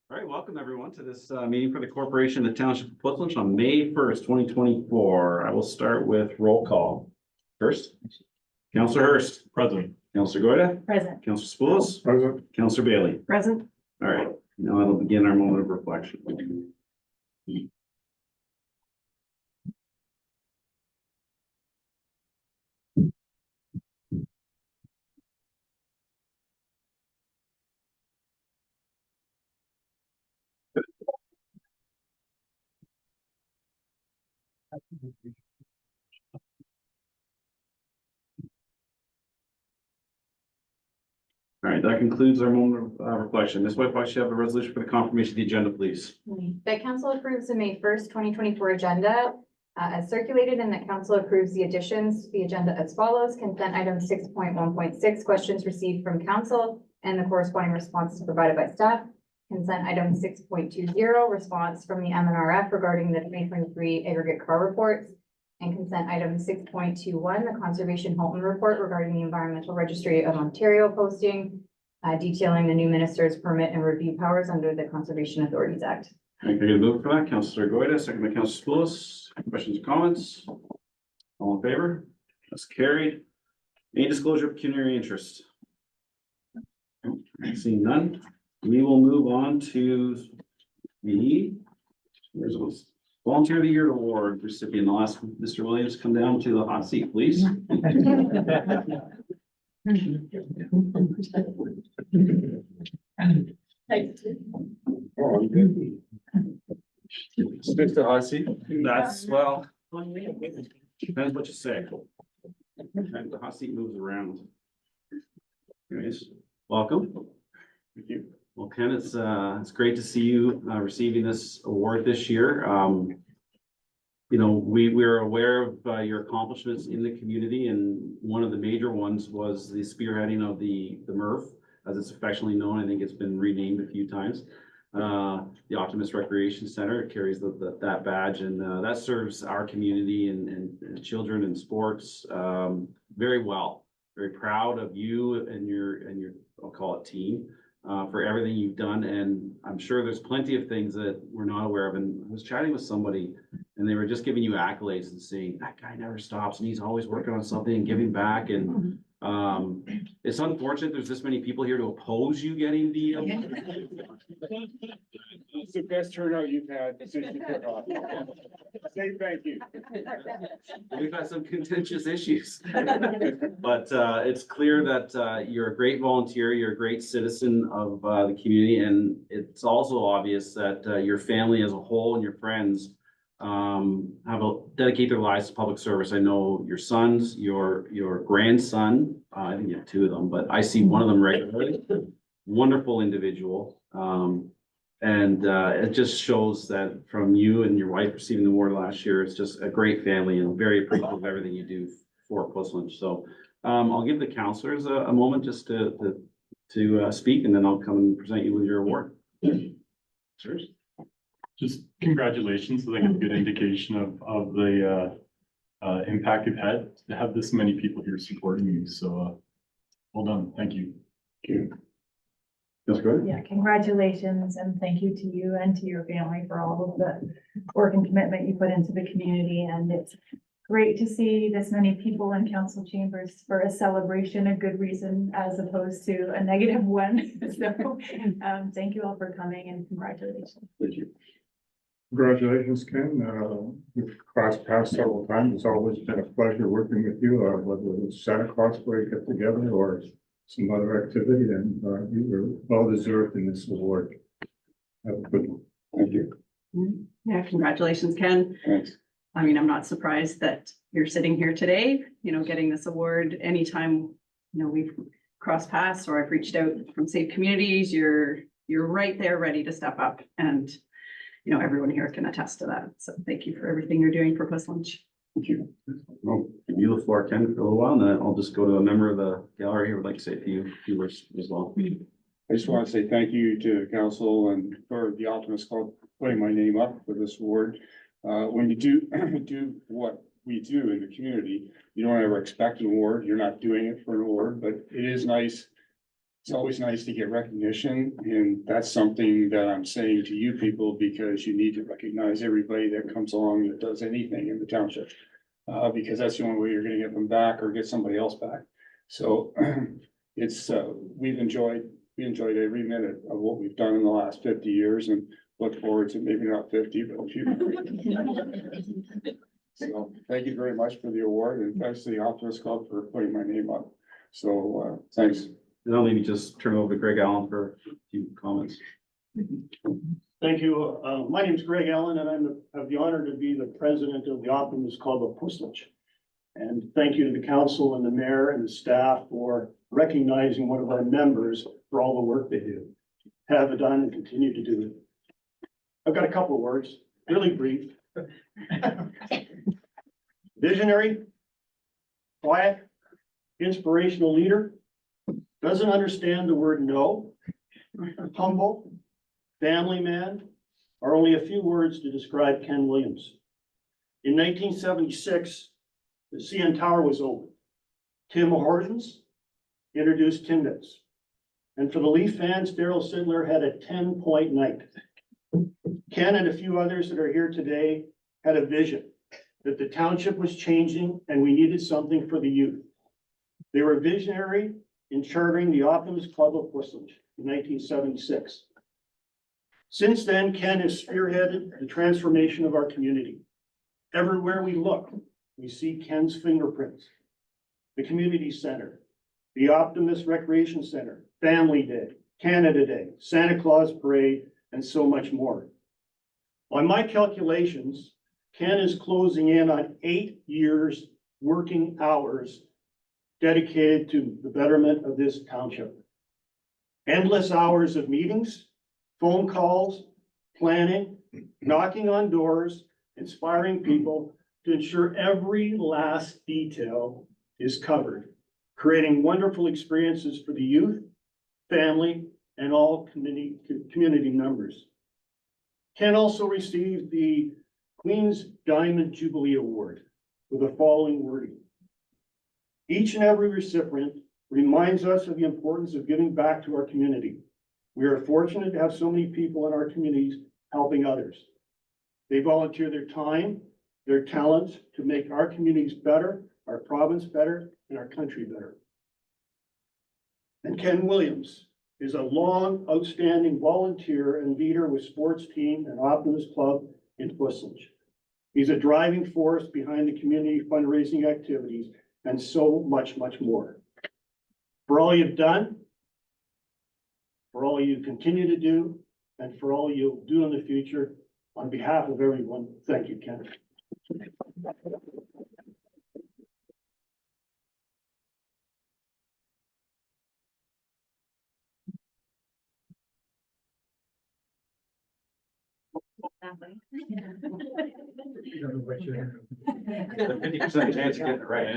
All right, welcome everyone to this meeting for the Corporation of the Township of Portland on May 1st, 2024. I will start with roll call. First, Councillor Hurst. Present. Councillor Goida. Present. Councillor Spools. Present. Councillor Bailey. Present. All right, now I'll begin our moment of reflection. All right, that concludes our moment of reflection. Ms. Whitefox, you have a resolution for the confirmation of the agenda, please. That council approves the May 1st, 2024 agenda as circulated, and that council approves the additions to the agenda as follows. Consent item 6.1.6, questions received from council and the corresponding responses provided by staff. Consent item 6.20, response from the MNRF regarding the 2023 aggregate car reports. And consent item 6.21, the Conservation Halton report regarding the Environmental Registry of Ontario posting, detailing the new minister's permit and review powers under the Conservation Authorities Act. All right, can I get a move for that? Councillor Goida, second by Councillor Spools. Questions or comments? All in favor? That's carried. Any disclosure of pecuniary interest? Seeing none, we will move on to the Volunteer of the Year Award recipient. I'll ask Mr. Williams to come down to the hot seat, please. Stick to hot seat. That's, well, depends what you say. The hot seat moves around. Anyways, welcome. Thank you. Well, Ken, it's great to see you receiving this award this year. You know, we're aware of your accomplishments in the community, and one of the major ones was the spearheading of the MRF, as it's affectionately known. I think it's been renamed a few times. The Optimist Recreation Center carries that badge, and that serves our community and children in sports very well. Very proud of you and your I'll call it team. For everything you've done, and I'm sure there's plenty of things that we're not aware of. And I was chatting with somebody and they were just giving you accolades and saying that guy never stops and he's always working on something and giving back. And it's unfortunate there's this many people here to oppose you getting the It's the best turnout you've had since you took off. Say thank you. we've had some contentious issues. But it's clear that you're a great volunteer, you're a great citizen of the community, and it's also obvious that your family as a whole and your friends dedicate their lives to public service. I know your sons, your grandson, I think you have two of them, but I see one of them regularly. Wonderful individual. And it just shows that from you and your wife receiving the award last year, it's just a great family and very appreciative of everything you do for Portland. So I'll give the councillors a moment just to speak, and then I'll come and present you with your award. Sure. Just congratulations. I think it's a good indication of the impact you've had to have this many people here supporting you. So well done. Thank you. Thank you. That's good. Yeah, congratulations and thank you to you and to your family for all of the work and commitment you put into the community. And it's great to see this many people in council chambers for a celebration, a good reason, as opposed to a negative one. So thank you all for coming and congratulations. Thank you. Congratulations, Ken. We've crossed paths several times. It's always been a pleasure working with you, whether it's Santa Claus where you get together or some other activity, and you were well deserved in this award. Have a good one. Thank you. Yeah, congratulations, Ken. Thanks. I mean, I'm not surprised that you're sitting here today, getting this award. Anytime, we've crossed paths or I've reached out from Safe Communities, you're right there ready to step up, and everyone here can attest to that. So thank you for everything you're doing for Puss Lunch. Thank you. Well, you the floor, Ken, for a little while, and then I'll just go to a member of the gallery who would like to say a few words as well. I just want to say thank you to the council and for the Optimist Club putting my name up for this award. When you do what we do in the community, you don't ever expect an award. You're not doing it for an award, but it is nice it's always nice to get recognition, and that's something that I'm saying to you people, because you need to recognize everybody that comes along that does anything in the township. Because that's the only way you're gonna get them back or get somebody else back. So it's, we enjoyed every minute of what we've done in the last 50 years and look forward to maybe not 50, but a few. So thank you very much for the award, and thanks to the Optimist Club for putting my name up. So, thanks. And I'll maybe just turn it over to Greg Allen for a few comments. Thank you. My name is Greg Allen, and I have the honor to be the president of the Optimist Club of Puslich. And thank you to the council and the mayor and the staff for recognizing one of our members for all the work they do, have done and continue to do. I've got a couple of words, really brief. Visionary, quiet, inspirational leader, doesn't understand the word no, humble, family man, are only a few words to describe Ken Williams. In 1976, the CN Tower was opened. Tim Hortons introduced Timbits. And for the Leaf fans, Daryl Sidler had a 10-point night. Ken and a few others that are here today had a vision that the township was changing and we needed something for the youth. They were visionary in chartering the Optimist Club of Puslich in 1976. Since then, Ken has spearheaded the transformation of our community. Everywhere we look, we see Ken's fingerprints. The community center, the Optimist Recreation Center, Family Day, Canada Day, Santa Claus Parade, and so much more. On my calculations, Ken is closing in on 8 years working hours dedicated to the betterment of this township. Endless hours of meetings, phone calls, planning, knocking on doors, inspiring people to ensure every last detail is covered, creating wonderful experiences for the youth, family, and all community members. Ken also received the Queen's Diamond Jubilee Award with the following wording. Each and every recipient reminds us of the importance of giving back to our community. We are fortunate to have so many people in our communities helping others. They volunteer their time, their talents to make our communities better, our province better, and our country better. And Ken Williams is a long, outstanding volunteer and leader with sports team and Optimist Club in Puslich. He's a driving force behind the community fundraising activities and so much, much more. For all you've done, for all you continue to do, and for all you'll do in the future, on behalf of everyone, thank you, Ken. The 50% chance of getting it right.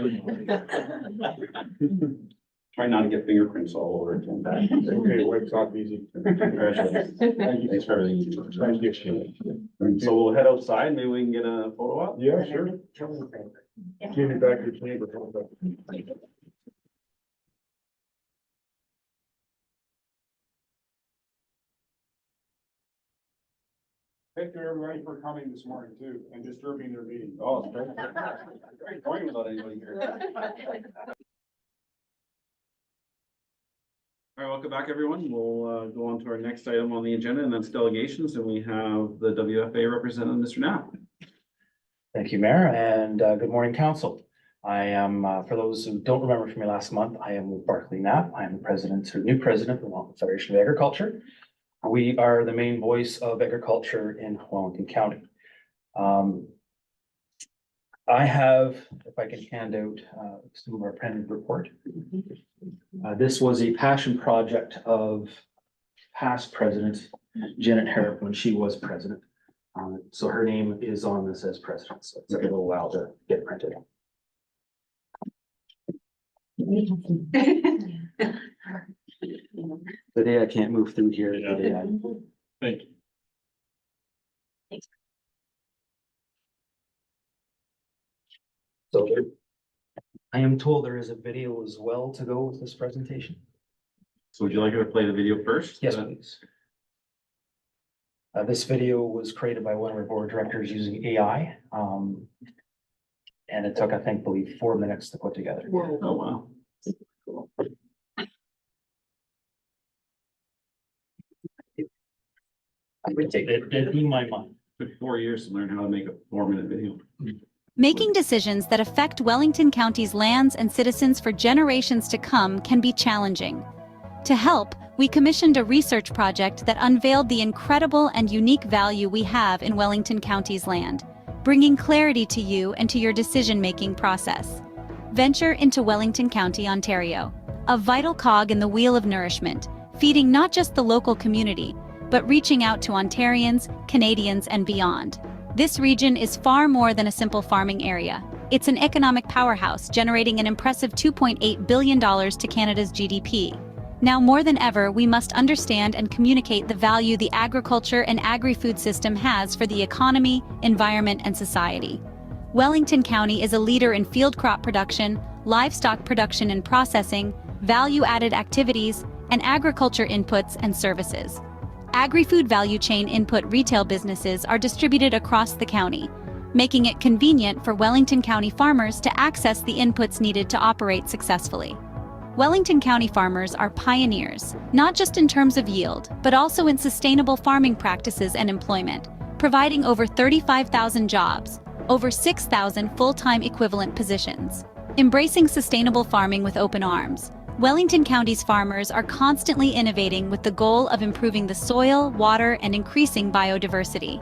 Try not to get fingerprints all over it. Okay, wipes off easy. Congratulations. Thank you. Thanks for everything. Thank you. So we'll head outside, maybe we can get a photo op. Yeah, sure. Give me back your chamber. Thank you everybody for coming this morning too and disturbing their meeting. Oh, it's great. Great point without anybody here. All right, welcome back, everyone. We'll go on to our next item on the agenda, and that's delegations, and we have the WFA representative, Mr. Knapp. Thank you, Mayor, and good morning, Council. I am, for those who don't remember from me last month, I am with Barclay Knapp. I am the president, or new president of the Wellington Federation of Agriculture. We are the main voice of agriculture in Wellington County. I have, if I can hand out some of our printed report. This was a passion project of past president Janet Harrop when she was president. So her name is on this as president, so it's a little while to get printed. The day I can't move through here. is the day I- Thank you. So I am told there is a video as well to go with this presentation. So would you like her to play the video first? Yes, please. This video was created by one of our board directors using AI. And it took, I think, I believe 4 minutes to put together. Oh, wow. It blew my mind. Took 4 years to learn how to make a 4-minute video. Making decisions that affect Wellington County's lands and citizens for generations to come can be challenging. To help, we commissioned a research project that unveiled the incredible and unique value we have in Wellington County's land, bringing clarity to you and to your decision-making process. Venture into Wellington County, Ontario, a vital cog in the wheel of nourishment, feeding not just the local community, but reaching out to Ontarians, Canadians, and beyond. This region is far more than a simple farming area. It's an economic powerhouse, generating an impressive $2.8 billion to Canada's GDP. Now more than ever, we must understand and communicate the value the agriculture and agri-food system has for the economy, environment, and society. Wellington County is a leader in field crop production, livestock production and processing, value-added activities, and agriculture inputs and services. Agri-food value chain input retail businesses are distributed across the county, making it convenient for Wellington County farmers to access the inputs needed to operate successfully. Wellington County farmers are pioneers, not just in terms of yield, but also in sustainable farming practices and employment, providing over 35,000 jobs, over 6,000 full-time equivalent positions. Embracing sustainable farming with open arms, Wellington County's farmers are constantly innovating with the goal of improving the soil, water, and increasing biodiversity.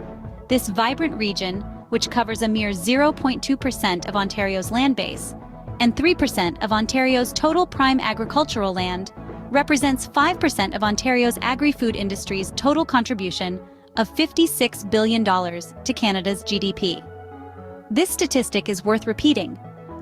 This vibrant region, which covers a mere 0.2% of Ontario's land base, and 3% of Ontario's total prime agricultural land, represents 5% of Ontario's agri-food industry's total contribution of $56 billion to Canada's GDP. This statistic is worth repeating.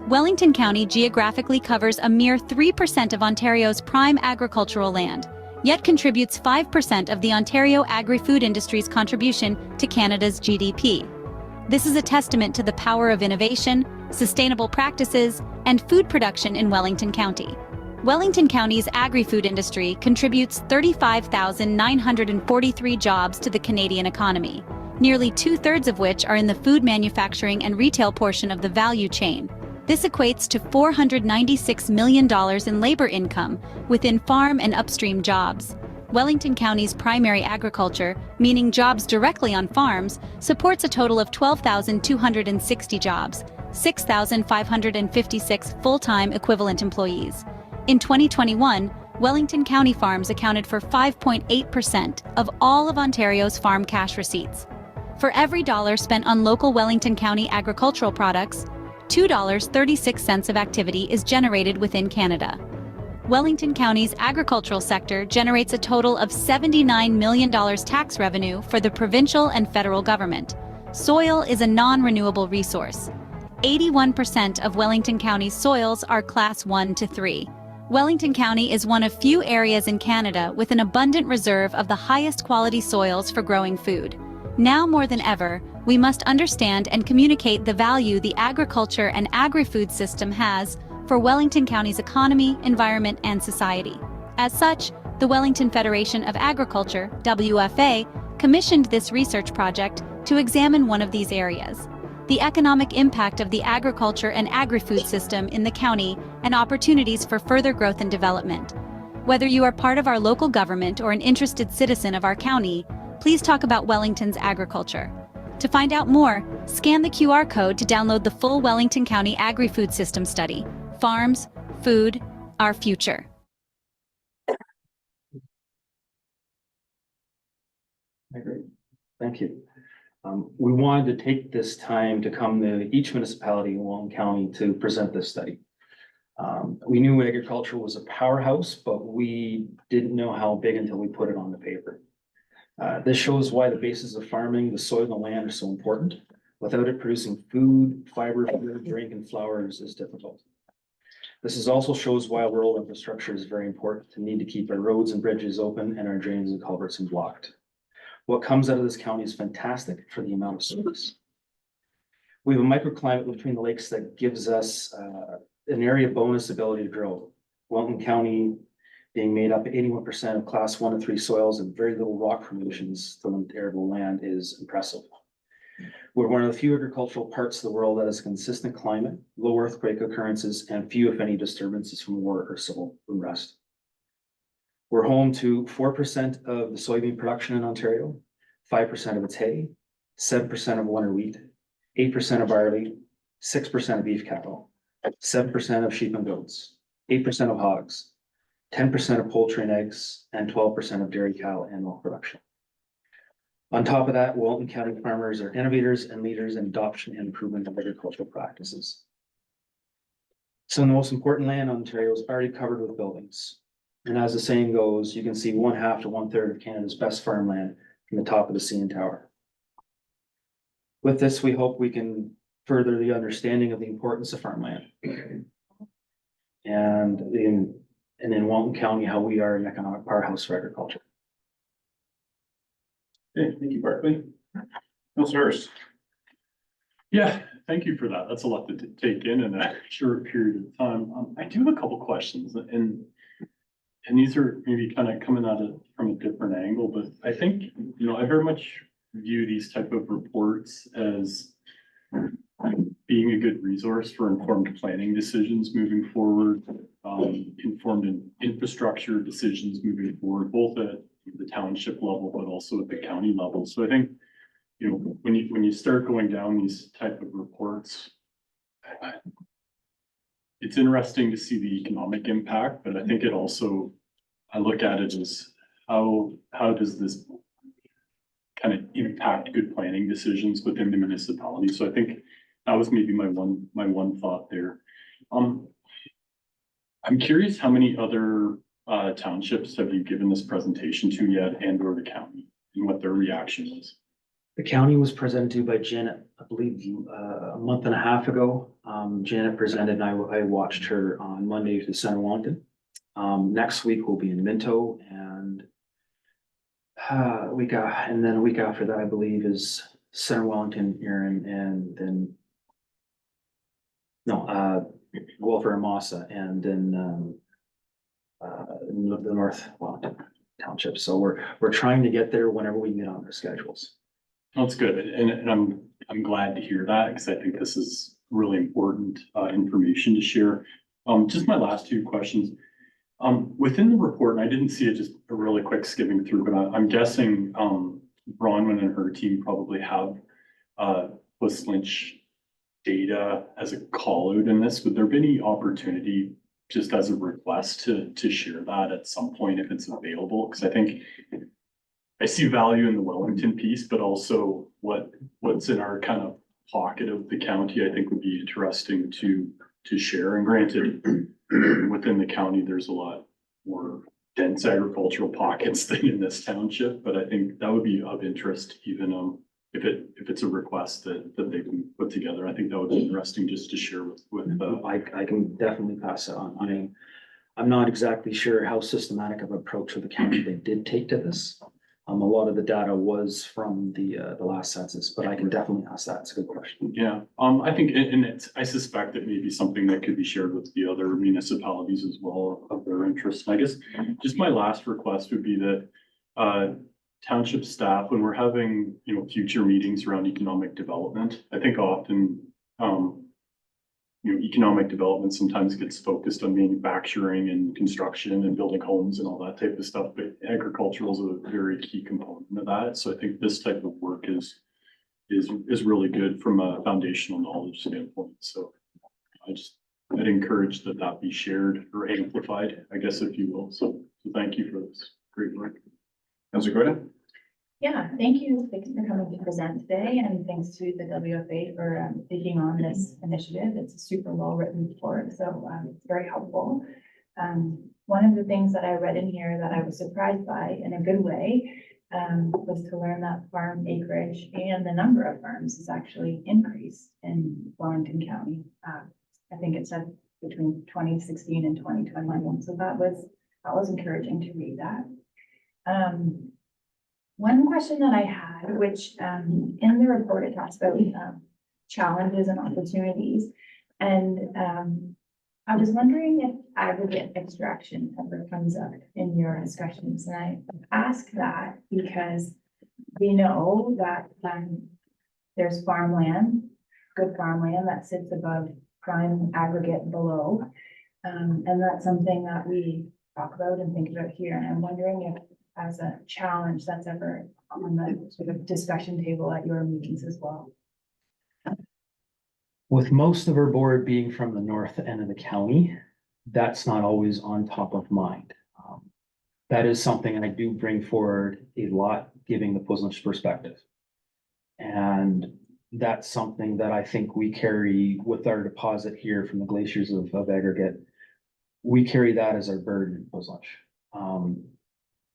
Wellington County geographically covers a mere 3% of Ontario's prime agricultural land, yet contributes 5% of the Ontario agri-food industry's contribution to Canada's GDP. This is a testament to the power of innovation, sustainable practices, and food production in Wellington County. Wellington County's agri-food industry contributes 35,943 jobs to the Canadian economy, nearly 2/3 of which are in the food manufacturing and retail portion of the value chain. This equates to $496 million in labor income within farm and upstream jobs. Wellington County's primary agriculture, meaning jobs directly on farms, supports a total of 12,260 jobs, 6,556 full-time equivalent employees. In 2021, Wellington County farms accounted for 5.8% of all of Ontario's farm cash receipts. For every dollar spent on local Wellington County agricultural products, $2.36 of activity is generated within Canada. Wellington County's agricultural sector generates a total of $79 million tax revenue for the provincial and federal government. Soil is a non-renewable resource. 81% of Wellington County's soils are Class 1 to 3. Wellington County is one of few areas in Canada with an abundant reserve of the highest quality soils for growing food. Now more than ever, we must understand and communicate the value the agriculture and agri-food system has for Wellington County's economy, environment, and society. As such, the Wellington Federation of Agriculture, WFA, commissioned this research project to examine one of these areas: the economic impact of the agriculture and agri-food system in the county and opportunities for further growth and development. Whether you are part of our local government or an interested citizen of our county, please talk about Wellington's agriculture. To find out more, scan the QR code to download the full Wellington County Agri-Food System Study. Farms, food, our future. Great. Thank you. We wanted to take this time to come to each municipality in Wellington County to present this study. We knew agriculture was a powerhouse, but we didn't know how big until we put it on the paper. This shows why the basis of farming, the soil and the land, are so important. Without it, producing food, fiber, food, drink, and flowers is difficult. This also shows why rural infrastructure is very important, to need to keep our roads and bridges open and our drains and culverts unblocked. What comes out of this county is fantastic for the amount of service. We have a microclimate between the lakes that gives us an area bonus ability to grow. Wellington County being made up 81% of class 1 and 3 soils and very little rock formations from arable land is impressive. We're one of the few agricultural parts of the world that has consistent climate, low earthquake occurrences, and few, if any, disturbances from war or civil unrest. We're home to 4% of the soybean production in Ontario, 5% of its hay, 7% of winter wheat, 8% of barley, 6% of beef cattle, 7% of sheep and goats, 8% of hogs, 10% of poultry and eggs, and 12% of dairy cow and milk production. On top of that, Walton County farmers are innovators and leaders in adoption and improvement of agricultural practices. Some of the most important land in Ontario is already covered with buildings. And as the saying goes, you can see 1/2 to 1/3 of Canada's best farmland from the top of the CN Tower. With this, we hope we can further the understanding of the importance of farmland. And in Walton County, how we are an economic powerhouse for agriculture. Okay, thank you, Barclay. Councilor Hurst. Yeah, thank you for that. That's a lot to take in a short period of time. I do have a couple questions and these are maybe kind of coming at it from a different angle, but I think, you know, I very much view these type of reports as being a good resource for informed planning decisions moving forward, informed infrastructure decisions moving forward, both at the township level, but also at the county level. So I think, you know, when you start going down these type of reports, it's interesting to see the economic impact, but I think it also, I look at it as how does this kind of impact good planning decisions within the municipality? So I think that was maybe my one thought there. I'm curious how many other townships have you given this presentation to yet, and or the county, and what their reaction was? The county was presented to by Janet, I believe, a month and a half ago. Janet presented and I watched her on Monday to Center Wellington. Next week we'll be in Minto, and a week after that, I believe, is Center Wellington, Erin, and then Wolfer and Massa, and then the North Wellington Township. So we're trying to get there whenever we can get on their schedules. That's good, and I'm glad to hear that, because I think this is really important information to share. Just my last two questions. Within the report, and I didn't see it, just a really quick skimming through, but I'm guessing Bronwyn and her team probably have West Lynch data as a call out in this. Would there be any opportunity, just as a request, to share that at some point if it's available? Because I think I see value in the Wellington piece, but also what's in our kind of pocket of the county, I think would be interesting to share. And granted, within the county, there's a lot more dense agricultural pockets than in this township, but I think that would be of interest, even if it's a request that they can put together. I think that would be interesting just to share with I can definitely pass it on. I'm not exactly sure how systematic of approach of the county they did take to this. A lot of the data was from the last census, but I can definitely ask that. It's a good question. Yeah, I think, I suspect it may be something that could be shared with the other municipalities as well of their interest. I guess just my last request would be that township staff, when we're having, you know, future meetings around economic development, I think often, you know, economic development sometimes gets focused on manufacturing and construction and building homes and all that type of stuff, but agricultural is a very key component of that. So I think this type of work is really good from a foundational knowledge standpoint. So I'd encourage that be shared or amplified, I guess, if you will. So thank you for this great work. Councilor Goyda? Yeah, thank you. Thanks for coming to present today, and thanks to the WFA for taking on this initiative. It's a super well-written report, so it's very helpful. One of the things that I read in here that I was surprised by in a good way was to learn that farm acreage and the number of farms has actually increased in Wellington County. I think it said between 2016 and 2021, so that was encouraging to read that. One question that I had, which in the report it talks about challenges and opportunities, and I was wondering if aggregate extraction ever comes up in your discussions, and I ask that because we know that, there's farmland, good farmland that sits above prime aggregate below. And that's something that we talk about and think about here, and I'm wondering if, as a challenge, that's ever on the sort of discussion table at your meetings as well. With most of our board being from the north end of the county, that's not always on top of mind. That is something I do bring forward a lot, giving the Puslinch perspective. And that's something that I think we carry with our deposit here from the glaciers of aggregate. We carry that as our burden in Puslinch.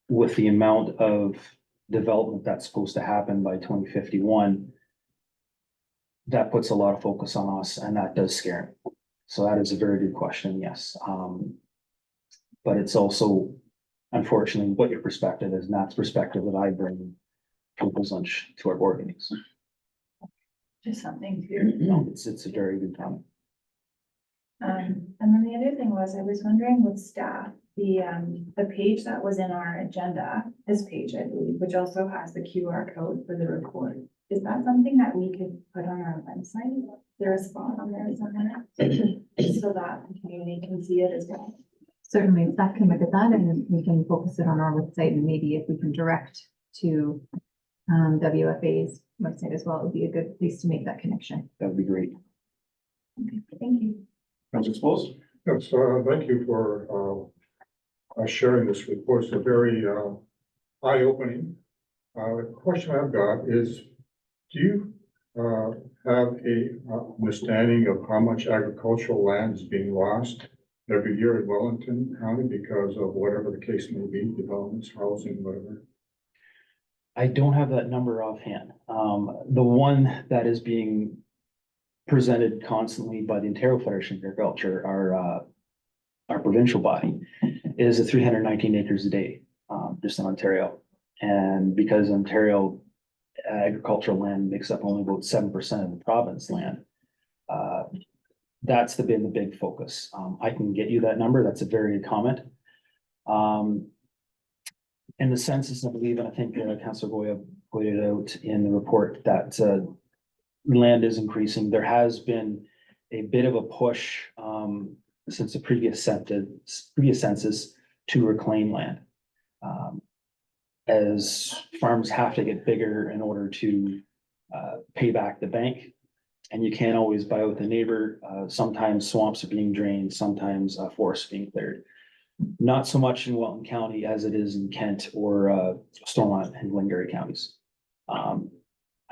With the amount of development that's supposed to happen by 2051, that puts a lot of focus on us, and that does scare me. So that is a very good question, yes. But it's also, unfortunately, what your perspective is, and that's perspective that I bring from Puslinch to our board meetings. Just something to. No, it's a very good comment. And then the other thing was, I was wondering with staff, the page that was in our agenda, this page, I believe, which also has the QR code for the report. Is that something that we could put on our website? Is there a spot on there somewhere? So that the community can see it as well? Certainly, staff can look at that and we can focus it on our website, and maybe if we can direct to WFA's website as well, it would be a good place to make that connection. That would be great. Okay, thank you. Councilor Exposed? Yes, thank you for sharing this report. It's a very eye-opening. The question I've got is, do you have a understanding of how much agricultural land is being lost every year in Wellington County because of whatever the case may be, developments, housing, whatever? I don't have that number offhand. The one that is being presented constantly by the Ontario Federation of Agriculture, our provincial body, is the 319 acres a day, just in Ontario. And because Ontario agricultural land makes up only about 7% of the province land, that's been the big focus. I can get you that number. That's a very good comment. In the census, I believe, and I think Councilor Goya pointed out in the report that land is increasing. There has been a bit of a push since the previous census to reclaim land. As farms have to get bigger in order to pay back the bank. And you can't always buy with a neighbor. Sometimes swamps are being drained, sometimes forests being cleared. Not so much in Welton County as it is in Kent or Stormont and Glengarry counties.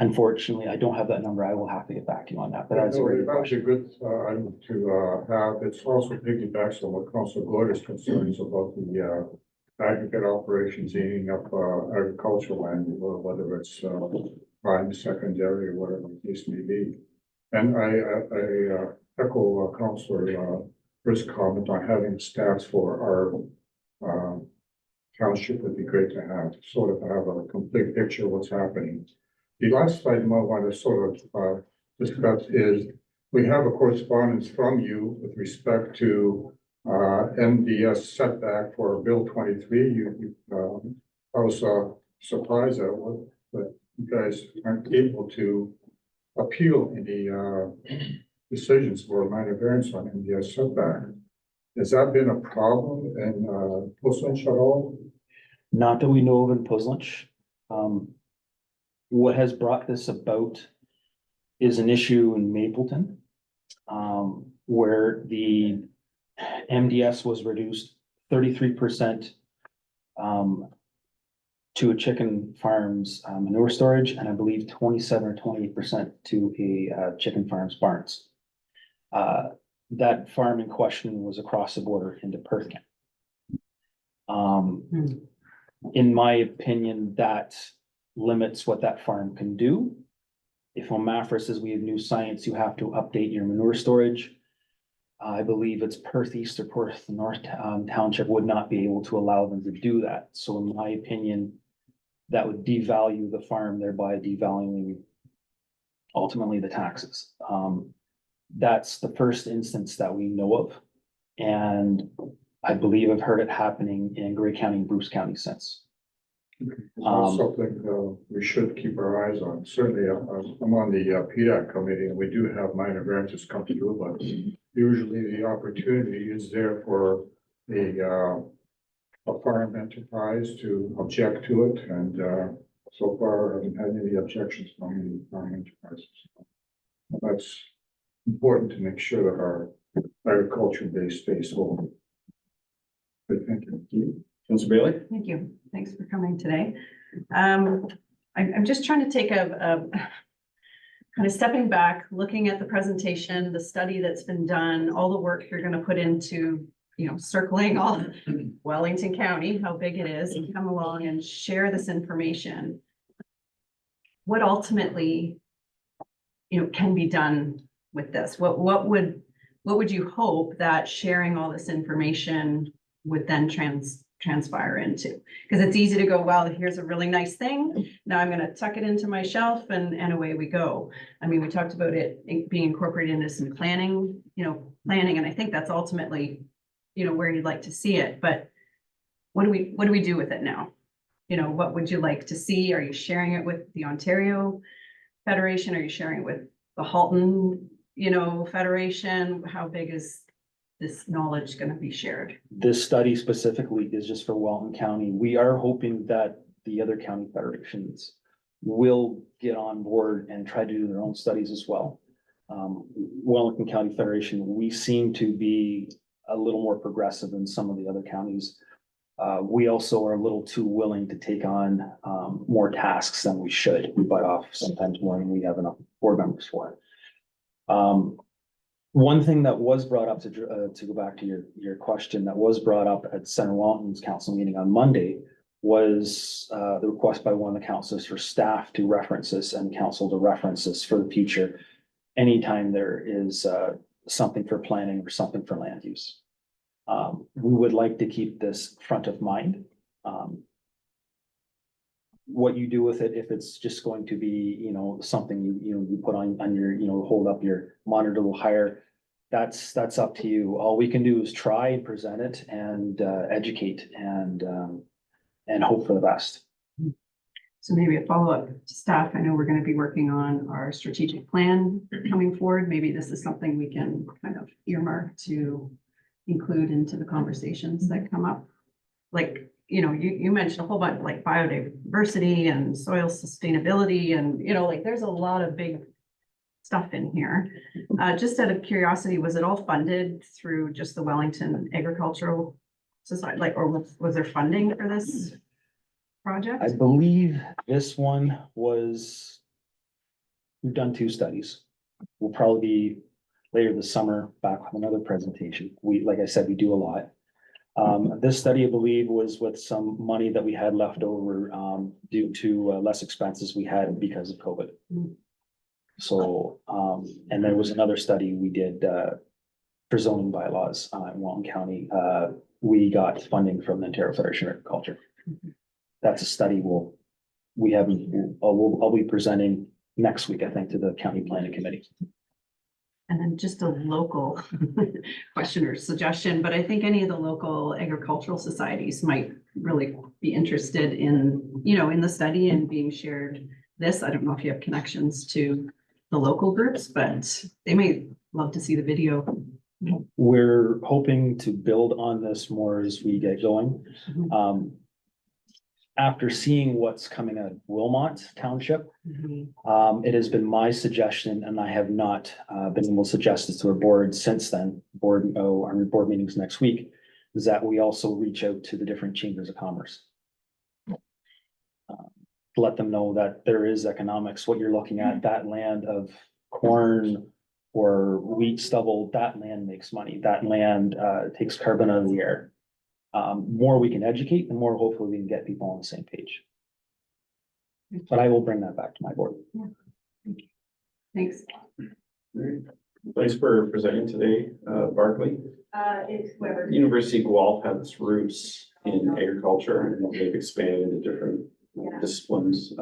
Unfortunately, I don't have that number. I will have to get back to you on that, but that's a very good That's a question. good item to have. It's also piggybacks on what Councilor Goy's concerns about the aggregate operations eating up agricultural land, whether it's prime, secondary, or whatever the case may be. And I echo Councilor Britt's comment on having stats for our township would be great to have, sort of have a complete picture of what's happening. The last item I want to sort of discuss is, we have a correspondence from you with respect to MDS setback for Bill 23. I was surprised at what, but you guys aren't able to appeal any decisions for a minor variance on MDS setback. Has that been a problem in Puslinch at all? Not that we know of in Puslinch. What has brought this about is an issue in Mapleton, where the MDS was reduced 33% to a chicken farm's manure storage, and I believe 27 or 28% to a chicken farm's barns. That farm in question was across the border into Perth County. In my opinion, that limits what that farm can do. If OMAFRA says we have new science, you have to update your manure storage. I believe it's Perth East or Perth North Township would not be able to allow them to do that. So in my opinion, that would devalue the farm, thereby devaluing ultimately the taxes. That's the first instance that we know of And I believe I've heard it happening in Grey County and Bruce County since. It's also something we should keep our eyes on. Certainly, I'm on the PDAC committee and we do have minor variances come through, but usually the opportunity is there for a farm enterprise to object to it, and so far I haven't had any objections from the farm enterprises. That's important to make sure that our agriculture base stays whole. Good, thank you. Councilor Bailey? Thank you. Thanks for coming today. I'm just trying to take a kind of stepping back, looking at the presentation, the study that's been done, all the work you're going to put into, you know, circling all Wellington County, how big it is, and come along and share this information. What ultimately, you know, can be done with this? What would you hope that sharing all this information would then transpire into? Because it's easy to go, well, here's a really nice thing. Now I'm going to tuck it into my shelf and away we go. I mean, we talked about it being incorporated into some planning, and I think that's ultimately, where you'd like to see it. But what do we do with it now? What would you like to see? Are you sharing it with the Ontario Federation? Are you sharing it with the Halton, Federation? How big is this knowledge going to be shared? This study specifically is just for Wellington County. We are hoping that the other county federations will get on board and try to do their own studies as well. Wellington County Federation, we seem to be a little more progressive than some of the other counties. We also are a little too willing to take on more tasks than we should. We bite off sometimes more than we have enough board members for. One thing that was brought up to go back to your question, that was brought up at Senator Walton's council meeting on Monday, was the request by one of the councilors for staff to reference this and council to reference this for the future anytime there is something for planning or something for land use. We would like to keep this front of mind. What you do with it, if it's just going to be, something you put on your, hold up your monitor a little higher, that's up to you. All we can do is try and present it and educate and hope for the best. So maybe a follow-up to staff. I know we're going to be working on our strategic plan coming forward. Maybe this is something we can kind of earmark to include into the conversations that come up. Like, you mentioned a whole bunch like biodiversity and soil sustainability and, there's a lot of big stuff in here. Just out of curiosity, was it all funded through just the Wellington Agricultural Society, or was there funding for this project? I believe this one was, we've done 2 studies. We'll probably be later this summer back with another presentation. Like I said, we do a lot. This study, I believe, was with some money that we had left over due to less expenses we had because of COVID. So, and there was another study we did for zoning bylaws in Wellington County. We got funding from the Ontario Federation of Agriculture. That's a study I'll be presenting next week, I think, to the County Planning Committee. And then just a local question or suggestion, but I think any of the local agricultural societies might really be interested in, in the study and being shared this. I don't know if you have connections to the local groups, but they may love to see the video. We're hoping to build on this more as we get going. After seeing what's coming out of Wilmot Township, it has been my suggestion, and I have not been able to suggest this to our board since then, our board meetings next week, is that we also reach out to the different chambers of commerce. Let them know that there is economics, what you're looking at, that land of corn or wheat stubble, that land makes money, that land takes carbon out of the air. More we can educate, the more hopefully we can get people on the same page. But I will bring that back to my board. Thanks. Thanks for presenting today, Barclay. It's whoever. University of Guelph has its roots in agriculture and they've expanded into different disciplines.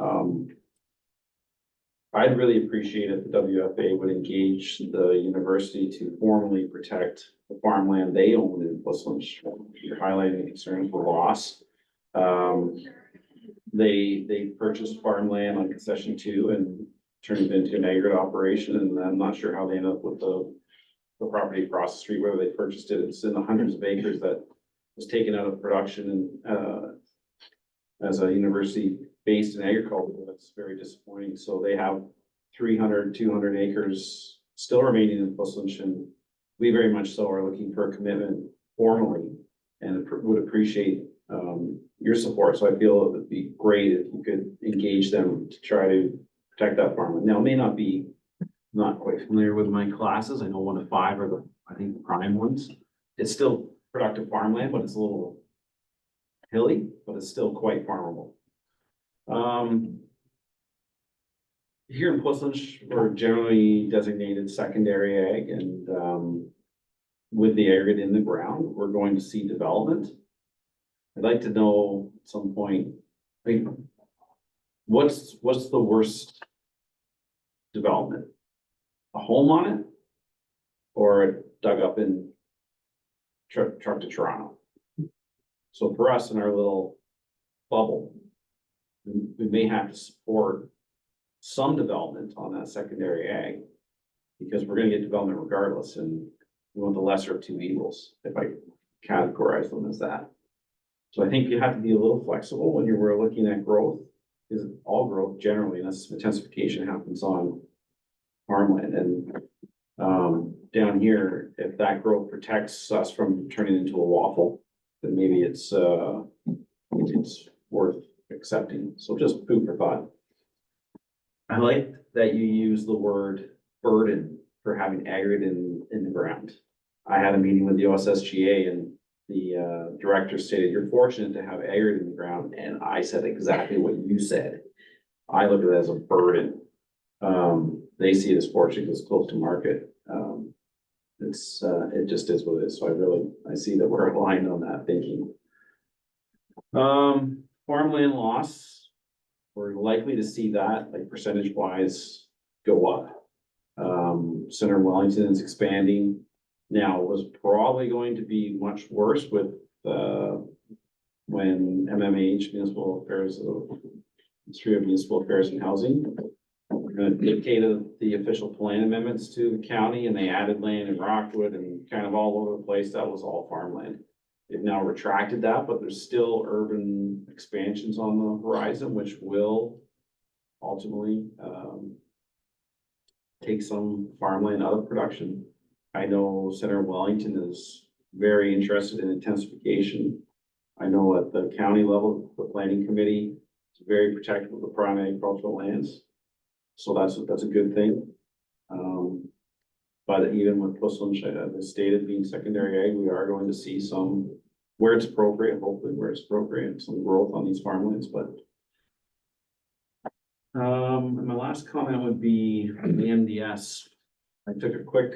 I'd really appreciate if the WFA would engage the university to formally protect the farmland they own in Whistler. You're highlighting concerns for loss. They purchased farmland on concession 2 and turned it into an aggregate operation, and I'm not sure how they ended up with the property across the street, whether they purchased it. It's in the hundreds of acres that was taken out of production and as a university based in agriculture, that's very disappointing. So they have 300, 200 acres still remaining in Busselton. And we very much so are looking for a commitment formally and would appreciate your support. So I feel it would be great if you could engage them to try to protect that farmland. Now, it may not be, not quite familiar with my classes. I know 1 to 5 are I think the prime ones. It's still productive farmland, but it's a little hilly, but it's still quite farmable. Here in Whistler, we're generally designated secondary ag, and with the aggregate in the ground, we're going to see development. I'd like to know at some point, what's the worst development? A home on it, or dug up in truck to Toronto? So for us in our little bubble, we may have to support some development on that secondary ag, because we're gonna get development regardless, and we want the lesser of two evils, if I categorize them as that. So I think you have to be a little flexible when we're looking at growth, because all growth generally, unless intensification happens on farmland. And down here, if that growth protects us from turning into a waffle, then maybe it's worth accepting. So just food for thought. I like that you use the word burden for having aggregate in the ground. I had a meeting with the OSSGA, and the director stated, you're fortunate to have aggregate in the ground. And I said exactly what you said. I look at it as a burden. They see it as fortunate because it's close to market. It just is what it is. So I see that we're aligned on that thinking. Farmland loss, we're likely to see that, like, percentage wise go up. Center Wellington is expanding. Now, it was probably going to be much worse with when MMH, Municipal Affairs, Ministry of Municipal Affairs and Housing, dictated the official plan amendments to the county, and they added land in Rockwood and kind of all over the place. That was all farmland. They've now retracted that, but there's still urban expansions on the horizon, which will ultimately take some farmland out of production. I know Senator Wellington is very interested in intensification. I know at the county level, the planning committee is very protective of the prime agricultural lands. So that's a good thing. But even with Whistler, the stated being secondary ag, we are going to see some, where it's appropriate, hopefully where it's appropriate, some growth on these farmlands, but. And my last comment would be the MDS. I took a quick,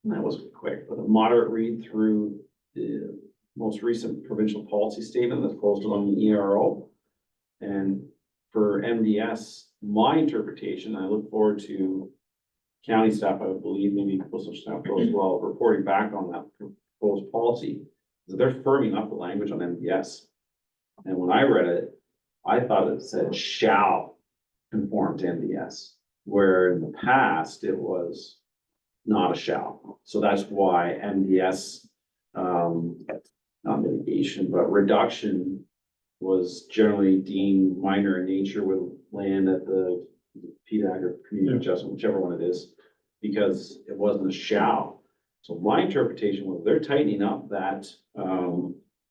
that wasn't quick, but a moderate read through the most recent provincial policy statement that's posted on the ERO. And for MDS, my interpretation, I look forward to county staff, I would believe, maybe coastal staff as well, reporting back on that proposed policy. So they're firming up the language on MDS. And when I read it, I thought it said shall conform to MDS, where in the past it was not a shall. So that's why MDS, not mitigation, but reduction was generally deemed minor in nature with land at the PDAG or community adjustment, whichever one it is, because it wasn't a shall. So my interpretation was they're tightening up that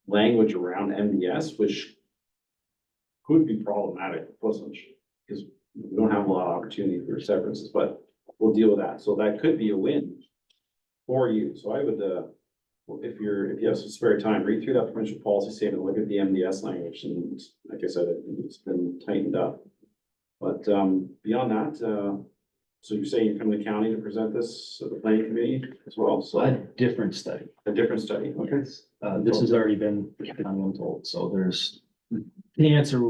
language around MDS, which could be problematic, wasn't, because we don't have a lot of opportunity for severances, but we'll deal with that. So that could be a win for you. So I would, if you have some spare time, read through that provincial policy statement, look at the MDS language, and like I said, it's been tightened up. But beyond that, so you're saying you're coming to county to present this to the planning committee as well? So A different study. a different study, okay. This has already been, I'm told, so there's, the answer,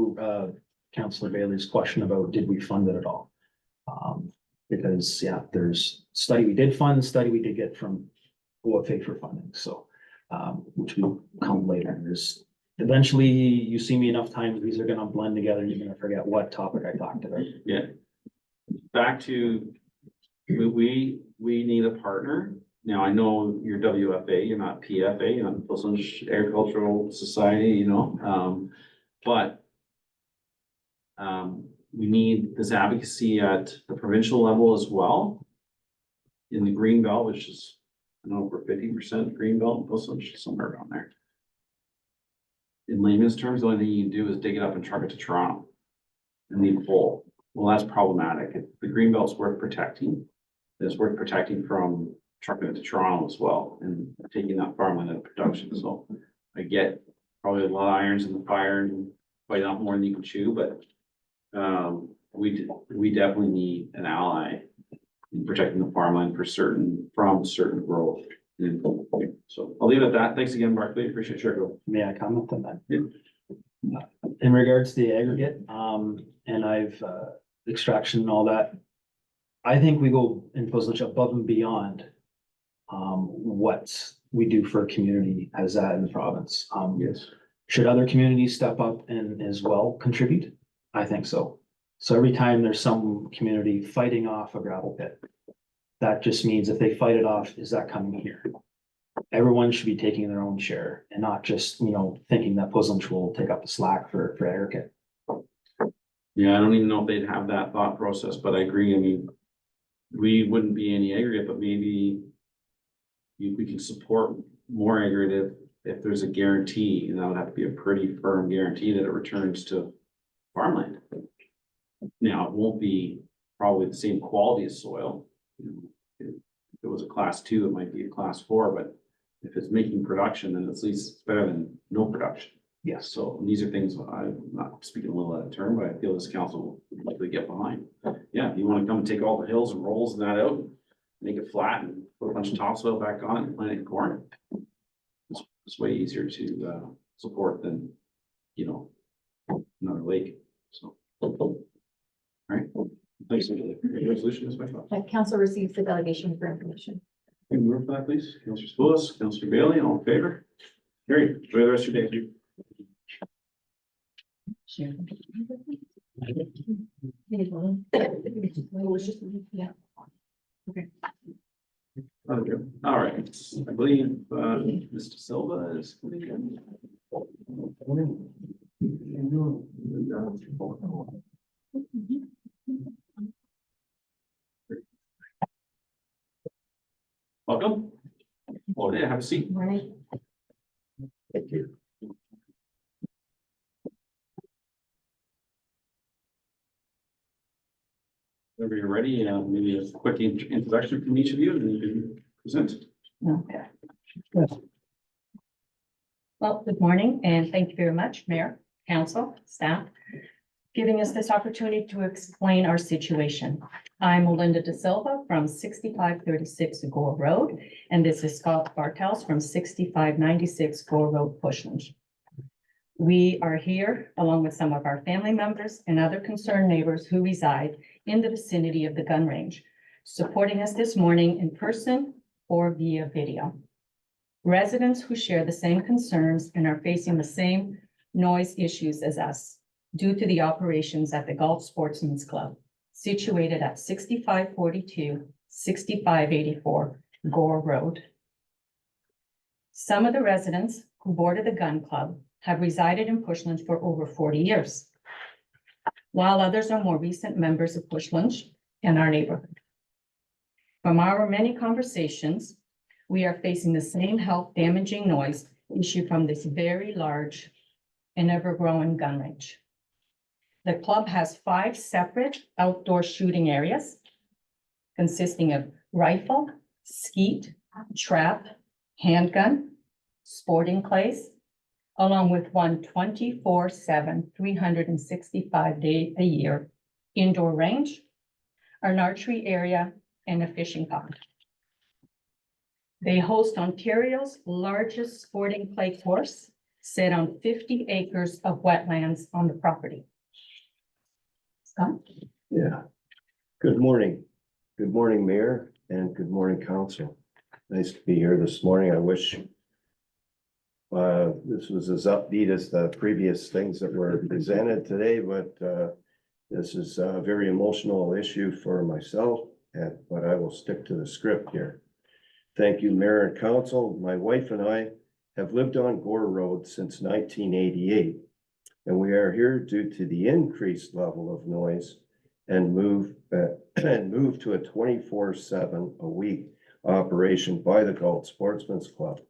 Councillor Bailey's question about did we fund it at all? Because, yeah, there's study we did fund, study we did get from OFA for funding, so, which will come later. There's, eventually, you see me enough times, these are gonna blend together, and you're gonna forget what topic I talked about. Yeah. Back to, we need a partner. Now, I know you're WFA, you're not PFA, you're not the Pilsen Agricultural Society, you know, but we need this advocacy at the provincial level as well. In the green belt, which is, I don't know, over 50% green belt, Pilsen, somewhere around there. In layman's terms, the only thing you can do is dig it up and truck it to Toronto and leave a hole. Well, that's problematic. If the green belt's worth protecting, it's worth protecting from trucking it to Toronto as well and taking that farmland out of production. So I get probably a lot of irons in the fire and bite off more than you can chew, but we definitely need an ally in protecting the farmland from certain growth. So I'll leave it at that. Thanks again, Barclay. Appreciate your. May I comment on that? In regards to the aggregate, and extraction and all that, I think we go in Pilsen above and beyond what we do for a community as that in the province. Yes. Should other communities step up and as well contribute? I think so. So every time there's some community fighting off a gravel pit, that just means if they fight it off, is that coming here? Everyone should be taking their own share and not just, you know, thinking that Pilsen will take up the slack for aggregate. Yeah, I don't even know if they'd have that thought process, but I agree. I mean, we wouldn't be any aggregate, but maybe we can support more aggregate if there's a guarantee, and that would have to be a pretty firm guarantee that it returns to farmland. Now, it won't be probably the same quality as soil. You know, if it was a class 2, it might be a class 4, but if it's making production, then at least it's better than no production. Yes. So these are things I'm not speaking a little out of turn, but I feel this council would likely get behind. Yeah, if you want to come and take all the hills and rolls and that out, make it flat and put a bunch of topsoil back on it and plant it in corn. It's way easier to support than, you know, another lake, so. All right, thanks. Resolution is my thought. That council receives the delegation for information. Can you move for that, please? Councillor Spoulos, Councillor Bailey, all in favor? Carried. Enjoy the rest of your day. All right, I believe Mr. Silva is coming in. Welcome. Well, yeah, have a seat. Right. Thank you. Whenever you're ready, maybe a quick introduction from each of you, and then you can present. Okay. Well, good morning, and thank you very much, Mayor, Council, staff, giving us this opportunity to explain our situation. I'm Melinda De Silva from 6536 Gore Road, and this is Scott Bartels from 6596 Gore Road, Bushland. We are here along with some of our family members and other concerned neighbors who reside in the vicinity of the gun range, supporting us this morning in person or via video. Residents who share the same concerns and are facing the same noise issues as us due to the operations at the Gulf Sportsman's Club, situated at 6542, 6584 Gore Road. Some of the residents who boarded the gun club have resided in Pushland for over 40 years, while others are more recent members of Pushland and our neighborhood. From our many conversations, we are facing the same health damaging noise issue from this very large and ever-growing gun range. The club has 5 separate outdoor shooting areas consisting of rifle, skeet, trap, handgun, sporting clays, along with one 24/7, 365 day a year indoor range, an archery area, and a fishing pond. They host Ontario's largest sporting clay course, set on 50 acres of wetlands on the property. Scott? Yeah. Good morning. Good morning, Mayor, and good morning, Council. Nice to be here this morning. I wish this was as upbeat as the previous things that were presented today, but this is a very emotional issue for myself, but I will stick to the script here. Thank you, Mayor and Council. My wife and I have lived on Gore Road since 1988, and we are here due to the increased level of noise and move to a 24/7 a week operation by the Galt Sportsman's Club.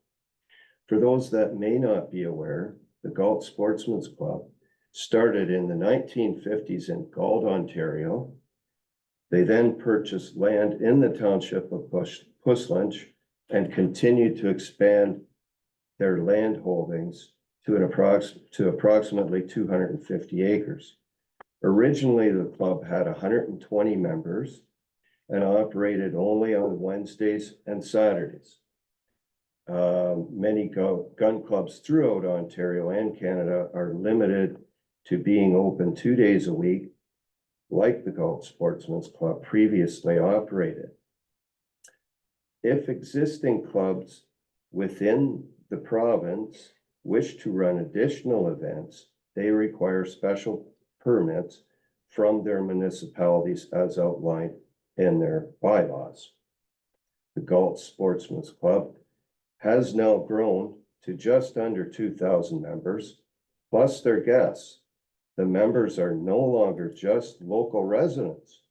For those that may not be aware, the Galt Sportsman's Club started in the 1950s in Galt, Ontario. They then purchased land in the township of Puslinch and continued to expand their land holdings to approximately 250 acres. Originally, the club had 120 members and operated only on Wednesdays and Saturdays. Many gun clubs throughout Ontario and Canada are limited to being open 2 days a week, like the Galt Sportsman's Club previously operated. If existing clubs within the province wish to run additional events, they require special permits from their municipalities as outlined in their bylaws. The Galt Sportsman's Club has now grown to just under 2,000 members, plus their guests. The members are no longer just local residents,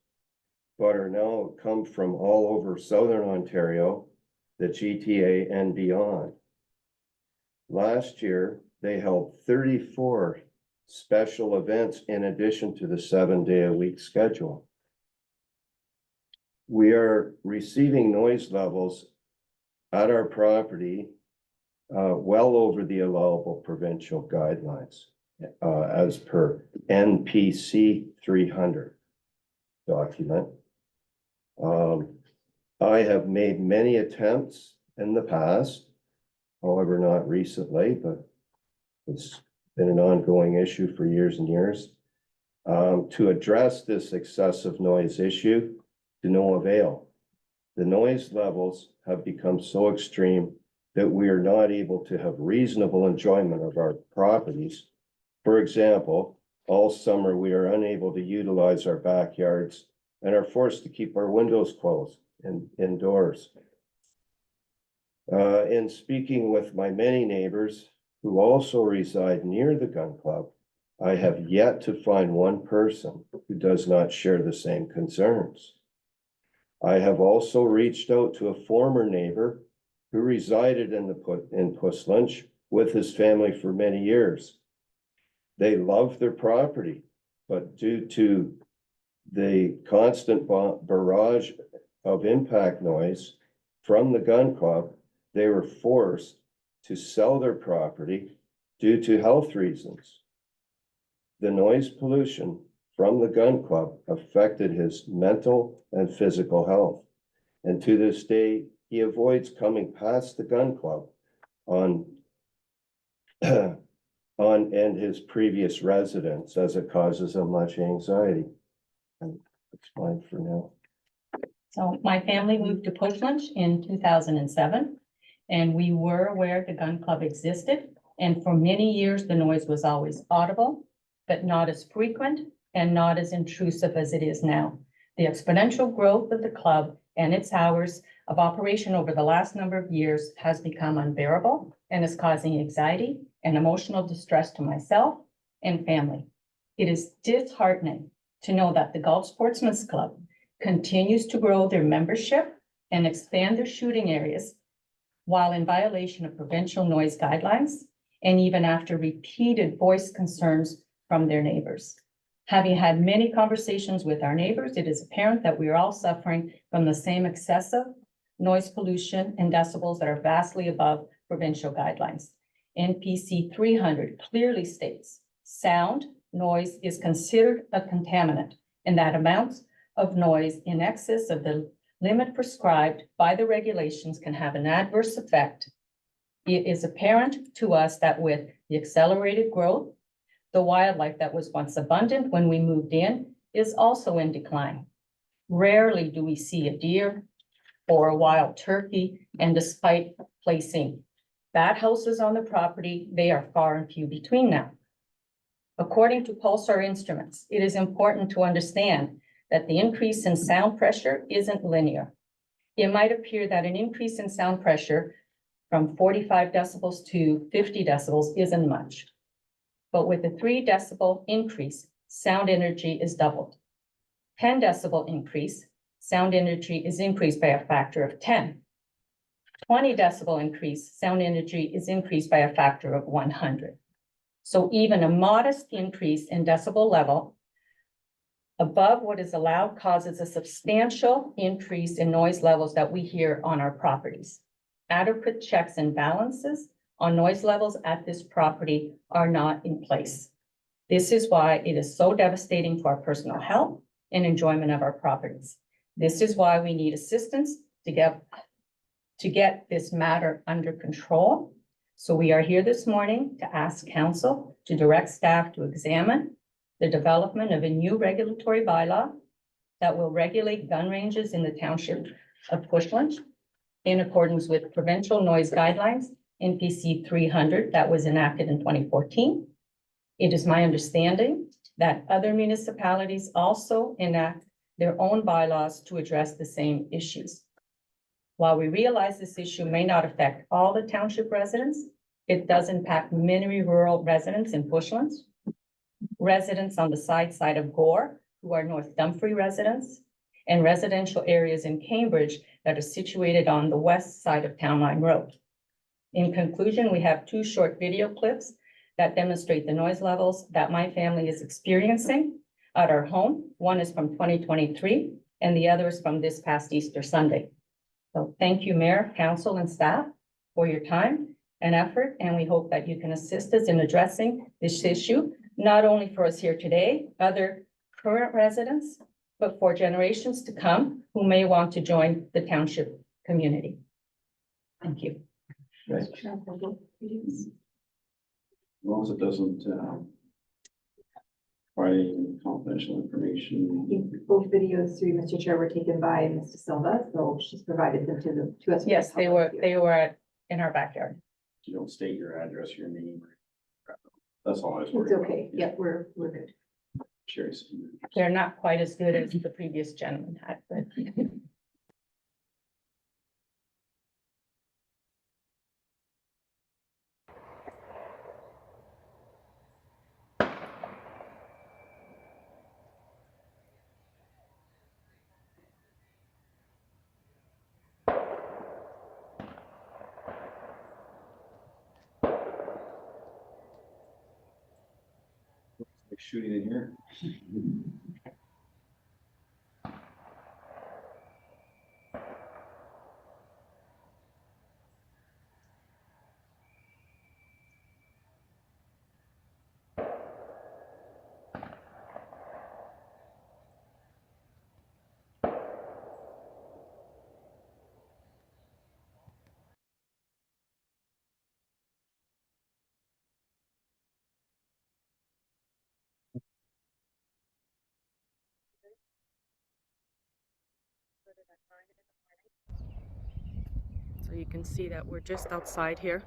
but are now come from all over Southern Ontario, the GTA and beyond. Last year, they held 34 special events in addition to the 7-day-a-week schedule. We are receiving noise levels at our property well over the allowable provincial guidelines as per NPC 300 document. I have made many attempts in the past, however, not recently, but it's been an ongoing issue for years and years, to address this excessive noise issue to no avail. The noise levels have become so extreme that we are not able to have reasonable enjoyment of our properties. For example, all summer we are unable to utilize our backyards and are forced to keep our windows closed and indoors. In speaking with my many neighbors who also reside near the gun club, I have yet to find one person who does not share the same concerns. I have also reached out to a former neighbor who resided in Puslinch with his family for many years. They love their property, but due to the constant barrage of impact noise from the gun club, they were forced to sell their property due to health reasons. The noise pollution from the gun club affected his mental and physical health. And to this day, he avoids coming past the gun club on and his previous residence, as it causes him much anxiety. And that's fine for now. So my family moved to Puslinch in 2007, and we were aware the gun club existed. And for many years, the noise was always audible, but not as frequent and not as intrusive as it is now. The exponential growth of the club and its hours of operation over the last number of years has become unbearable and is causing anxiety and emotional distress to myself and family. It is disheartening to know that the Galt Sportsman's Club continues to grow their membership and expand their shooting areas while in violation of provincial noise guidelines and even after repeated voice concerns from their neighbors. Having had many conversations with our neighbors, it is apparent that we are all suffering from the same excessive noise pollution and decibels that are vastly above provincial guidelines. NPC 300 clearly states sound noise is considered a contaminant, and that amounts of noise in excess of the limit prescribed by the regulations can have an adverse effect. It is apparent to us that with the accelerated growth, the wildlife that was once abundant when we moved in is also in decline. Rarely do we see a deer or a wild turkey, and despite placing bad houses on the property, they are far and few between now. According to Pulsar Instruments, it is important to understand that the increase in sound pressure isn't linear. It might appear that an increase in sound pressure from 45 decibels to 50 decibels isn't much. But with a 3 decibel increase, sound energy is doubled. 10 decibel increase, sound energy is increased by a factor of 10. 20 decibel increase, sound energy is increased by a factor of 100. So even a modest increase in decibel level above what is allowed causes a substantial increase in noise levels that we hear on our properties. Adequate checks and balances on noise levels at this property are not in place. This is why it is so devastating to our personal health and enjoyment of our properties. This is why we need assistance to get this matter under control. So we are here this morning to ask council to direct staff to examine the development of a new regulatory bylaw that will regulate gun ranges in the township of Bushland in accordance with provincial noise guidelines, NPC 300, that was enacted in 2014. It is my understanding that other municipalities also enact their own bylaws to address the same issues. While we realize this issue may not affect all the township residents, it does impact many rural residents in Bushlands, residents on the side of Gore, who are North Dumfries residents, and residential areas in Cambridge that are situated on the west side of Town Line Road. In conclusion, we have 2 short video clips that demonstrate the noise levels that my family is experiencing at our home. One is from 2023, and the other is from this past Easter Sunday. So thank you, Mayor, Council, and staff for your time and effort, and we hope that you can assist us in addressing this issue, not only for us here today, other current residents, but for generations to come who may want to join the township community. Thank you. Right. As long as it doesn't, provide any confidential information. Both videos through Mr. Chair were taken by Mr. Silva, so she's provided them to us. Yes, they were in our backyard. You don't state your address, your name. That's all I was It's worried about. okay. Yep, we're good. Curious. They're not quite as good as the previous gentleman had, but. Like shooting in here. So you can see that we're just outside here.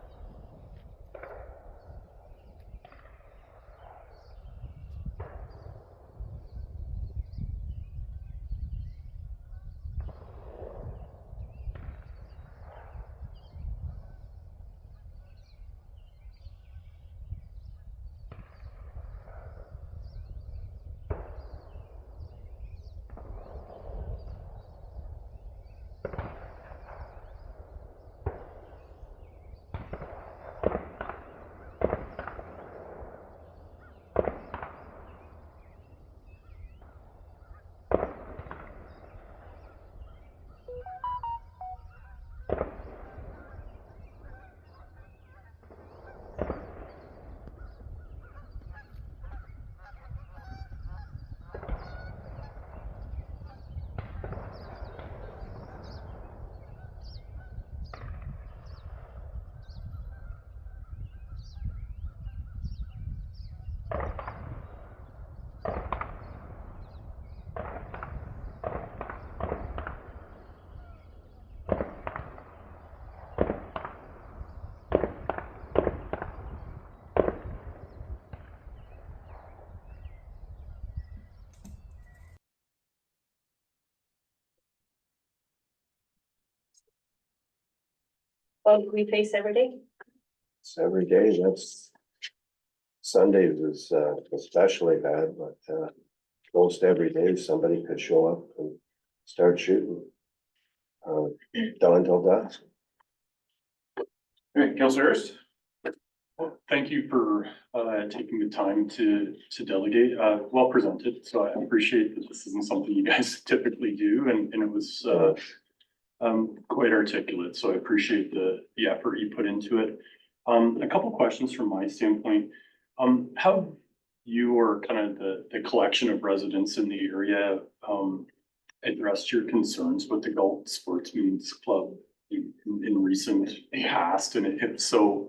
Well, we face every day. It's every day, that's. Sundays is especially bad, but most every day somebody could show up and start shooting. Dawn till dusk. All right, Councilor Hurst? Well, thank you for taking the time to delegate, well presented, so I appreciate that this isn't something you guys typically do, and it was quite articulate, so I appreciate the effort you put into it. A couple questions from my standpoint. How you or kind of the collection of residents in the area addressed your concerns with the Galt Sportsman's Club in recent past, and if so,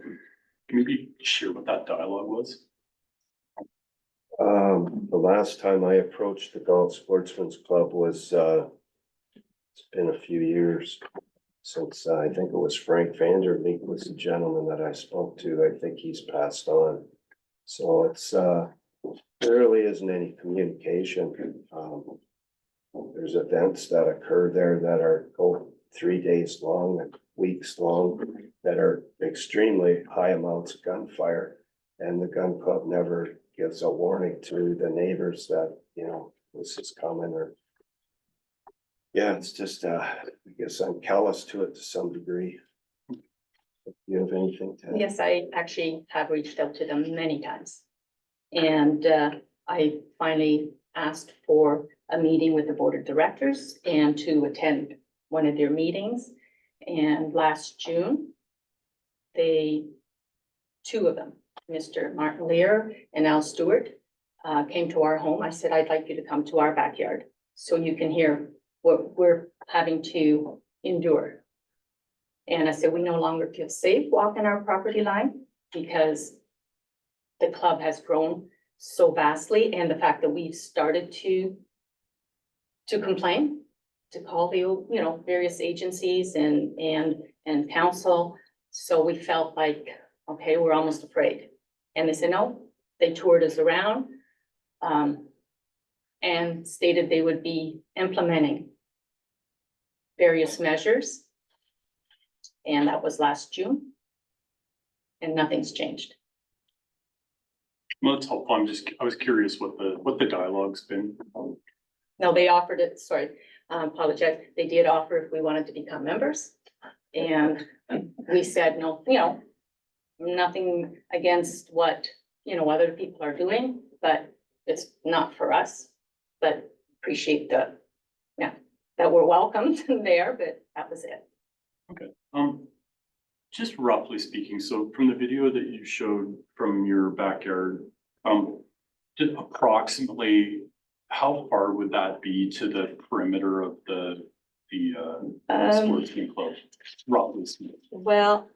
can you maybe share what that dialogue was? The last time I approached the Galt Sportsman's Club was, it's been a few years since, I think it was Frank Vanderleek was the gentleman that I spoke to. I think he's passed on. So it's, there really isn't any communication. There's events that occur there that are go 3 days long and weeks long that are extremely high amounts of gunfire. And the gun club never gives a warning to the neighbors that, you know, this is coming or. Yeah, it's just, I guess I'm callous to it to some degree. Do you have anything to? Yes, I actually have reached out to them many times. And I finally asked for a meeting with the board of directors and to attend one of their meetings. And last June, two of them, Mr. Martin Lear and Al Stewart, came to our home. I said, I'd like you to come to our backyard so you can hear what we're having to endure. And I said, we no longer feel safe walking our property line because the club has grown so vastly, and the fact that we've started to complain, to call the, you know, various agencies and council. So we felt like, okay, we're almost afraid. And they said, no, they toured us around, and stated they would be implementing various measures. And that was last June. And nothing's changed. Well, that's helpful. I was curious what the dialogue's been. No, they offered it, sorry, apologize. They did offer if we wanted to become members. And we said, no, you know, nothing against what, you know, other people are doing, but it's not for us. But appreciate that we're welcomed there, but that was it. Okay. Just roughly speaking, so from the video that you showed from your backyard, just approximately how far would that be to the perimeter of the sportsman club? Roughly speaking. Well,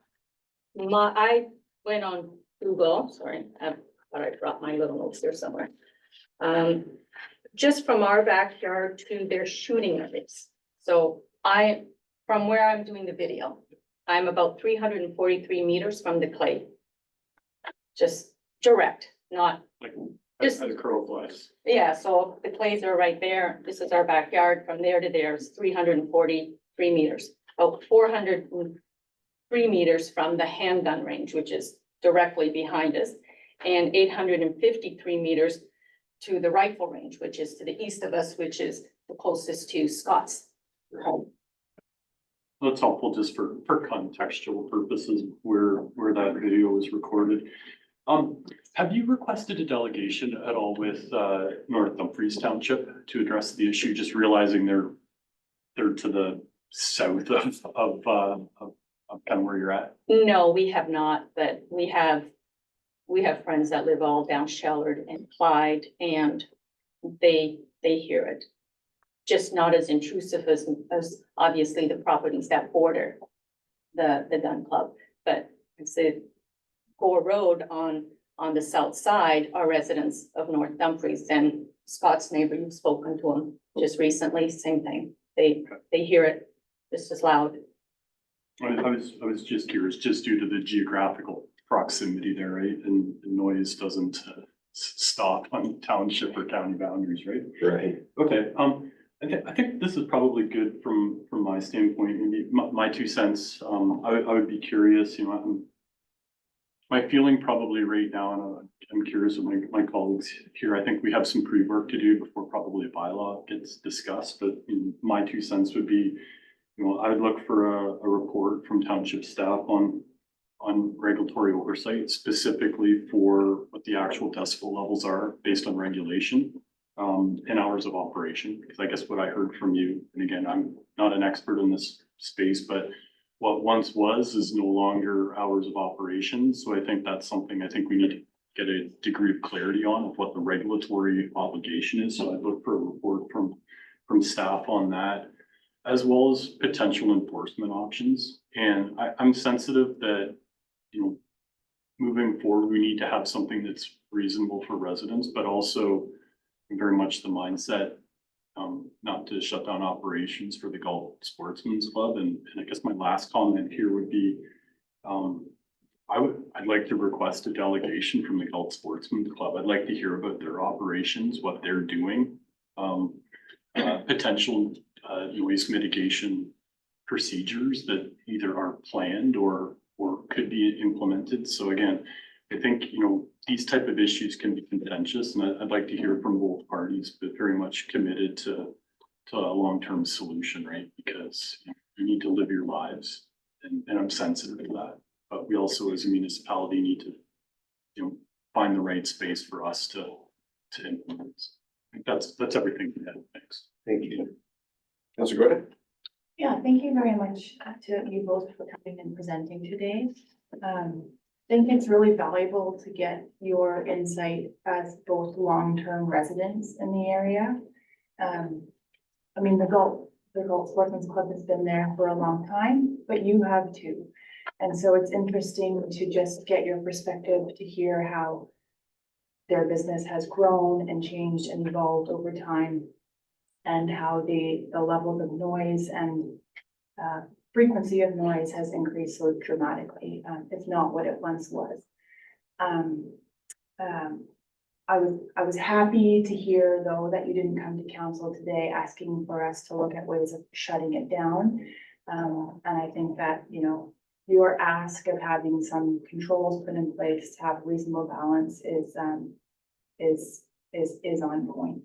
I went on Google, sorry, I thought I dropped my little notes there somewhere. Just from our backyard to their shooting areas. So from where I'm doing the video, I'm about 343 meters from the clay. Just direct, not Like just, as a crow flies. yeah, so the clays are right there. This is our backyard. From there to there is 343 meters. About 403 meters from the handgun range, which is directly behind us, and 853 meters to the rifle range, which is to the east of us, which is the closest to Scott's home. That's helpful just for contextual purposes where that video was recorded. Have you requested a delegation at all with North Dumfries Township to address the issue, just realizing they're to the south of kind of where you're at? No, we have not, but we have friends that live all down Shellard and Clyde, and they hear it. Just not as intrusive as obviously the properties that border the gun club, but it's a Gore Road on the south side are residents of North Dumfries, and Scott's neighbor, you've spoken to him just recently, same thing. They hear it just as loud. I was just curious, just due to the geographical proximity there, right? And the noise doesn't stop on township or county boundaries, right? Right. Okay, I think this is probably good from my standpoint, maybe my 2 cents. I would be curious, my feeling probably right now, and I'm curious of my colleagues here, I think we have some pre-work to do before probably a bylaw gets discussed, but my 2 cents would be, I would look for a report from township staff on regulatory oversight, specifically for what the actual decibel levels are based on regulation. And hours of operation, because I guess what I heard from you, and again, I'm not an expert in this space, but what once was is no longer hours of operation. So I think that's something I think we need to get a degree of clarity on of what the regulatory obligation is. So I'd look for a report from staff on that, as well as potential enforcement options. And I'm sensitive that, moving forward, we need to have something that's reasonable for residents, but also very much the mindset, not to shut down operations for the Galt Sportsman's Club. And I guess my last comment here would be, I'd like to request a delegation from the Galt Sportsman's Club. I'd like to hear about their operations, what they're doing, potential noise mitigation procedures that either are planned or could be implemented. So again, I think, these type of issues can be contentious, and I'd like to hear from both parties, but very much committed to a long-term solution, right? Because you need to live your lives, and I'm sensitive to that. But we also, as a municipality, need to, find the right space for us to implement. I think that's everything. Thanks. Thank you. Councilor Gordon? Yeah, thank you very much to you both for coming and presenting today. I think it's really valuable to get your insight as both long-term residents in the area. I mean, the Galt Sportsman's Club has been there for a long time, but you have too. And so it's interesting to just get your perspective to hear how their business has grown and changed and evolved over time, and how the levels of noise and frequency of noise has increased so dramatically. It's not what it once was. I was happy to hear, though, that you didn't come to council today asking for us to look at ways of shutting it down. And I think that, your ask of having some controls put in place to have reasonable balance is on point.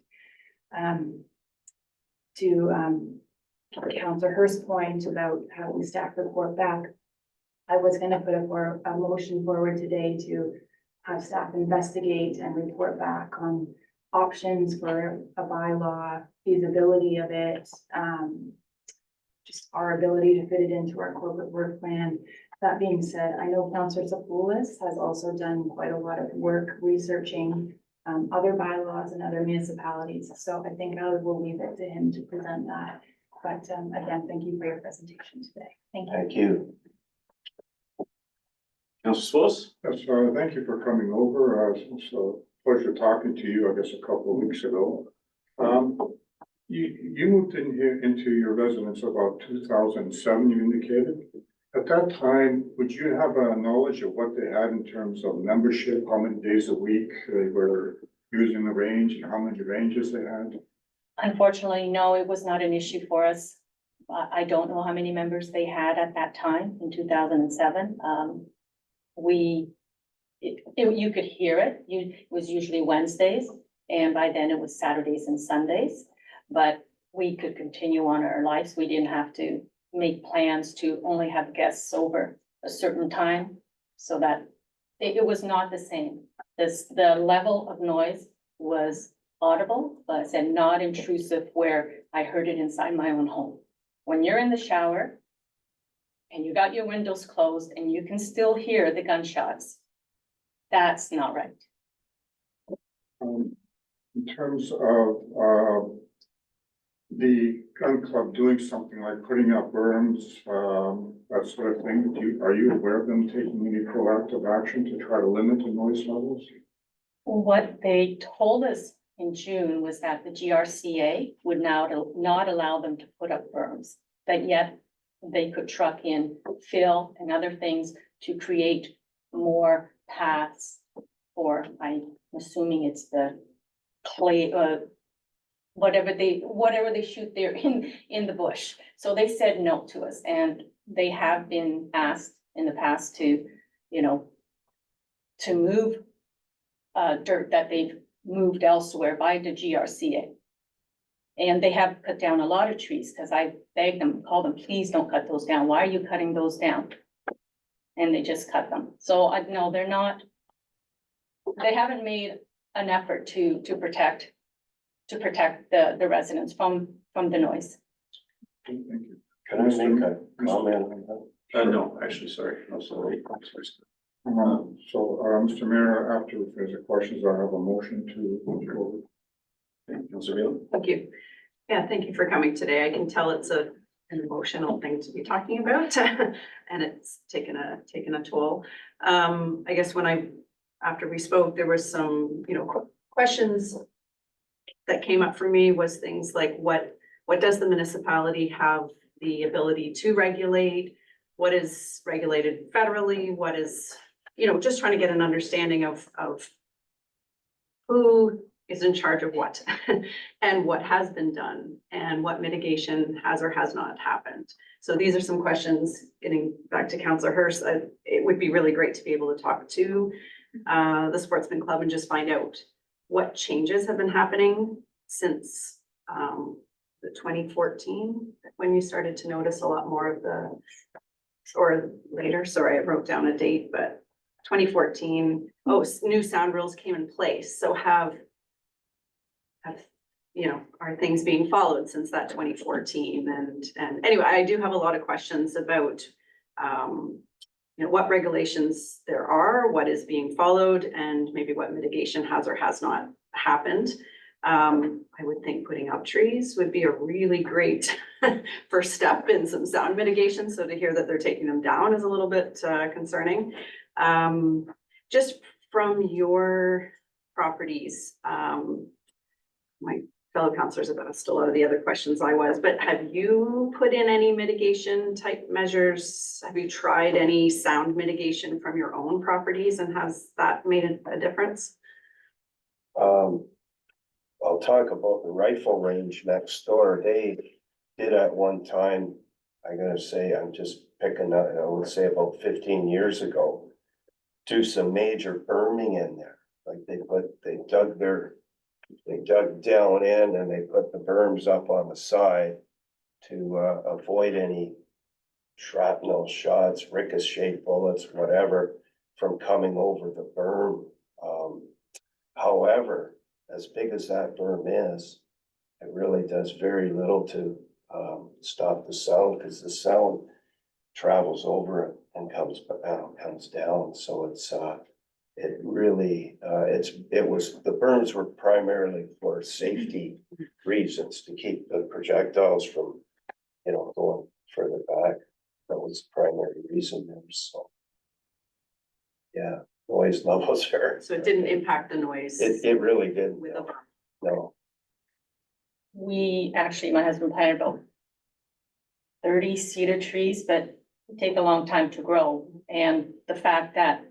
To Councillor Hurst's point about having staff report back, I was going to put a motion forward today to have staff investigate and report back on options for a bylaw, feasibility of it, just our ability to fit it into our corporate work plan. That being said, I know Councillor Sapoulis has also done quite a lot of work researching other bylaws in other municipalities. So I think I will leave it to him to present that. But again, thank you for your presentation today. Thank you. Thank you. Councilor Swos? Yes, thank you for coming over. It's a pleasure talking to you, I guess, a couple of weeks ago. You moved in here into your residence about 2007, you indicated. At that time, would you have a knowledge of what they had in terms of membership, how many days a week they were using the range, and how many ranges they had? Unfortunately, no, it was not an issue for us. I don't know how many members they had at that time in 2007. You could hear it. It was usually Wednesdays, and by then it was Saturdays and Sundays. But we could continue on our lives. We didn't have to make plans to only have guests over a certain time, so that it was not the same. The level of noise was audible, but I said not intrusive where I heard it inside my own home. When you're in the shower and you got your windows closed and you can still hear the gunshots, that's not right. In terms of the gun club doing something like putting up berms, that sort of thing, are you aware of them taking any proactive action to try to limit the noise levels? What they told us in June was that the GRCA would now not allow them to put up berms, but yet they could truck in fill and other things to create more paths for, I'm assuming it's the clay, whatever they shoot there in the bush. So they said no to us, and they have been asked in the past to, you know, to move dirt that they've moved elsewhere by the GRCA. And they have cut down a lot of trees, because I begged them, called them, please don't cut those down. Why are you cutting those down? And they just cut them. So I know they're not, they haven't made an effort to protect the residents from the noise. Thank you. Can I make a comment on that? No, actually, sorry. I'm sorry. Mr. Mayor, after if there's questions, I have a motion to. Councilor Bailey? Thank you. Yeah, thank you for coming today. I can tell it's an emotional thing to be talking about and it's taken a toll. I guess after we spoke, there were some, questions that came up for me was things like what does the municipality have the ability to regulate? What is regulated federally? What is, just trying to get an understanding of who is in charge of what and what has been done and what mitigation has or has not happened. So these are some questions, getting back to Councillor Hurst, it would be really great to be able to talk to the Sportsman Club and just find out what changes have been happening since the 2014, when you started to notice a lot more of or later, sorry, I wrote down a date, but 2014, new sound rules came in place. So are things being followed since that 2014? And anyway, I do have a lot of questions about, what regulations there are, what is being followed, and maybe what mitigation has or has not happened. I would think putting up trees would be a really great first step in some sound mitigation. So to hear that they're taking them down is a little bit concerning. Just from your properties, my fellow counselors have asked a lot of the other questions I was, but have you put in any mitigation type measures? Have you tried any sound mitigation from your own properties, and has that made a difference? I'll talk about the rifle range next door. They did at one time, I'm gonna say, I'm just picking up, I would say about 15 years ago, do some major berming in there. Like they dug down in and they put the berms up on the side to avoid any shrapnel shots, ricochet bullets, whatever, from coming over the berm. However, as big as that berm is, it really does very little to stop the sound, because the sound travels over it and comes down. So the berms were primarily for safety reasons, to keep the projectiles from, going further back. That was the primary reason there. So, yeah, noise levels are. So it didn't impact the noise. It really didn't. With a No. We actually, my husband planted about 30 cedar trees, but they take a long time to grow. And the fact that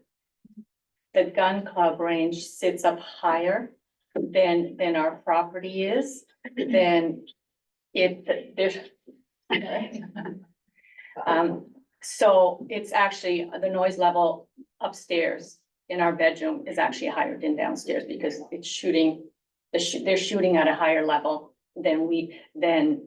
the gun club range sits up higher than our property is, then there's. So it's actually, the noise level upstairs in our bedroom is actually higher than downstairs, because it's shooting, they're shooting at a higher level than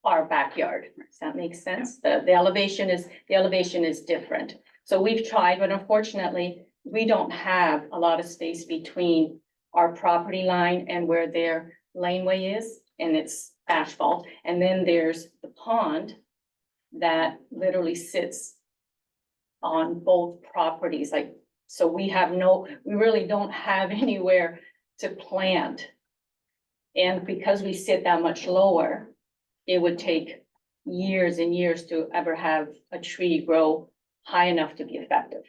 our backyard. Does that make sense? The elevation is different. So we've tried, but unfortunately, we don't have a lot of space between our property line and where their laneway is, and it's asphalt. And then there's the pond that literally sits on both properties. So we really don't have anywhere to plant. And because we sit that much lower, it would take years and years to ever have a tree grow high enough to be effective.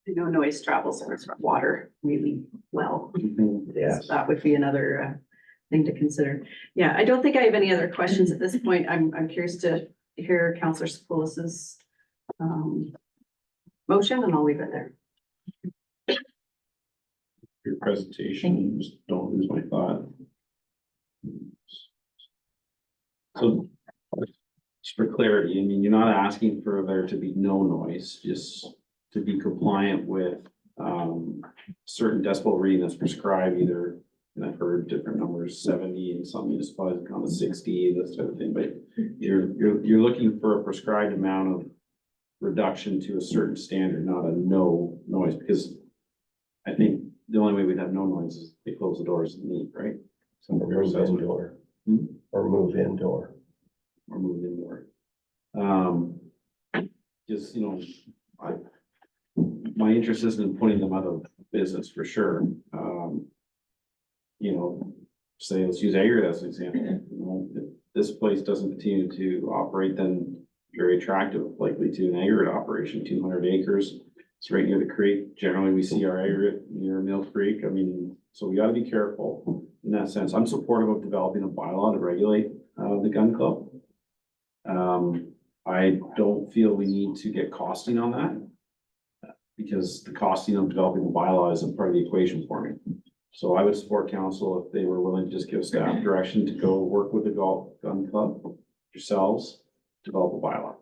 Noise travels over water really well. Yes. So that would be another thing to consider. Yeah, I don't think I have any other questions at this point. I'm curious to hear Councillor Sepoulus's motion, and I'll leave it there. your presentation. Just don't lose my thought. So, just for clarity, I mean, you're not asking for there to be no noise, just to be compliant with certain decibel reading that's prescribed either, and I've heard different numbers, 70 and some municipalities have gone to 60, this type of thing, but you're looking for a prescribed amount of reduction to a certain standard, not a no noise, because I think the only way we'd have no noise is they close the doors and leave, right? Or move indoor. Hmm? Or move indoor. Or move indoor. Just, you know, my interest isn't in putting them out of business for sure. You know, say, let's use Agri as an example. You know, if this place doesn't continue to operate, then very attractive, likely to an Agri operation, 200 acres. It's right near the creek. Generally, we see our Agri near Mill Creek. I mean, so we gotta be careful in that sense. I'm supportive of developing a bylaw to regulate the gun club. I don't feel we need to get costing on that, because the costing of developing the bylaw isn't part of the equation for me. So I would support council if they were willing to just give staff direction to go work with the gun club yourselves, develop a bylaw.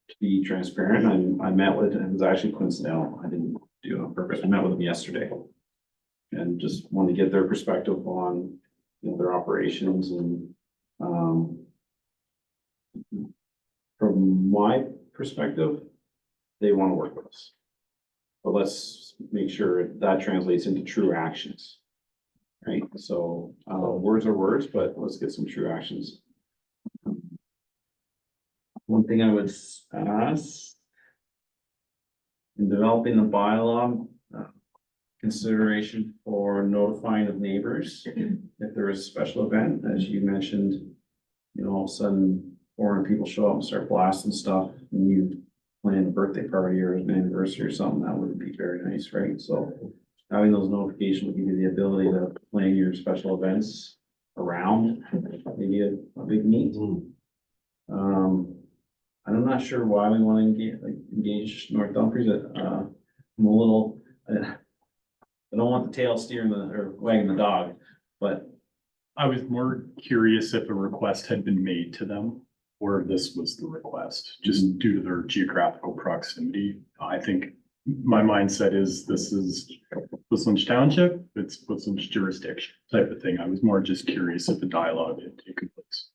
To be transparent, I met with, it was actually coincidental, I didn't do it on purpose, I met with them yesterday. And just wanted to get their perspective on, you know, their operations and, from my perspective, they want to work with us. But let's make sure that translates into true actions. Right, so, words are words, but let's get some true actions. One thing I would ask in developing the bylaw, consideration for notifying of neighbors if there is a special event, as you mentioned, you know, all of a sudden foreign people show up and start blasting stuff and you plan a birthday party or an anniversary or something, that would be very nice, right? So having those notifications will give you the ability to plan your special events around maybe a big meet. I'm not sure why we want to engage North Dumfries. I'm a little, I don't want the tail steering or wagging the dog, but I was more curious if a request had been made to them or this was the request, just due to their geographical proximity. I think my mindset is this is Whistler Township, it's Whistler jurisdiction type of thing. I was more just curious if the dialogue had taken place.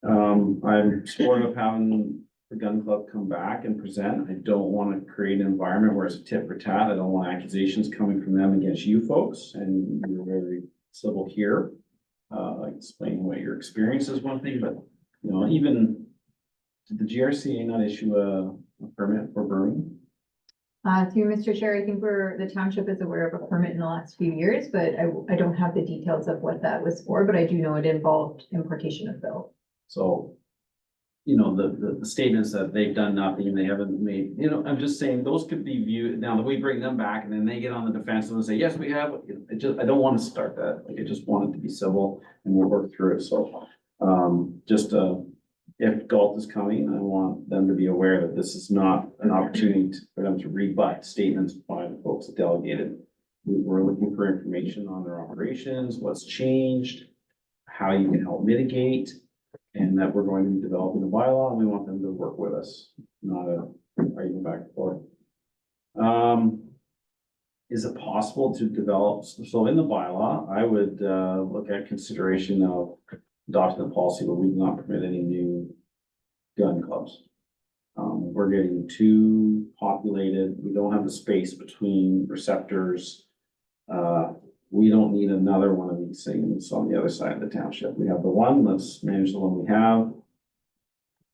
I'm supportive of having the gun club come back and present. I don't want to create an environment where it's a tit for tat. I don't want accusations coming from them against you folks, and you're very civil here. Explaining what your experience is one thing, but you know, even did the GRCA not issue a permit for brewing? Through Mr. Chair, I think the township is aware of a permit in the last few years, but I don't have the details of what that was for, but I do know it involved importation of fill. So, you know, the statements that they've done nothing, they haven't made, you know, I'm just saying those could be viewed, now that we bring them back and then they get on the defensive and say, yes, we have, I don't want to start that. Like, I just want it to be civil and we'll work through it. So, if Galt is coming, I want them to be aware that this is not an opportunity for them to rebut statements by the folks that delegated. We're looking for information on their operations, what's changed, how you can help mitigate, and that we're going to be developing a bylaw, and we want them to work with us, not argument back and forth. Is it possible to develop, so in the bylaw, I would look at consideration of adopting a policy where we do not permit any new gun clubs. We're getting too populated. We don't have the space between receptors. We don't need another one of these things on the other side of the township. We have the one, let's manage the one we have.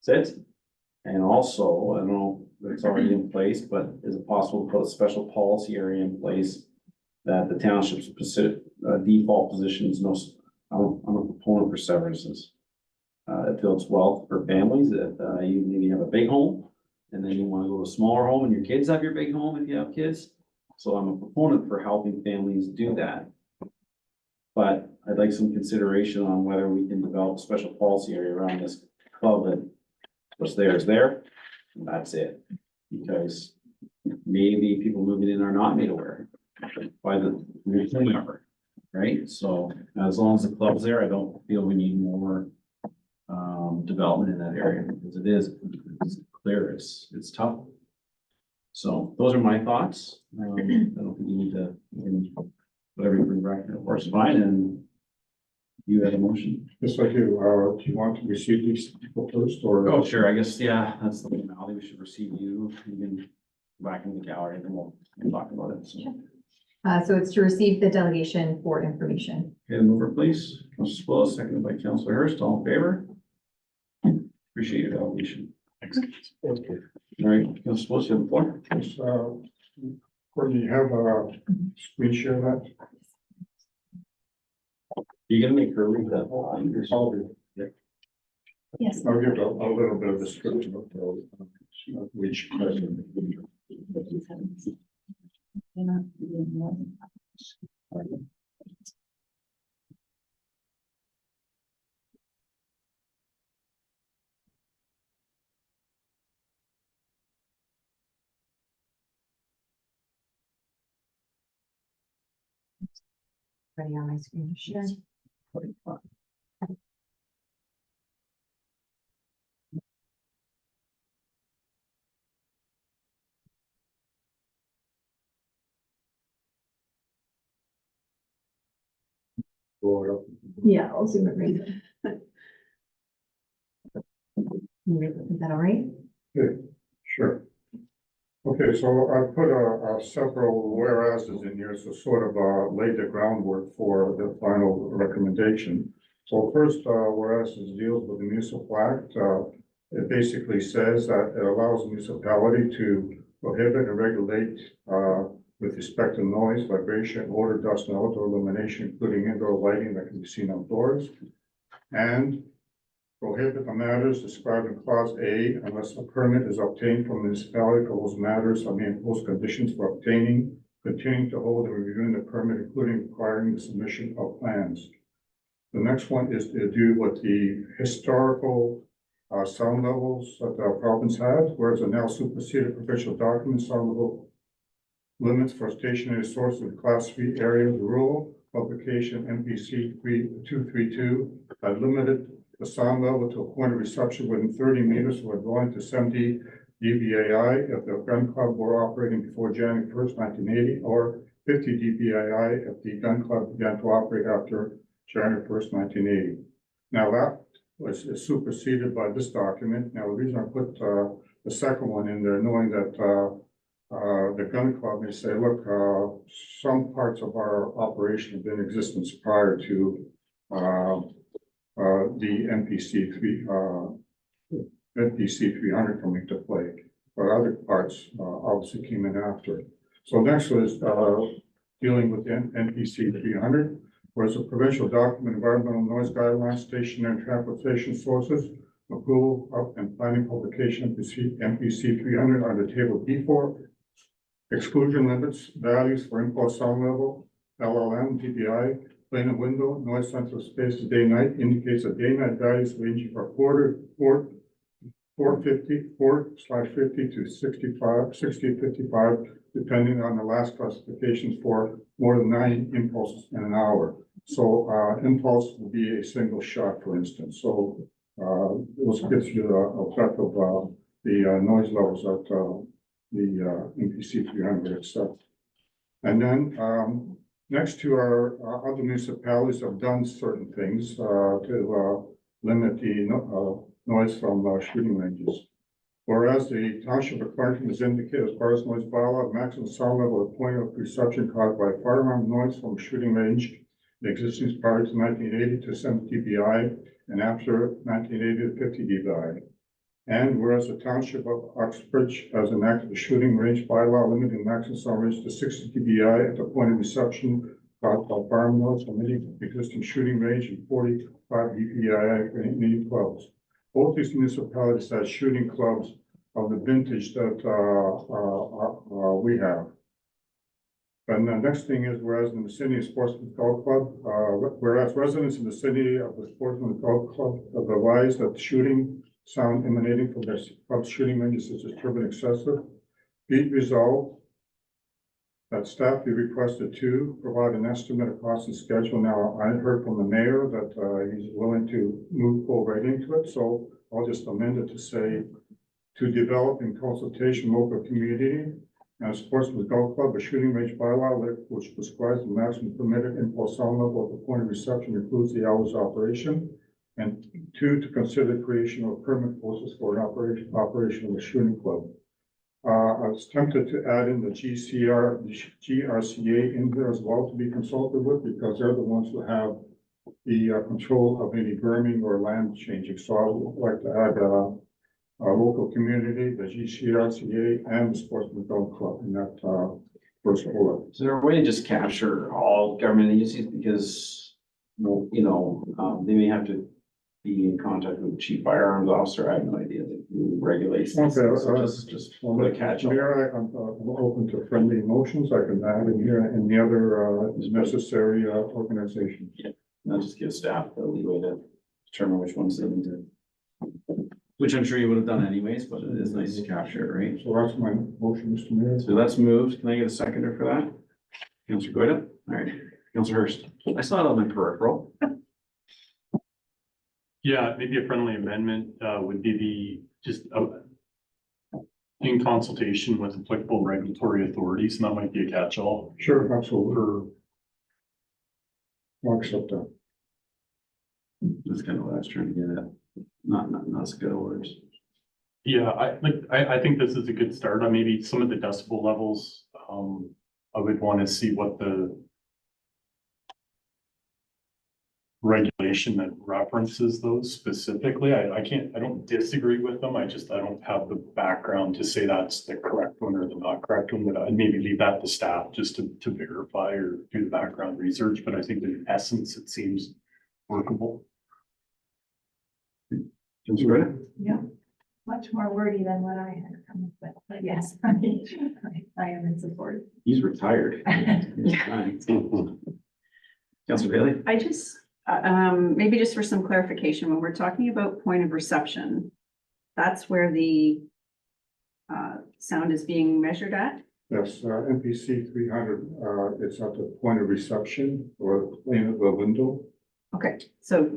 That's it. And also, I don't know if it's already in place, but is it possible to put a special policy area in place that the township's default positions, I'm a proponent for severances. It builds wealth for families that you maybe have a big home and then you want to go to a smaller home and your kids have your big home if you have kids. So I'm a proponent for helping families do that. But I'd like some consideration on whether we can develop a special policy area around this club that what's there is there, and that's it. Because maybe people moving in are not made aware by the new phone number, right? So as long as the club's there, I don't feel we need more development in that area, because it's clear, it's tough. So those are my thoughts. I don't think you need to, whatever you bring back, of course, fine, and you had a motion. Yes, I do. Do you want to receive these people first or? Oh, sure, I guess, yeah, that's the formality, we should receive you, you can go back in the gallery, and then we'll talk about it, so. So it's to receive the delegation for information. Okay, mover, please. Councilor Spillis, seconded by Councilor Hurst, all in favor? Appreciate your delegation. Thanks. All right, Councilor Spillis, you have the floor. Yes, Courtney, you have a screen share that? You gonna make her read that whole thing? or something? Yes. I'll give a little bit of description of which president. Ready on my screen to share. Yeah, I'll zoom it right there. Is that all right? Sure. Okay, so I put a several whereases in here to sort of lay the groundwork for the final recommendation. So first, whereas it deals with the municipal act, it basically says that it allows the municipality to prohibit and regulate with respect to noise, vibration, odor, dust, and outdoor illumination, including indoor lighting that can be seen outdoors. And prohibit the matters described in clause A unless a permit is obtained from the municipality for those matters or may impose conditions for obtaining, continuing to hold and reviewing the permit, including requiring the submission of plans. The next one is to do with the historical sound levels that the province has, whereas the now superseded provincial document sound level limits for stationary sources of class 3 areas, rural publication MPC 232 had limited the sound level to a point of reception within 30 meters of a dwelling to 70 dBAI if the gun club were operating before January 1st, 1980, or 50 dBAI if the gun club began to operate after January 1st, 1980. Now that was superseded by this document. Now the reason I put the second one in there, knowing that the gun club may say, look, some parts of our operation have been in existence prior to the NPC 300 coming to play, but other parts obviously came in after. So next was dealing with the NPC 300, whereas a provincial document, environmental noise guidelines, stationary and transportation sources, approval of and planning publication NPC 300 under table D4, exclusion limits, values for impulse sound level, LLM, dBi, plane of window, noise central space to day-night indicates that day-night values ranging from 450 to 60-55, depending on the last classifications for more than 9 impulses in an hour. So impulse will be a single shot, for instance. So this gives you a effect of the noise levels at the NPC 300 itself. And then next to our other municipalities have done certain things to limit the noise from shooting ranges. Whereas the township of Clarendon has indicated as far as noise bylaw, maximum sound level at point of reception caused by firearm noise from a shooting range in existence prior to 1980 to 70 dBi and after 1980 to 50 dBi. And whereas the township of Uxbridge has enacted a shooting range bylaw limiting maximum sound range to 60 dBi at the point of reception caused by firearm noise from any existing shooting range and 45 dBi for any clubs. Both these municipalities have shooting clubs of the vintage that we have. And the next thing is, whereas in the City of Sportsman Golf Club, whereas residents in the city of the Sportsman Golf Club have advised that shooting sound emanating from their club shooting ranges is disturbing excessive. Be it resolved that staff be requested to provide an estimate of cost and schedule. Now, I heard from the mayor that he's willing to go right into it, so I'll just amend it to say to develop in consultation local community and Sportsman's Golf Club, a shooting range bylaw which prescribes the maximum permitted impulse sound level of the point of reception includes the hours of operation. And two, to consider creation of a permit process for an operation of a shooting club. I was tempted to add in the GRCA in there as well to be consulted with, because they're the ones who have the control of any berming or land changing. So I would like to add our local community, the GCRCA, and the Sportsman Golf Club in that first bullet. Is there a way to just capture all government agencies? Because, well, you know, they may have to be in contact with the chief firearms officer. I have no idea who regulates this. Okay, So just put a catch on. Mayor, I'm open to friendly motions. I can add in here and the other necessary organization. Not just give staff the leeway to determine which ones they need to. Which I'm sure you would have done anyways, but it is nice to capture it, right? So that's my motion, Mr. Mayor. So that's moved. Can I get a seconder for that? Councilor Goida? All right. Councilor Hurst? I saw it on my peripheral. Yeah, maybe a friendly amendment would be in consultation with applicable regulatory authorities, and that might be a catch-all. Sure, absolutely. For I'll accept that. That's kind of what I was trying to get at. Not as good words. Yeah, I think this is a good start on maybe some of the decibel levels. I would want to see what the regulation that references those specifically. I don't disagree with them. I don't have the background to say that's the correct one or the not correct one, but I'd maybe leave that to staff just to verify or do the background research. But I think in essence, it seems workable. Councilor Goida? Yeah, much more wordy than what I had come up with, but yes, I am in support. He's retired. It's fine. Councilor Bailey? I just, maybe just for some clarification, when we're talking about point of reception, that's where the sound is being measured at? Yes, NPC 300, it's at the point of reception or plane of the window. Okay, so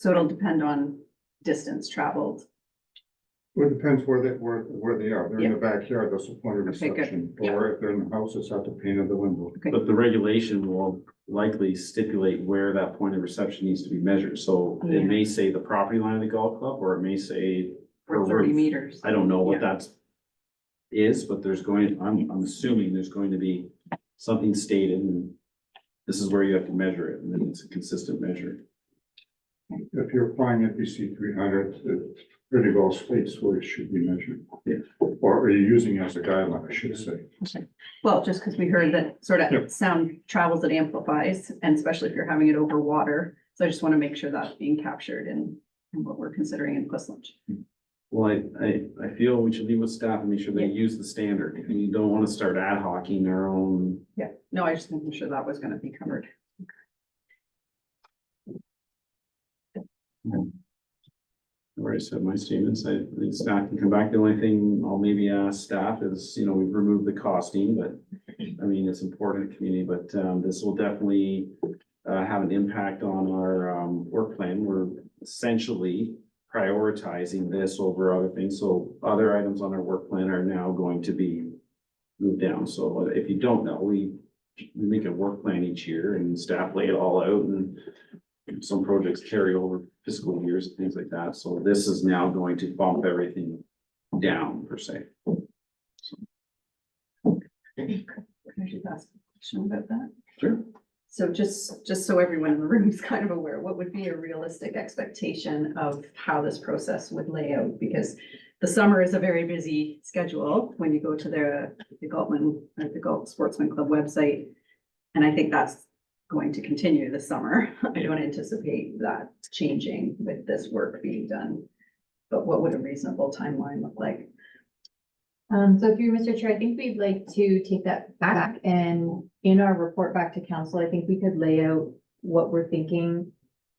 it'll depend on distance traveled. Well, it depends where they are. They're in the backyard, that's the point of Okay, good. reception. Yeah. Or if they're in the house, it's at the pane of the window. Okay. But the regulation will likely stipulate where that point of reception needs to be measured. So Yeah. it may say the property line of the golf club, or it may say per For 30 roof. meters. I don't know what Yeah. that is, but I'm assuming there's going to be something stated, and this is where you have to measure it, and then it's a consistent measure. If you're applying NPC 300, it pretty well states where it should be measured. Yeah. Or are you using it as a guideline, I should say. Okay. Well, just because we heard that sort Yep. of sound travels, it amplifies, and especially if you're having it over water. So I just want to make sure that's being captured in what we're considering in Quisling. Well, I feel we should leave with staff and make sure they use the standard. If you don't want to start ad hocing our own. Yeah, no, I just wasn't sure that was going to be covered. I've already said my statements. I think staff can come back. The only thing I'll maybe ask staff is, you know, we've removed the costing, but I mean, it's important in the community, but this will definitely have an impact on our work plan. We're essentially prioritizing this over other things. So other items on our work plan are now going to be moved down. So if you don't know, we make a work plan each year and staff lay it all out, and some projects carry over fiscal years and things like that. So this is now going to bump everything down per se. Can I just ask a question about that? Sure. So just so everyone in the room is kind of aware, what would be a realistic expectation of how this process would lay out? Because the summer is a very busy schedule when you go to the Galt Sportsman Club website. And I think that's going to continue this summer. I don't anticipate that changing with this work being done. But what would a reasonable timeline look like? So through Mr. Chair, I think we'd like to take that back and in our report back to council, I think we could lay out what we're thinking,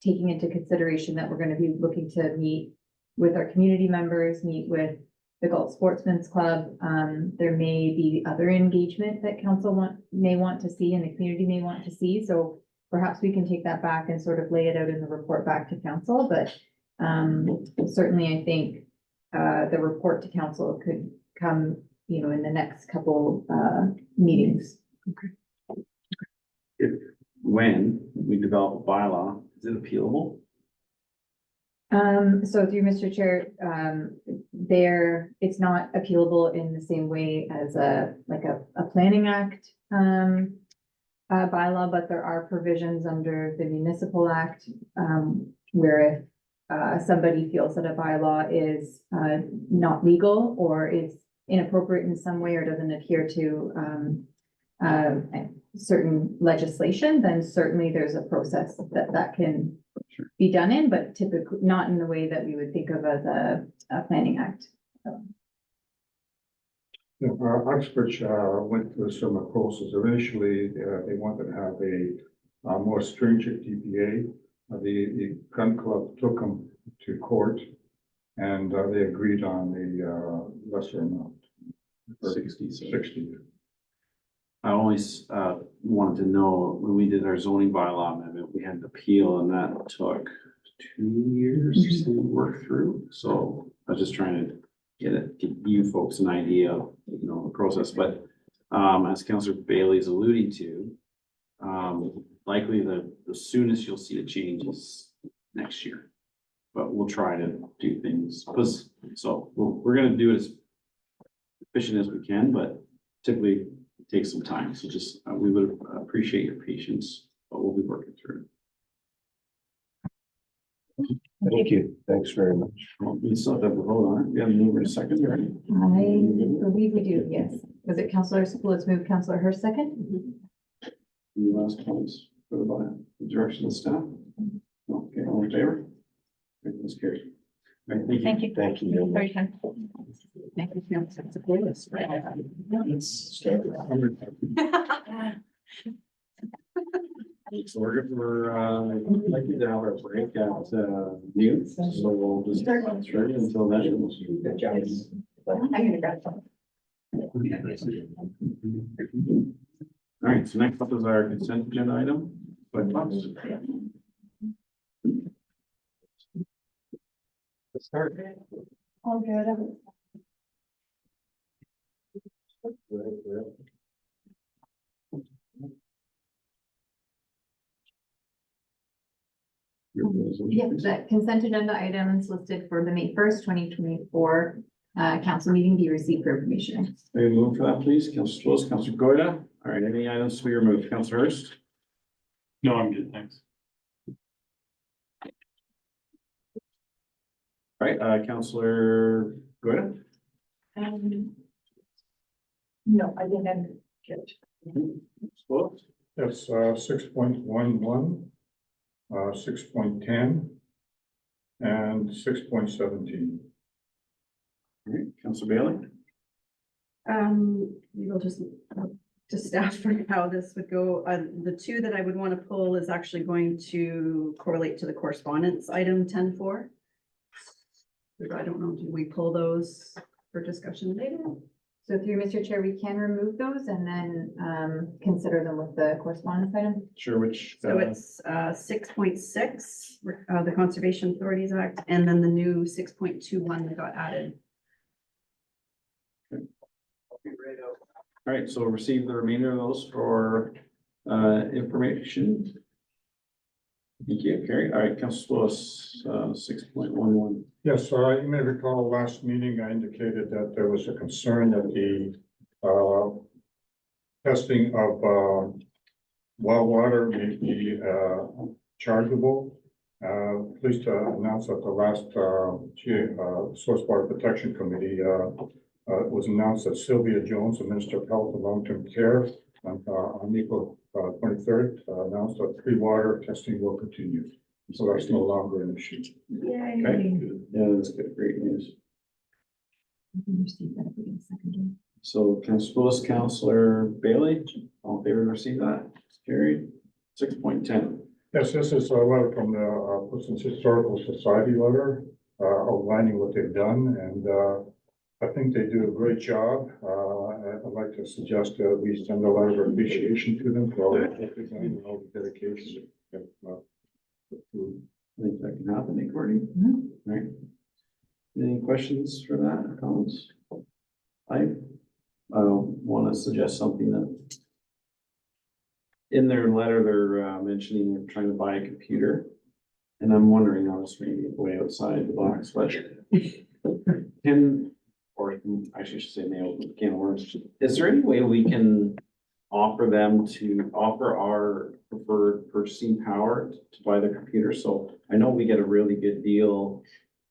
taking into consideration that we're going to be looking to meet with our community members, meet with the Gulf Sportsman's Club. There may be other engagement that council may want to see and the community may want to see. So perhaps we can take that back and sort of lay it out in the report back to council, but certainly I think the report to council could come, in the next couple meetings. When we develop a bylaw, is it appealable? So through Mr. Chair, it's not appealable in the same way as a planning act bylaw, but there are provisions under the Municipal Act where if somebody feels that a bylaw is not legal or is inappropriate in some way or doesn't adhere to certain legislation, then certainly there's a process that can be done in, but typically not in the way that we would think of as a planning act. Uxbridge went through some process. Initially, they wanted to have a more stringent DPA. The gun club took them to court and they agreed on the lesser amount. 60. 60. I always wanted to know, when we did our zoning bylaw amendment, we had an appeal and that took 2 years to work through. So I was just trying to give you folks an idea of, the process, but as Councillor Bailey is alluding to, likely the soonest you'll see a change is next year. But we'll try to do things, we're gonna do it as efficient as we can, but typically it takes some time. So just, we would appreciate your patience, but we'll be working through it. Thank you. Thanks very much. We still have to vote on it. We have a mover and a second, right? I believe we do, yes. Was it Councillor Spillis moved, Councillor Hirsch second? Any last comments for the direction of the staff? Okay, all in favor? Okay, that's carried. All right, thank you. Thank you. Thank you. Very kind. So we're good for, like you to have our break at, noon, so we'll just start until then. Good job. I'm gonna grab some. All right, so next up is our consent agenda item. Let's start. All good. Yes, the consent agenda items listed for the May 1st, 2024 council meeting be received for information. May we move for that, please? Councillor Spillis, Councillor Goida. All right, any items to be removed? Councillor Hurst? No, I'm good, thanks. All right, Councillor Goida? No, I think I'm good. Spillis? That's 6.11, 6.10, and 6.17. All right, Councillor Bailey? We'll just staff for how this would go. The two that I would want to pull is actually going to correlate to the correspondence item 10.4. I don't know, do we pull those for discussion later? So through Mr. Chair, we can remove those and then consider them with the correspondence item. Sure, which? So it's 6.6, the Conservation Authorities Act, and then the new 6.21 that got added. All right, so receive the remainder of those for information. Thank you, Carrie. All right, Councillor Spillis, 6.11. Yes, you may recall last meeting, I indicated that there was a concern that the testing of well water may be chargeable. Pleased to announce that the last Source Water Protection Committee it was announced that Sylvia Jones, the Minister of Health and Long-Term Care, on April 23rd, announced that free water testing will continue. So that's no longer an issue. Okay, yeah, that's good, great news. So Councillor Spillis, Councillor Bailey, all in favor to receive that? It's carried. 6.10. Yes, this is a letter from the Historical Society letter, outlining what they've done, and I think they do a great job. I'd like to suggest that we send a letter of appreciation to them for all the work they've done and all the dedication. I think that can happen, eh, Courtney? Right? Any questions for that or comments? I want to suggest something that in their letter, they're mentioning they're trying to buy a computer. And I'm wondering, I was maybe way outside the box, but or I should say may open the can of worms. Is there any way we can offer them to offer our preferred purchasing power to buy the computer? So I know we get a really good deal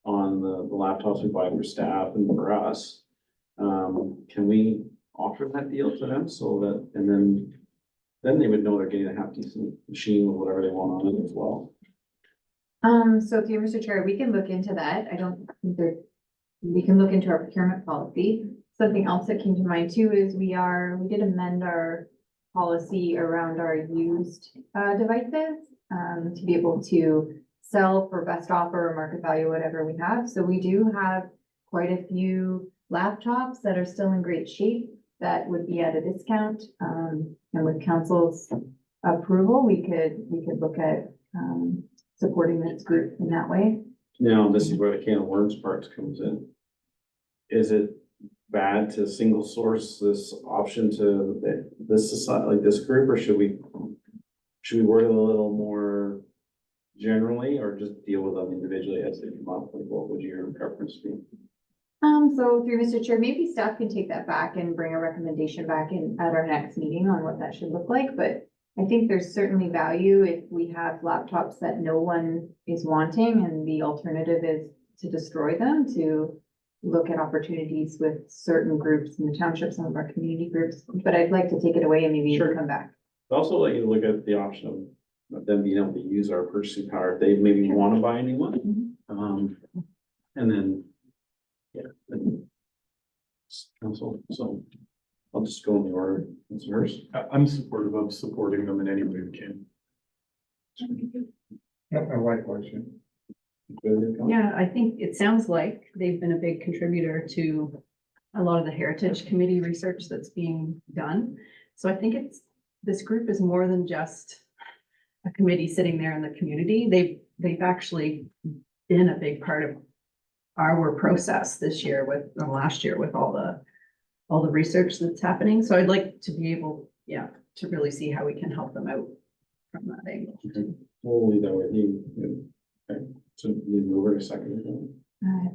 on the laptops we buy for staff and for us. Can we offer that deal to them so that, and then they would know they're getting a half decent machine or whatever they want on it as well. So through Mr. Chair, we can look into that. I don't think we can look into our procurement policy. Something else that came to mind too is we did amend our policy around our used devices to be able to sell for best offer or market value, whatever we have. So we do have quite a few laptops that are still in great shape that would be at a discount. And with council's approval, we could look at supporting this group in that way. Now, this is where the can of worms part comes in. Is it bad to single source this option to this society, like this group, or should we word it a little more generally, or just deal with them individually as they come up? Like, what would your preference be? So through Mr. Chair, maybe staff can take that back and bring a recommendation back in at our next meeting on what that should look like, but I think there's certainly value if we have laptops that no one is wanting and the alternative is to destroy them, to look at opportunities with certain groups in the township, some of our community groups, but I'd like to take it away and maybe Sure. come back. I'd also like you to look at the option of them being able to use our purchasing power if they maybe want to buy a new one. And then, yeah. then Council, so I'll just go in the order. It's yours. I'm supportive of supporting them in any way we can. I likewise, yeah. Yeah, I think it sounds like they've been a big contributor to a lot of the Heritage Committee research that's being done. So I think this group is more than just a committee sitting there in the community. They've actually been a big part of our process this year last year with all the research that's happening. So I'd like to be able, to really see how we can help them out from that angle. Okay. We'll leave that with you. Okay, so you move over a second.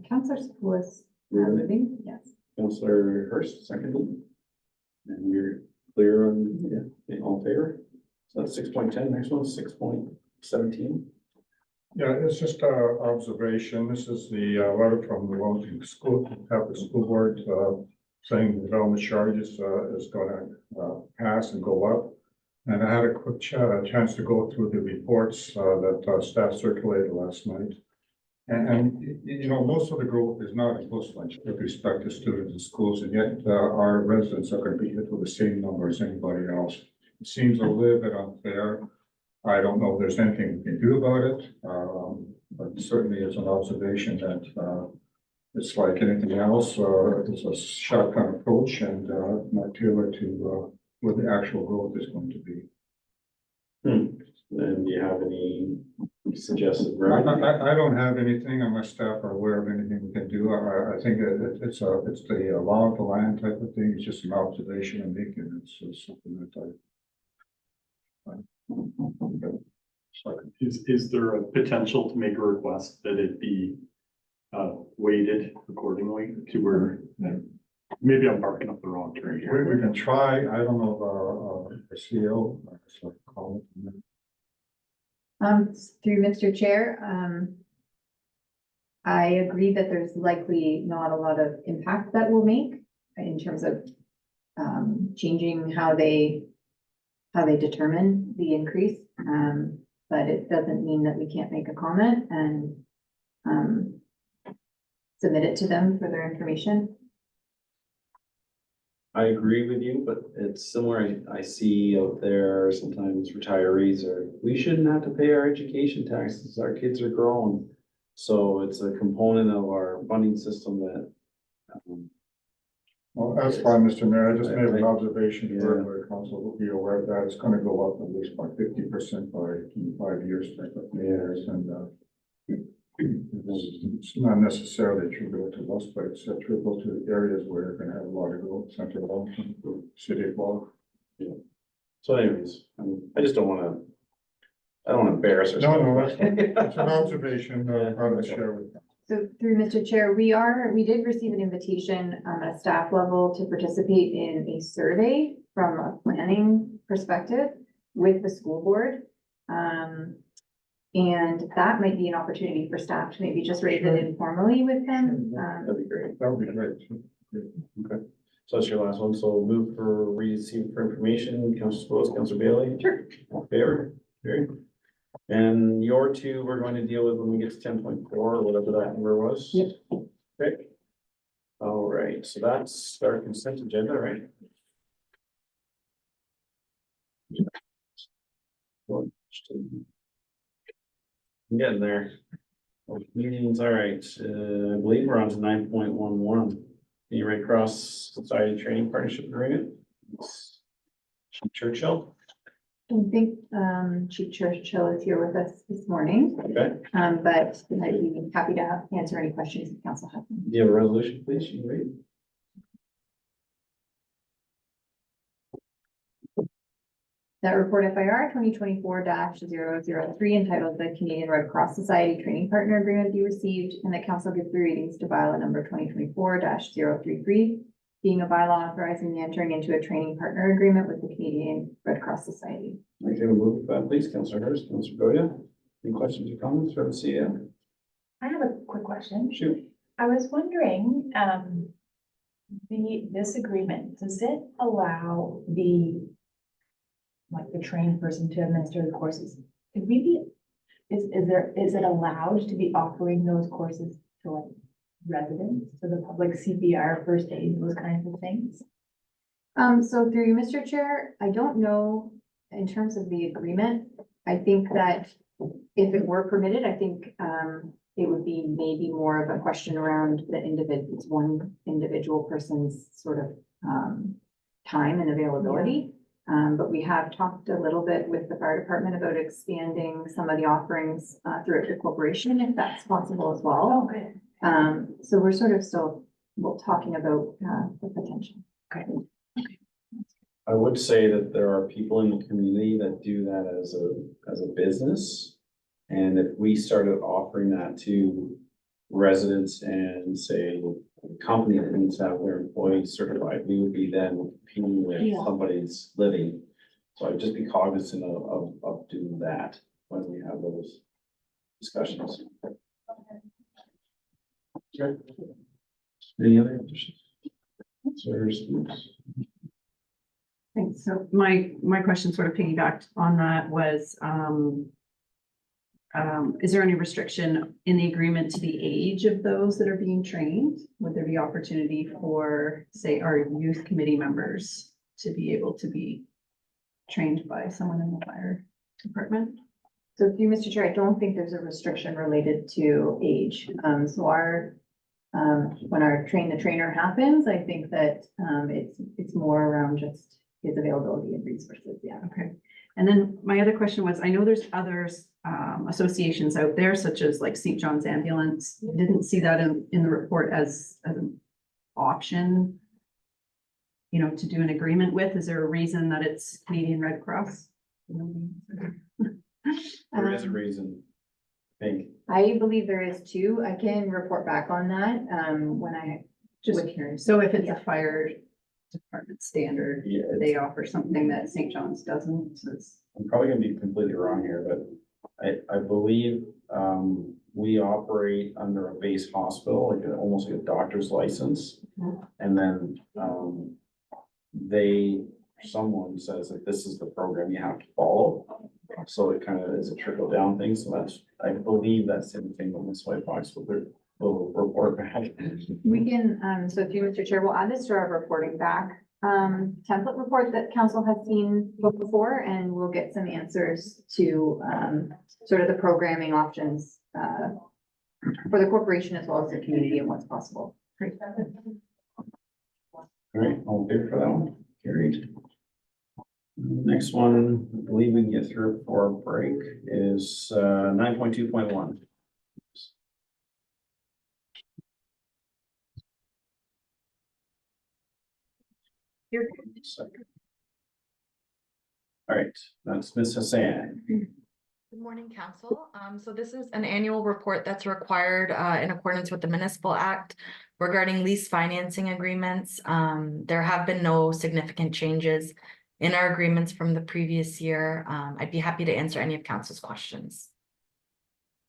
Councillor was Moving it. moving, yes. Councillor Hurst, second. And you're clear on, all in favor? So that's 6.10. Next one, 6.17. Yeah, it's just a observation. This is the letter from the Wellington School Board saying the development charges is gonna pass and go up. And I had a quick chance to go through the reports that staff circulated last night. And you know, most of the growth is not in Bushland with respect to students and schools, and yet our residents are gonna be hit with the same number as anybody else. It seems a little bit unfair. I don't know if there's anything we can do about it, but certainly it's an observation that it's like anything else, it's a shotgun approach and not tailored to what the actual growth is going to be. And do you have any suggested I remedy? don't have anything unless staff are aware of anything we can do. I think it's the law of the land type of thing. It's just an observation I'm making. It's something that Is there a potential to make a request that it be weighted accordingly to where, maybe I'm barking up the wrong tree here. we can try. I don't know if our CEO, so call it. Through Mr. Chair, I agree that there's likely not a lot of impact that will make in terms of changing how they determine the increase. But it doesn't mean that we can't make a comment and submit it to them for their information. I agree with you, but it's similar. I see out there sometimes retirees we shouldn't have to pay our education taxes. Our kids are grown. So it's a component of our funding system that Well, that's fine, Mr. Mayor. I just made an observation for the council will be aware of that. It's gonna go up at least by 50% by 5 years, type of years, and it's not necessarily attributable to us, but it's attributable to the areas where you're gonna have a lot of growth, central Wellington, the city of Guelph. So anyways, I just don't wanna, I don't wanna embarrass No, ourselves. that's an observation, I would share with you. So through Mr. Chair, we did receive an invitation at a staff level to participate in a survey from a planning perspective with the school board. And that might be an opportunity for staff to maybe just raise it informally with them. That'd be great. That would be great. Okay. So that's your last one. So move for receive for information, Councilor Sproles, Councilor Bailey. Sure. All in favor? Carried. And your two, we're going to deal with when we get to 10.4 or whatever that number was. Yep. Okay. All right, so that's our consent agenda, right? I'm getting there. Meetings, all right, I believe we're on to 9.11. The Red Cross Society Training Partnership Agreement. Chief Churchill, I don't think Chief Churchill is here with us this morning, okay, but I'd be happy to answer any questions if council has them. do you have a resolution, please, you can read? That report FIR 2024-003 entitled the Canadian Red Cross Society Training Partner Agreement be received, and that council give the readings to bylaw number 2024-033, being a bylaw authorizing the entering into a training partner agreement with the Canadian Red Cross Society. I'm going to move that, please, Councilor Hurst, Councilor Goya. Any questions or comments from the CEO? I have a quick question. Shoot. I was wondering, this agreement, does it allow the trained person to administer the courses? Could we be, is it allowed to be offering those courses to like residents, to the public, CPR, first aid, those kinds of things? So through you, Mr. Chair, I don't know in terms of the agreement. I think that if it were permitted, I think it would be maybe more of a question around the one individual person's sort of time and availability. But we have talked a little bit with the fire department about expanding some of the offerings throughout the corporation, if that's possible as well. Oh, good. So we're sort of still talking about the potential. Okay. I would say that there are people in the community that do that as a business. And if we started offering that to residents and say a company that needs to have their employees certified, we would be then competing with somebody's living. So I'd just be cognizant of doing that when we have those discussions. Okay. Any other questions? Thanks. So my question sort of piggybacked on that was, is there any restriction in the agreement to the age of those that are being trained? Would there be opportunity for, say, our youth committee members to be able to be trained by someone in the fire department? So through Mr. Chair, I don't think there's a restriction related to age. So when our train the trainer happens, I think that it's more around just his availability and resources. Yeah. Okay. And then my other question was, I know there's others associations out there, such as like St. John's Ambulance. Didn't see that in the report as an option, you know, to do an agreement with. Is there a reason that it's Canadian Red Cross? There is a reason, I think. I believe there is too. I can report back on that when I Just would hear. So if it's a fire department standard, Yeah, they offer something that St. John's doesn't. So it's, I'm probably gonna be completely wrong here, but I believe, we operate under a base hospital, like almost like a doctor's license. And then, someone says that this is the program you have to follow. So it kind of is a trickle down thing. So I believe that's the thing with Ms. White Fox will report back. We can, so through Mr. Chair, we'll add this to our reporting back template report that council has seen before, and we'll get some answers to sort of the programming options for the corporation as well as the community and what's possible. All All right, all in favor for that one? Carried. Next one, I believe we can get through before break is 9.2.1. Here. All right, that's Ms. Hassan. Good morning, council. So this is an annual report that's required in accordance with the Municipal Act regarding lease financing agreements. There have been no significant changes in our agreements from the previous year. I'd be happy to answer any of council's questions.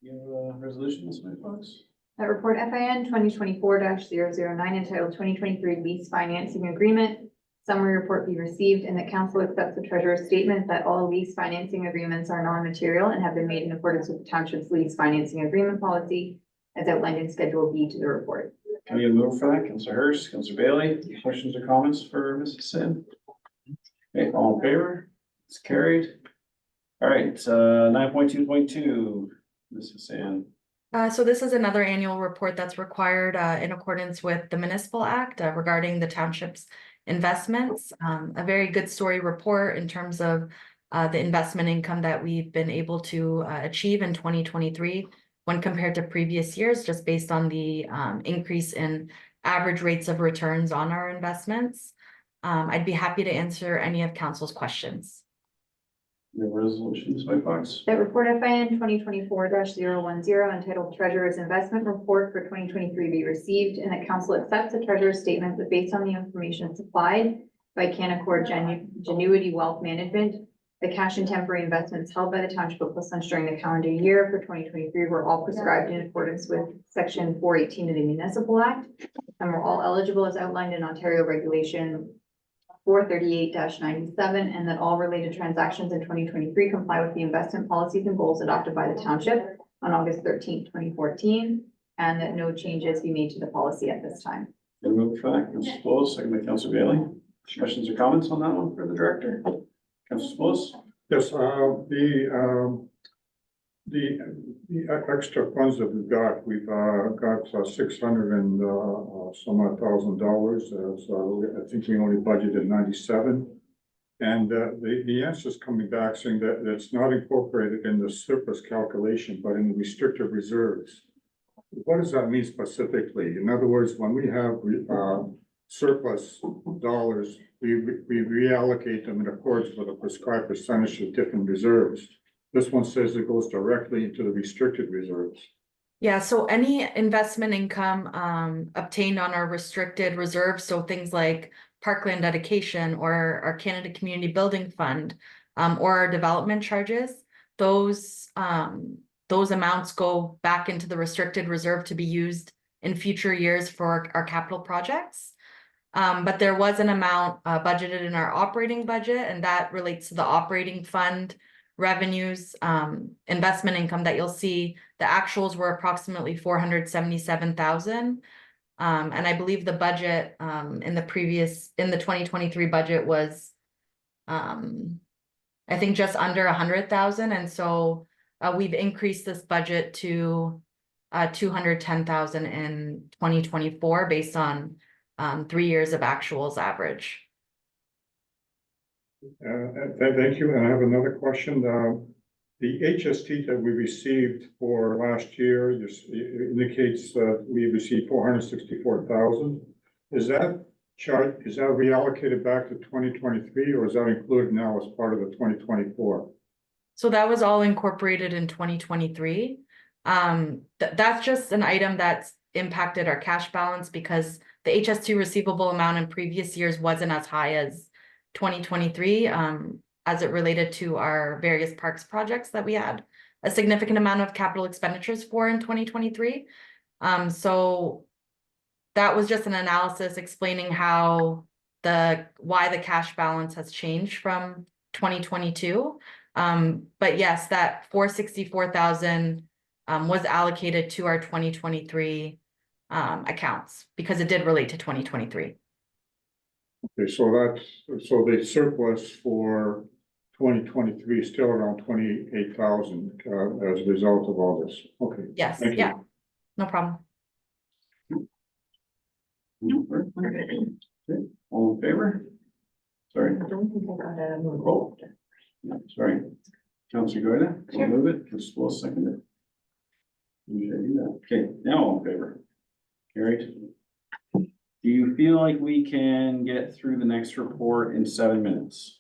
You have a resolution, Ms. Fox? That report FIN 2024-009 entitled 2023 Lease Financing Agreement. Summary report be received and that council accepts the treasurer's statement that all lease financing agreements are non-material and have been made in accordance with the township's lease financing agreement policy as outlined in Schedule B to the report. Can we move for that? Councilor Hurst, Councilor Bailey, questions or comments for Ms. Hassan? Okay, all in favor? It's carried. All right, 9.2.2, Ms. Hassan. So this is another annual report that's required in accordance with the Municipal Act regarding the township's investments. A very good story report in terms of the investment income that we've been able to achieve in 2023 when compared to previous years, just based on the increase in average rates of returns on our investments. I'd be happy to answer any of council's questions. Your resolutions, Ms. Fox? That report FIN 2024-010 entitled Treasurer's Investment Report for 2023 be received and that council accepts the treasurer's statement that based on the information supplied by Canaccord Genuity Wealth Management, the cash and temporary investments held by the township of Plessunch during the calendar year for 2023 were all prescribed in accordance with section 418 of the Municipal Act and were all eligible as outlined in Ontario Regulation 438-97, and that all related transactions in 2023 comply with the investment policies and goals adopted by the township on August 13th, 2014, and that no changes be made to the policy at this time. Can move for that, Councilor Spillis, second by Councilor Bailey. Questions or comments on that one for the director? Councilor Spillis? Yes, the extra funds that we've got 600 and some odd $1,000, so I think we only budgeted 97. And the answer is coming back saying that it's not incorporated in the surplus calculation, but in the restricted reserves. What does that mean specifically? In other words, when we have surplus dollars, we reallocate them in accordance with a prescribed percentage of different reserves. This one says it goes directly into the restricted reserves. Yeah, so any investment income obtained on our restricted reserves, so things like parkland dedication or our Canada Community Building Fund or our development charges, those amounts go back into the restricted reserve to be used in future years for our capital projects. But there was an amount budgeted in our operating budget, and that relates to the operating fund revenues, investment income that you'll see. The actuals were approximately 477,000. And I believe the budget in the 2023 budget was I think just under 100,000. And so we've increased this budget to 210,000 in 2024 based on 3 years of actuals average. Thank you. And I have another question. The HST that we received for last year indicates that we received 464,000. Is that reallocated back to 2023, or is that included now as part of the 2024? So that was all incorporated in 2023. That's just an item that's impacted our cash balance because the HS2 receivable amount in previous years wasn't as high as 2023 as it related to our various parks projects that we had a significant amount of capital expenditures for in 2023. So that was just an analysis explaining why the cash balance has changed from 2022. But yes, that 464,000 was allocated to our 2023 accounts because it did relate to 2023. Okay, so the surplus for 2023 is still around 28,000 as a result of all this. Okay. Yes, Thank you. yeah, no problem. Okay, all in favor? Sorry. I don't think I got a. Oh. No, sorry. Councilor Goida, can you move it? Just will second it. You should do that. Okay, now all in favor? Carried. Do you feel like we can get through the next report in 7 minutes?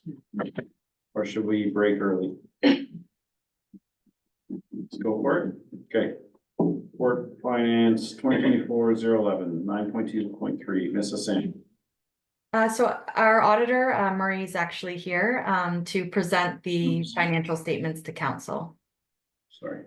Or should we break early? Let's go for it. Okay. Report Finance 2024-011, 9.2.3, Mrs. Singh. So our auditor, Murray, is actually here to present the financial statements to council. Sorry.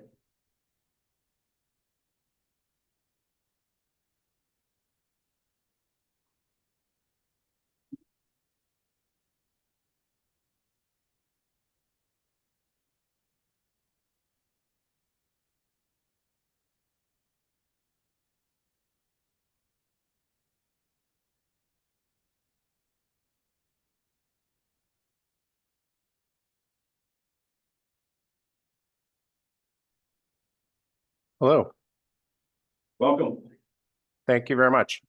Hello, Welcome. thank you very much.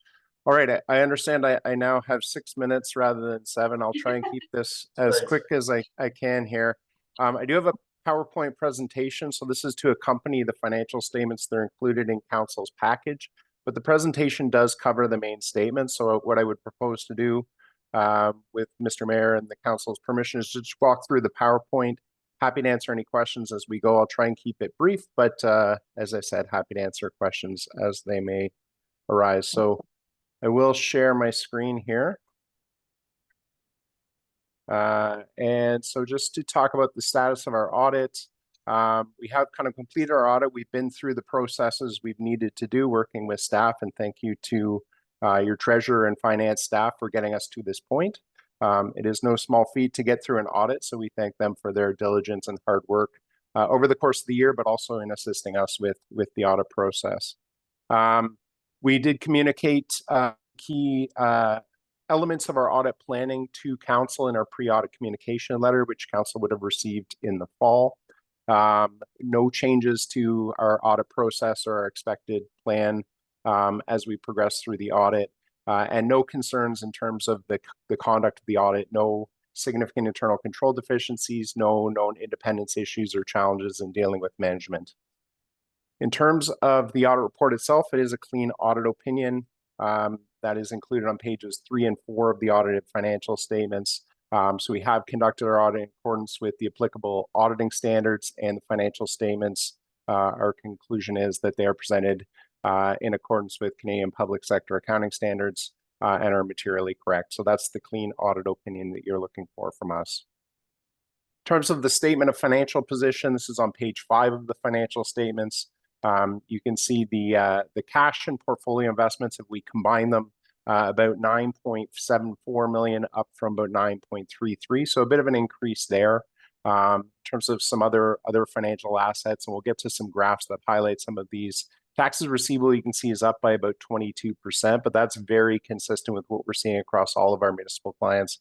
All right, I understand I now have 6 minutes rather than 7. I'll try and keep this as quick as I can here. I do have a PowerPoint presentation, so this is to accompany the financial statements that are included in council's package, but the presentation does cover the main statements. So what I would propose to do with Mr. Mayor and the council's permission is just walk through the PowerPoint. Happy to answer any questions as we go. I'll try and keep it brief, but as I said, happy to answer questions as they may arise. So I will share my screen here. And so just to talk about the status of our audit, we have kind of completed our audit. We've been through the processes we've needed to do working with staff, and thank you to your treasurer and finance staff for getting us to this point. It is no small feat to get through an audit, so we thank them for their diligence and hard work over the course of the year, but also in assisting us with the audit process. We did communicate key elements of our audit planning to council in our pre-audit communication letter, which council would have received in the fall. No changes to our audit process or our expected plan as we progress through the audit. And no concerns in terms of the conduct of the audit, no significant internal control deficiencies, no known independence issues or challenges in dealing with management. In terms of the audit report itself, it is a clean audit opinion that is included on pages 3 and 4 of the audited financial statements. So we have conducted our audit in accordance with the applicable auditing standards and the financial statements. Our conclusion is that they are presented in accordance with Canadian public sector accounting standards and are materially correct. So that's the clean audit opinion that you're looking for from us. In terms of the statement of financial position, this is on page 5 of the financial statements. You can see the cash and portfolio investments, if we combine them, about 9.74 million up from about 9.33. So a bit of an increase there. In terms of some other financial assets, and we'll get to some graphs that highlight some of these. Taxes receivable, you can see, is up by about 22%, but that's very consistent with what we're seeing across all of our municipal clients.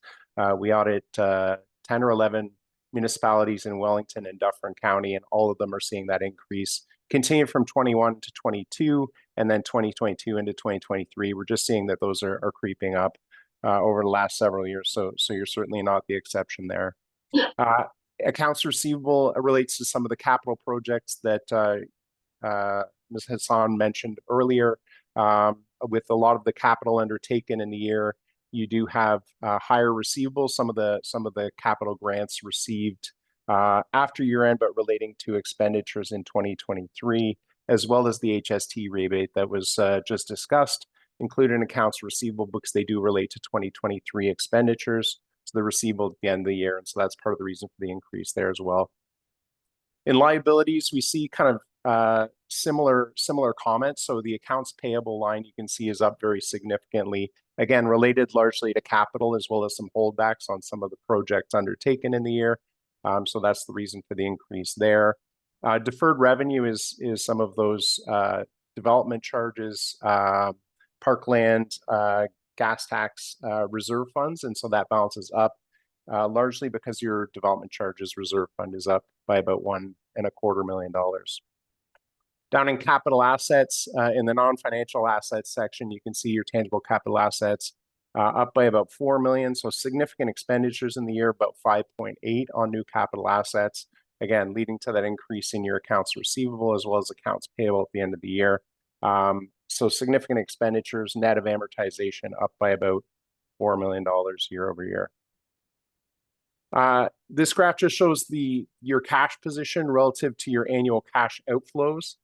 We audit 10 or 11 municipalities in Wellington and Dufferin County, and all of them are seeing that increase continue from 21 to 22, and then 2022 into 2023. We're just seeing that those are creeping up over the last several years. So you're certainly not the exception there. Accounts receivable relates to some of the capital projects that Ms. Hassan mentioned earlier. With a lot of the capital undertaken in the year, you do have higher receivables. Some of the capital grants received after year end, but relating to expenditures in 2023, as well as the HST rebate that was just discussed, included in accounts receivable books. They do relate to 2023 expenditures, so they're receivable at the end of the year, and so that's part of the reason for the increase there as well. In liabilities, we see kind of similar comments. So the accounts payable line, you can see, is up very significantly. Again, related largely to capital, as well as some holdbacks on some of the projects undertaken in the year. So that's the reason for the increase there. Deferred revenue is some of those development charges, parkland, gas tax reserve funds, and so that balance is up largely because your development charges reserve fund is up by about $1.25 million. Down in capital assets, in the non-financial assets section, you can see your tangible capital assets up by about 4 million. So significant expenditures in the year, about 5.8 on new capital assets. Again, leading to that increase in your accounts receivable as well as accounts payable at the end of the year. So significant expenditures, net of amortization, up by about $4 million year over year. This graph just shows your cash position relative to your annual cash outflows.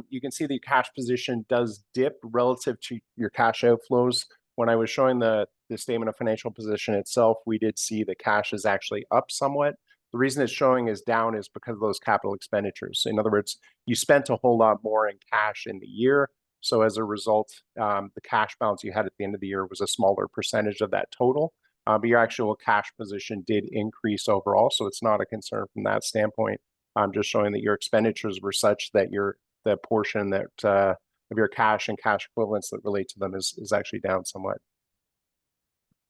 You can see the cash position does dip relative to your cash outflows. When I was showing the statement of financial position itself, we did see the cash is actually up somewhat. The reason it's showing is down is because of those capital expenditures. In other words, you spent a whole lot more in cash in the year. So as a result, the cash balance you had at the end of the year was a smaller percentage of that total. But your actual cash position did increase overall. So it's not a concern from that standpoint. I'm just showing that your expenditures were such that the portion that of your cash and cash equivalents that relate to them is actually down somewhat.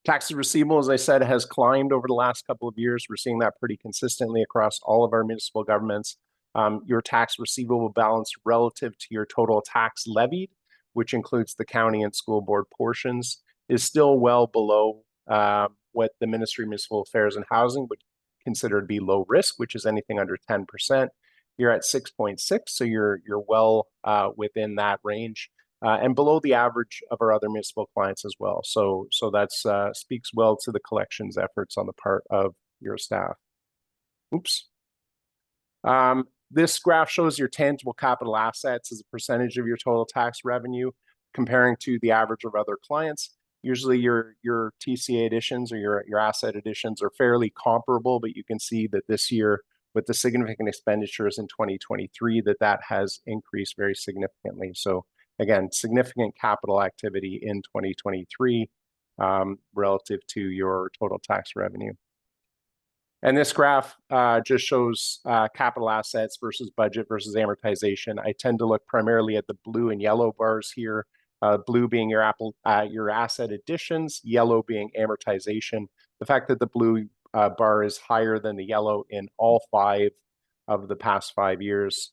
Taxes receivable, as I said, has climbed over the last couple of years. We're seeing that pretty consistently across all of our municipal governments. Your tax receivable balance relative to your total tax levied, which includes the county and school board portions, is still well below what the Ministry of Municipal Affairs and Housing would consider to be low risk, which is anything under 10%. You're at 6.6, so you're well within that range. And below the average of our other municipal clients as well. So that's speaks well to the collections efforts on the part of your staff. Oops. This graph shows your tangible capital assets as a percentage of your total tax revenue, comparing to the average of other clients. Usually your TCA additions or your asset additions are fairly comparable, but you can see that this year, with the significant expenditures in 2023, that has increased very significantly. So again, significant capital activity in 2023 relative to your total tax revenue. And this graph just shows capital assets versus budget versus amortization. I tend to look primarily at the blue and yellow bars here, blue being your asset additions, yellow being amortization. The fact that the blue bar is higher than the yellow in all 5 of the past 5 years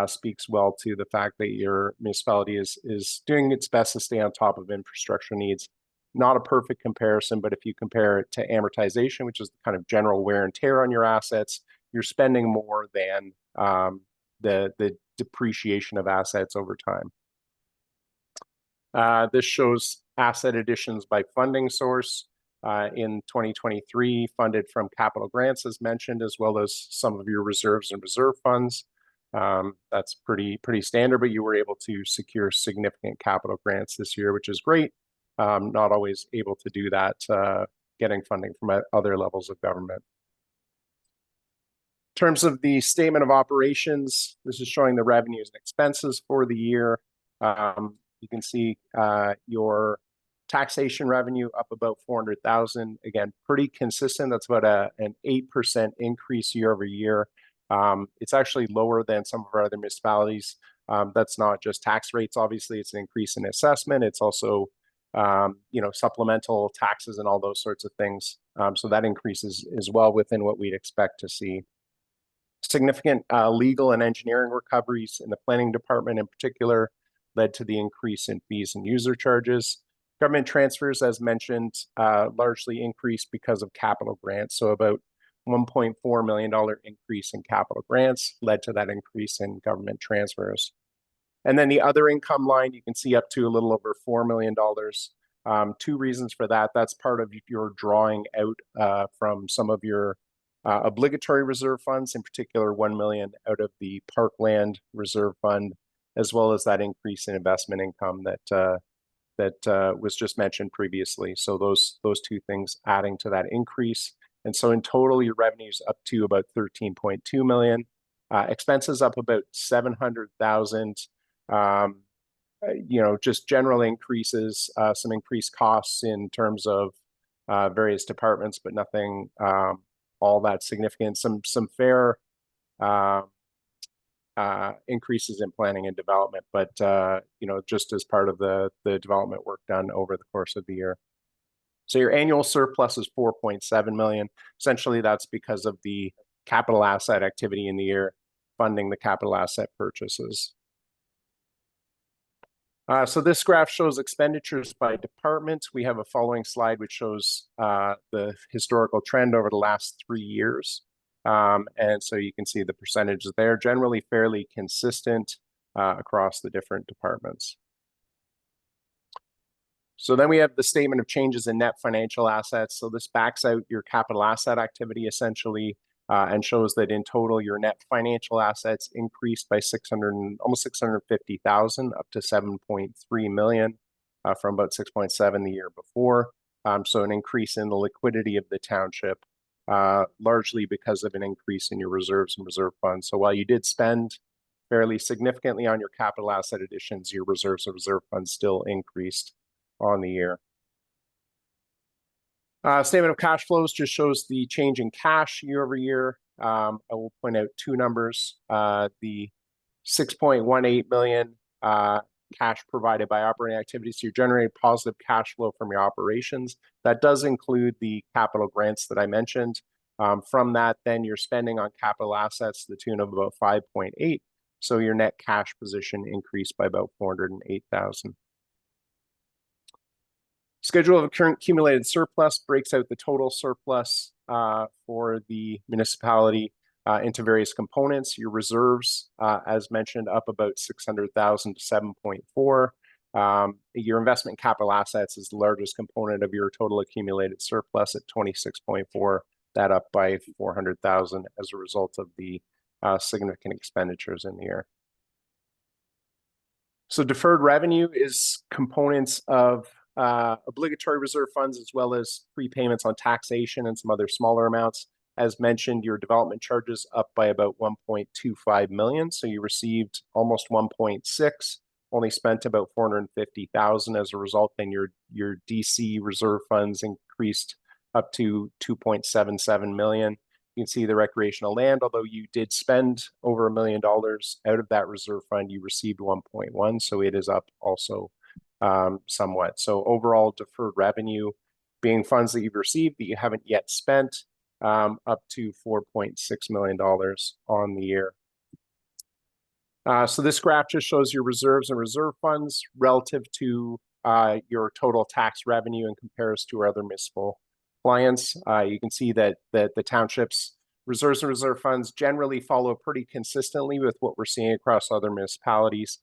speaks well to the fact that your municipality is doing its best to stay on top of infrastructure needs. Not a perfect comparison, but if you compare it to amortization, which is the kind of general wear and tear on your assets, you're spending more than the depreciation of assets over time. This shows asset additions by funding source. In 2023, funded from capital grants, as mentioned, as well as some of your reserves and reserve funds. That's pretty standard, but you were able to secure significant capital grants this year, which is great. Not always able to do that, getting funding from other levels of government. In terms of the statement of operations, this is showing the revenues and expenses for the year. You can see your taxation revenue up about 400,000. Again, pretty consistent. That's about an 8% increase year over year. It's actually lower than some of our other municipalities. That's not just tax rates, obviously. It's an increase in assessment. It's also supplemental taxes and all those sorts of things. So that increase is well within what we'd expect to see. Significant legal and engineering recoveries in the planning department in particular led to the increase in fees and user charges. Government transfers, as mentioned, largely increased because of capital grants. So about $1.4 million increase in capital grants led to that increase in government transfers. And then the other income line, you can see up to a little over $4 million. 2 reasons for that. That's part of your drawing out from some of your obligatory reserve funds, in particular 1 million out of the Parkland Reserve Fund, as well as that increase in investment income that was just mentioned previously. So those 2 things adding to that increase. And so in total, your revenue's up to about 13.2 million. Expenses up about 700,000. Just general increases, some increased costs in terms of various departments, but nothing all that significant. Some fair increases in planning and development, but just as part of the development work done over the course of the year. So your annual surplus is 4.7 million. Essentially, that's because of the capital asset activity in the year, funding the capital asset purchases. So this graph shows expenditures by department. We have a following slide which shows the historical trend over the last 3 years. And so you can see the percentages there, generally fairly consistent across the different departments. So then we have the statement of changes in net financial assets. So this backs out your capital asset activity essentially, and shows that in total your net financial assets increased by almost 650,000 up to 7.3 million from about 6.7 the year before. So an increase in the liquidity of the township, largely because of an increase in your reserves and reserve funds. So while you did spend fairly significantly on your capital asset additions, your reserves and reserve funds still increased on the year. Statement of cash flows just shows the change in cash year over year. I will point out two numbers. The 6.18 million cash provided by operating activities. So you're generating positive cash flow from your operations. That does include the capital grants that I mentioned. From that, then you're spending on capital assets to the tune of about 5.8. So your net cash position increased by about 408,000. Schedule of current accumulated surplus breaks out the total surplus for the municipality into various components. Your reserves, as mentioned, up about 600,000 to 7.4. Your investment capital assets is the largest component of your total accumulated surplus at 26.4. That up by 400,000 as a result of the significant expenditures in the year. So deferred revenue is components of obligatory reserve funds as well as prepayments on taxation and some other smaller amounts. As mentioned, your development charges up by about 1.25 million. So you received almost 1.6, only spent about 450,000 as a result. Then your DC reserve funds increased up to 2.77 million. You can see the recreational land, although you did spend over $1 million out of that reserve fund, you received 1.1. So it is up also somewhat. So overall deferred revenue being funds that you've received that you haven't yet spent, up to $4.6 million on the year. So this graph just shows your reserves and reserve funds relative to your total tax revenue and compares to our other municipal clients. You can see that the township's reserves and reserve funds generally follow pretty consistently with what we're seeing across other municipalities.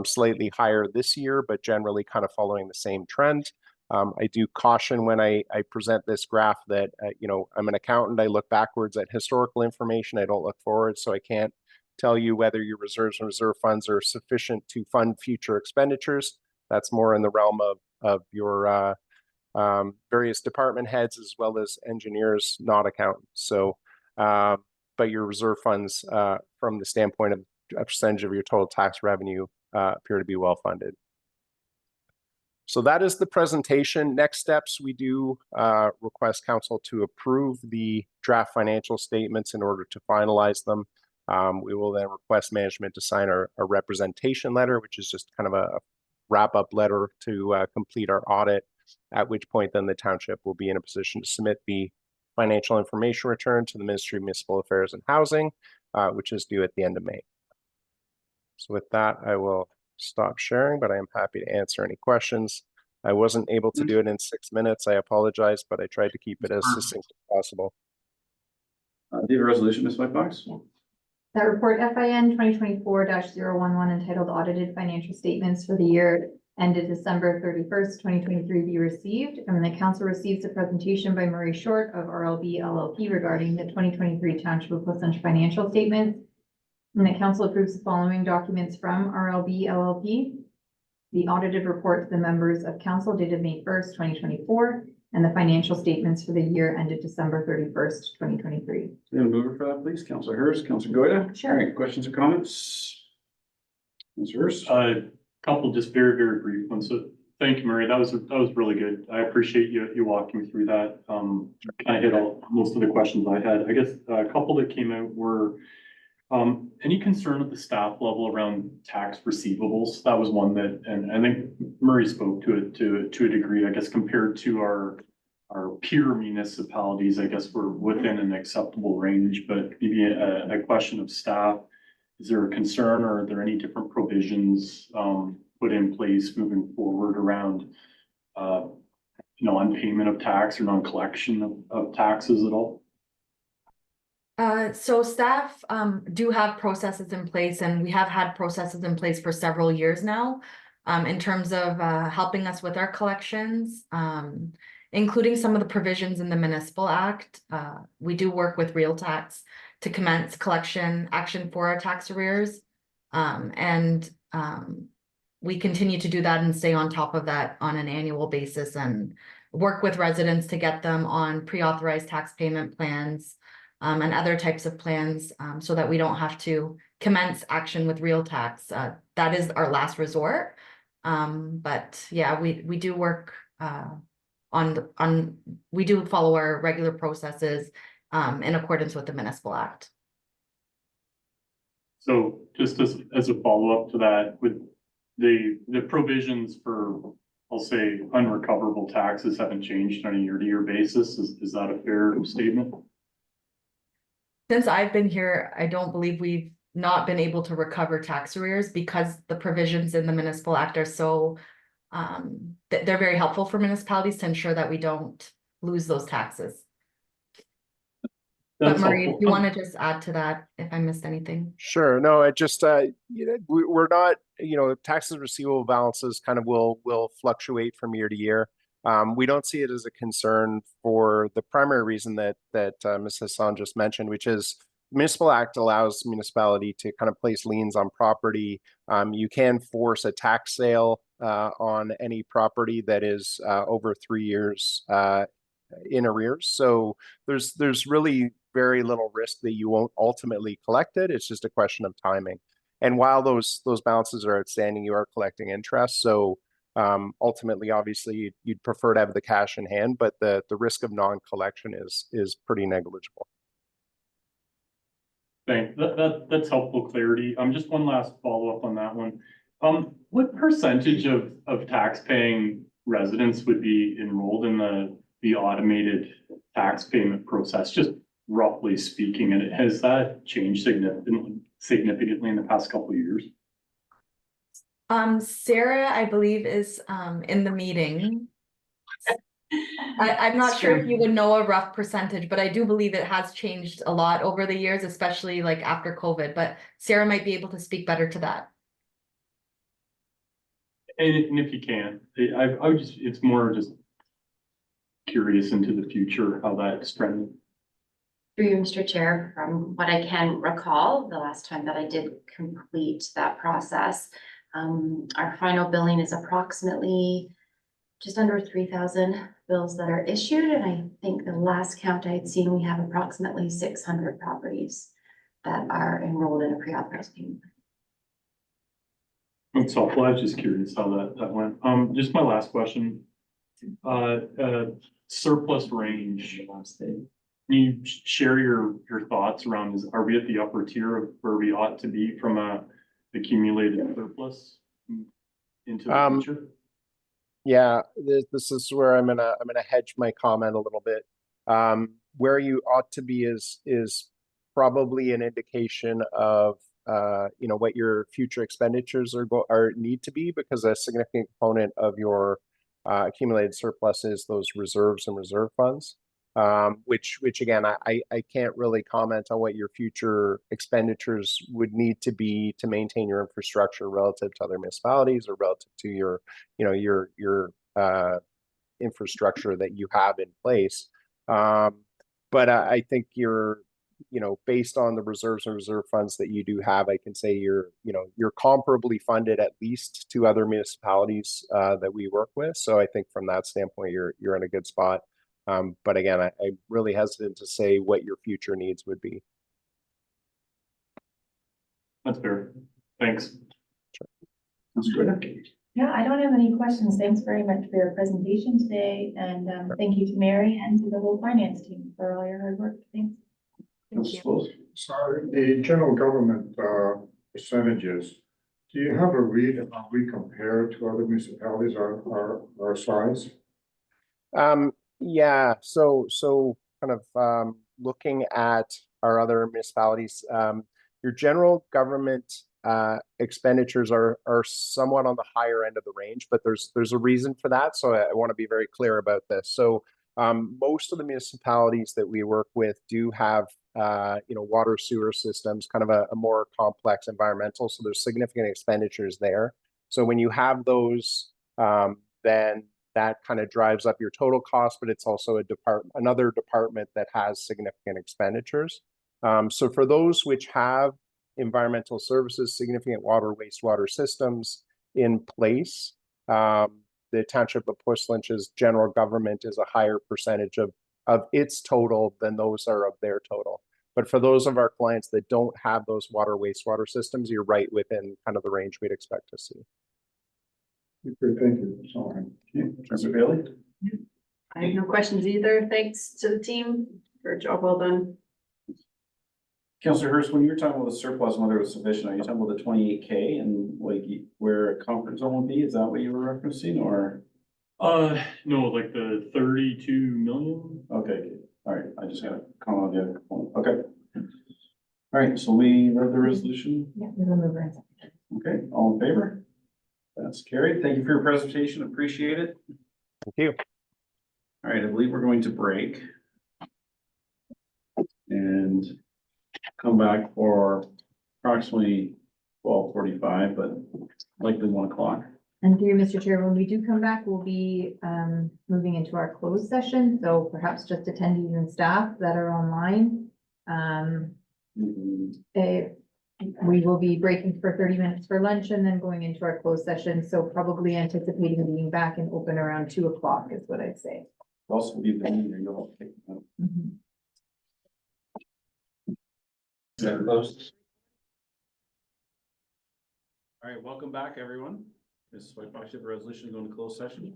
Slightly higher this year, but generally kind of following the same trend. I do caution when I present this graph that, I'm an accountant. I look backwards at historical information. I don't look forward, so I can't tell you whether your reserves and reserve funds are sufficient to fund future expenditures. That's more in the realm of your various department heads as well as engineers, not accountants. So, but your reserve funds, from the standpoint of a percentage of your total tax revenue, appear to be well funded. So that is the presentation. Next steps, we do request council to approve the draft financial statements in order to finalize them. We will then request management to sign our representation letter, which is just kind of a wrap-up letter to complete our audit, at which point then the township will be in a position to submit the financial information return to the Ministry of Municipal Affairs and Housing, which is due at the end of May. So with that, I will stop sharing, but I am happy to answer any questions. I wasn't able to do it in 6 minutes. I apologize, but I tried to keep it as succinct as possible. Do you have a resolution, Ms. Whitebox? Yeah. That report FIN 2024-011 entitled Audited Financial Statements for the year ended December 31st, 2023 be received, and the council receives a presentation by Murray Short of RLB LLP regarding the 2023 Township of Placentia financial statements. And the council approves the following documents from RLB LLP. The audited report to the members of council dated May 1st, 2024, and the financial statements for the year ended December 31st, 2023. Mover for that, please. Councilor Hurst, Councilor Goyda. Sure. All right, questions or comments? Councilor Hurst. Couple just very, very brief ones. So thank you, Murray. That was really good. I appreciate you walking me through that. Kind of hit most of the questions I had. I guess a couple that came out were any concern at the staff level around tax receivables. That was one that, and I think Murray spoke to it to a degree, I guess, compared to our peer municipalities. I guess we're within an acceptable range, but maybe a question of staff. Is there a concern, or are there any different provisions put in place moving forward around, non-payment of tax or non-collection of taxes at all? So staff do have processes in place, and we have had processes in place for several years now. In terms of helping us with our collections, including some of the provisions in the Municipal Act. We do work with Real Tax to commence collection action for our tax arrears. We continue to do that and stay on top of that on an annual basis and work with residents to get them on pre-authorized tax payment plans and other types of plans, so that we don't have to commence action with Real Tax. That is our last resort. But yeah, we do work we do follow our regular processes in accordance with the Municipal Act. So just as a follow-up to that, with the provisions for, I'll say, unrecoverable taxes haven't changed on a year-to-year basis. Is that a fair statement? Since I've been here, I don't believe we've not been able to recover tax arrears because the provisions in the Municipal Act are so, they're very helpful for municipalities to ensure that we don't lose those taxes. But That's Murray, if helpful. you want to just add to that, if I missed anything. Sure. No, it just, we're not, taxes receivable balances kind of will fluctuate from year to year. We don't see it as a concern for the primary reason that Ms. Hassan just mentioned, which is the Municipal Act allows municipality to kind of place liens on property. You can force a tax sale on any property that is over 3 years in arrears. So there's really very little risk that you won't ultimately collect it. It's just a question of timing. And while those balances are outstanding, you are collecting interest. So ultimately, obviously, you'd prefer to have the cash in hand, but the risk of non-collection is pretty negligible. Thanks. That's helpful clarity. Just one last follow-up on that one. What percentage of tax-paying residents would be enrolled in the automated tax payment process, just roughly speaking? And has that changed significantly in the past couple of years? Sarah, I believe, is in the meeting. I'm not sure if you would know a rough percentage, but I do believe it has changed a lot over the years, especially like after COVID. But Sarah might be able to speak better to that. And if you can, I would just, it's more just curious into the future how that's trending. Through you, Mr. Chair, from what I can recall, the last time that I did complete that process, our final billing is approximately just under 3,000 bills that are issued. And I think the last count I had seen, we have approximately 600 properties that are enrolled in a pre-authorized payment. That's helpful. I was just curious how that went. Just my last question. Surplus range. Can you share your thoughts around, are we at the upper tier of where we ought to be from a accumulated surplus into the future? Yeah, this is where I'm gonna hedge my comment a little bit. Where you ought to be is probably an indication of what your future expenditures are need to be, because a significant component of your accumulated surplus is those reserves and reserve funds. Which again, I can't really comment on what your future expenditures would need to be to maintain your infrastructure relative to other municipalities or relative to your infrastructure that you have in place. But I think you're, based on the reserves and reserve funds that you do have, I can say you're comparably funded at least to other municipalities that we work with. So I think from that standpoint, you're in a good spot. But again, I'm really hesitant to say what your future needs would be. That's fair. Thanks. Sure. That's good. Yeah, I don't have any questions. Thanks very much for your presentation today. And thank you to Mary and to the whole finance team for all your hard work. Thanks. Thank you. Sorry, the general government percentages, do you have a read of how we compare to other municipalities our size? Yeah, so kind of looking at our other municipalities, your general government expenditures are somewhat on the higher end of the range, but there's a reason for that. So I want to be very clear about this. So most of the municipalities that we work with do have water sewer systems, kind of a more complex environmental. So there's significant expenditures there. So when you have those, then that kind of drives up your total cost, but it's also another department that has significant expenditures. So for those which have environmental services, significant water, wastewater systems in place, the Township of Portslynch's general government is a higher percentage of its total than those are of their total. But for those of our clients that don't have those water, wastewater systems, you're right within kind of the range we'd expect to see. Thank you. Sorry. Councilor Bailey? I have no questions either. Thanks to the team for a job well done. Councilor Hurst, when you were talking about the surplus and whether it was sufficient, are you talking about the 28K and like where a comfort zone would be? Is that what you were referencing, or? No, like the 32 million. Okay, all right, I just got a comment on the other component. Okay. All right, so we read the resolution. Yeah, we'll move around. Okay, all in favor? That's carried. Thank you for your presentation. Appreciate it. Thank you. All right, I believe we're going to break. And come back for approximately 12:45, but likely 1 o'clock. And through Mr. Chair, when we do come back, we'll be moving into our closed session, so perhaps just attendees and staff that are online. We will be breaking for 30 minutes for lunch and then going into our closed session, so probably anticipating being back and open around 2 o'clock is what I'd say. Also be the meeting, you'll take it out. Is that closed? All right, welcome back, everyone. This Whitefox resolution going to closed session.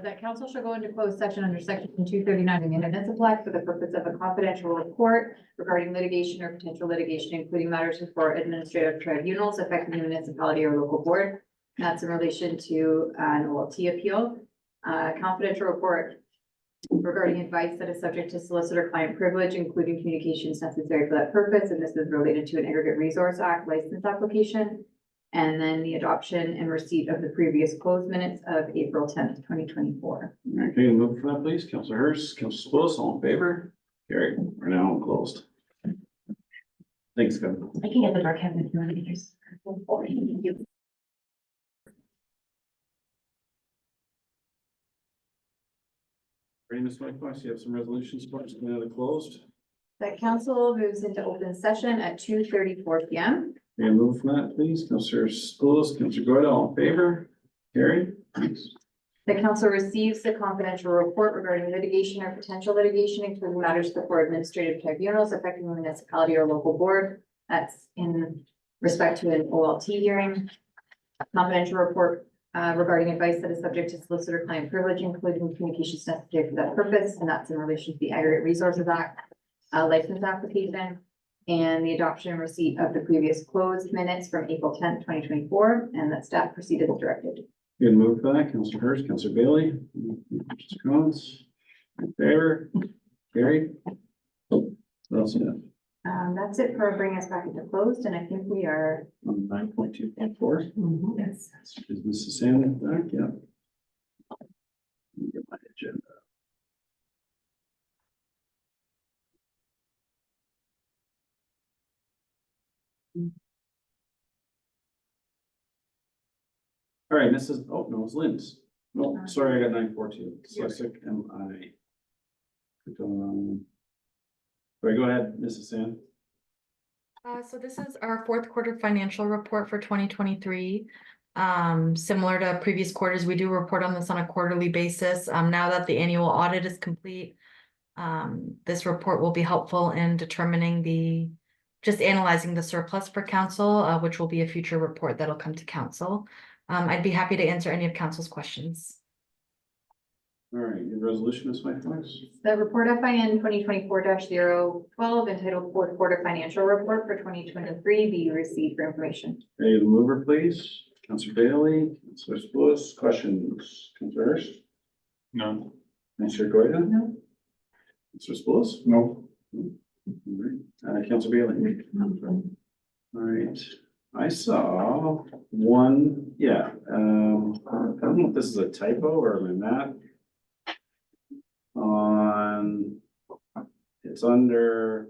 That council shall go into closed session under section 239 of the Municipal Act for the purpose of a confidential report regarding litigation or potential litigation, including matters before administrative tribunals affecting the municipality or local board. That's in relation to an OLT appeal. Confidential report regarding advice that is subject to solicitor-client privilege, including communications necessary for that purpose, and this is related to an Aggregate Resource Act license application. And then the adoption and receipt of the previous closed minutes of April 10th, 2024. Okay, move for that, please. Councilor Hurst, Councilor Spillis, all in favor? Carried. We're now closed. Thanks, Kevin. I can get the dark cabinet if you want to use. Ready, Ms. Whitefox, you have some resolutions for us coming out of closed? That council moves into open session at 2:34 p.m. Okay, move for that, please. Councilor Spillis, Councilor Goyda, all in favor? Carried. Thanks. The council receives the confidential report regarding litigation or potential litigation, including matters before administrative tribunals affecting the municipality or local board. That's in respect to an OLT hearing. Confidential report regarding advice that is subject to solicitor-client privilege, including communications necessary for that purpose, and that's in relation to the Aggregate Resources Act license application, and the adoption and receipt of the previous closed minutes from April 10th, 2024, and that staff proceeded as directed. Good move for that. Councilor Hurst, Councilor Bailey. Mr. Collins, in favor? Carried. What else you have? That's it for bringing us back into closed, and I think we are. 9.2.4. Yes. Is Mrs. Sanders back? Yeah. Let me get my agenda. All right, Mrs. Oh, no, it's Lynn's. No, sorry, I got 9.42. Dyslexic MI. Sorry, go ahead, Mrs. Sand. So this is our fourth quarter financial report for 2023. Similar to previous quarters, we do report on this on a quarterly basis. Now that the annual audit is complete, this report will be helpful in determining just analyzing the surplus for council, which will be a future report that'll come to council. I'd be happy to answer any of council's questions. All right, your resolution is Whitefox. The report FIN 2024-012 entitled Fourth Quarter Financial Report for 2023 be received for information. Okay, the mover, please. Councilor Bailey, Councilor Spillis, questions, Councilor Hurst? None. Councilor Goyda? No. Councilor Spillis? No. All right, Councilor Bailey? All right, I saw one, yeah, I don't know if this is a typo or my math. It's under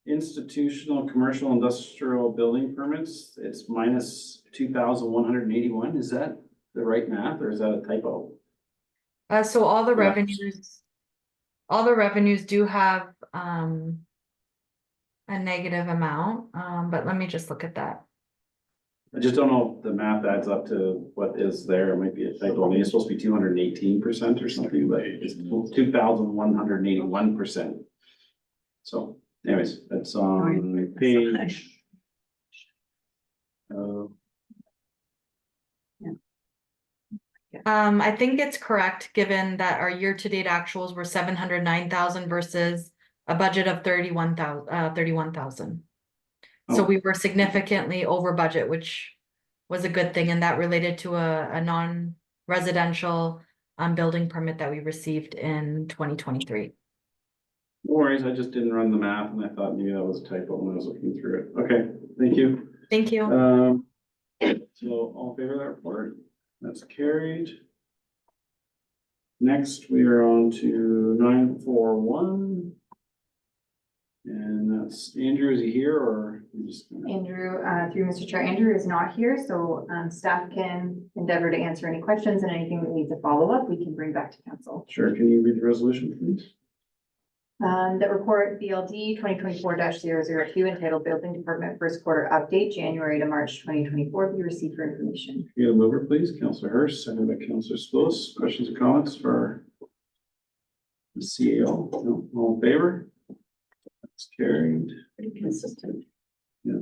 institutional, commercial, industrial building permits, it's minus 2,181, is that the right math, or is that a typo? So all the Yeah. revenues do have, a negative amount, but let me just look at that. I just don't know if the math adds up to what is there, it might be a typo, I mean, it's supposed to be 218% or something, but it's 2,181%. So anyways, that's on page. I think it's correct, given that our year-to-date actuals were 709,000 versus a budget of 31,000. So Oh. we were significantly over budget, which was a good thing, and that related to a non-residential building permit that we received in 2023. No worries, I just didn't run the math and I thought maybe that was a typo when I was looking through it. Okay, thank you. Thank you. So all in favor of that report? That's carried. Next, we are on to 941. And that's Andrew, is he here or? we just gonna- Andrew, through Mr. Chair, Andrew is not here, so staff can endeavor to answer any questions and anything that needs a follow-up, we can bring back to council. Sure, can you read the resolution, please? That report BLD 2024-002 entitled Building Department First Quarter Update, January to March 2024, be received for information. You have a mover, please, Councillor Hurst, seconded by Councillor Spillis. Questions or comments for the CAO? No, all in favor? That's carried. Pretty consistent. Yeah.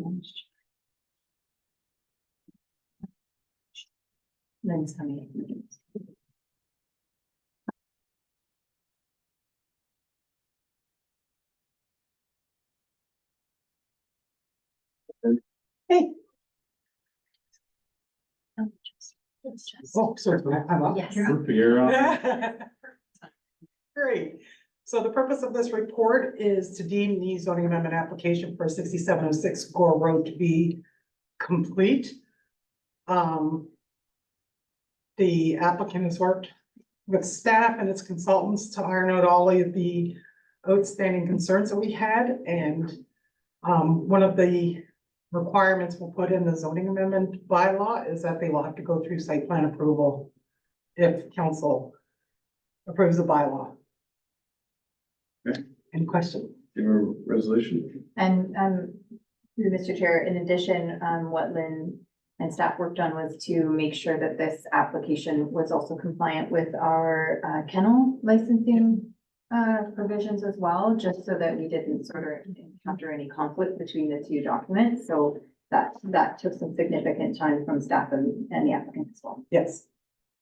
Then it's coming. Oh, sorry, I'm up. Yes. You're on. Great. So the purpose of this report is to deem the zoning amendment application for 6706 Gore Road to be complete. The applicant has worked with staff and its consultants to iron out all of the outstanding concerns that we had, and one of the requirements we'll put in the zoning amendment bylaw is that they will have to go through site plan approval if council approves the bylaw. Okay. Any questions? Your resolution. And through Mr. Chair, in addition, what Lynn and staff worked on was to make sure that this application was also compliant with our kennel licensing provisions as well, just so that we didn't sort of encounter any conflict between the two documents. So that took some significant time from staff and the applicant as well. Yes,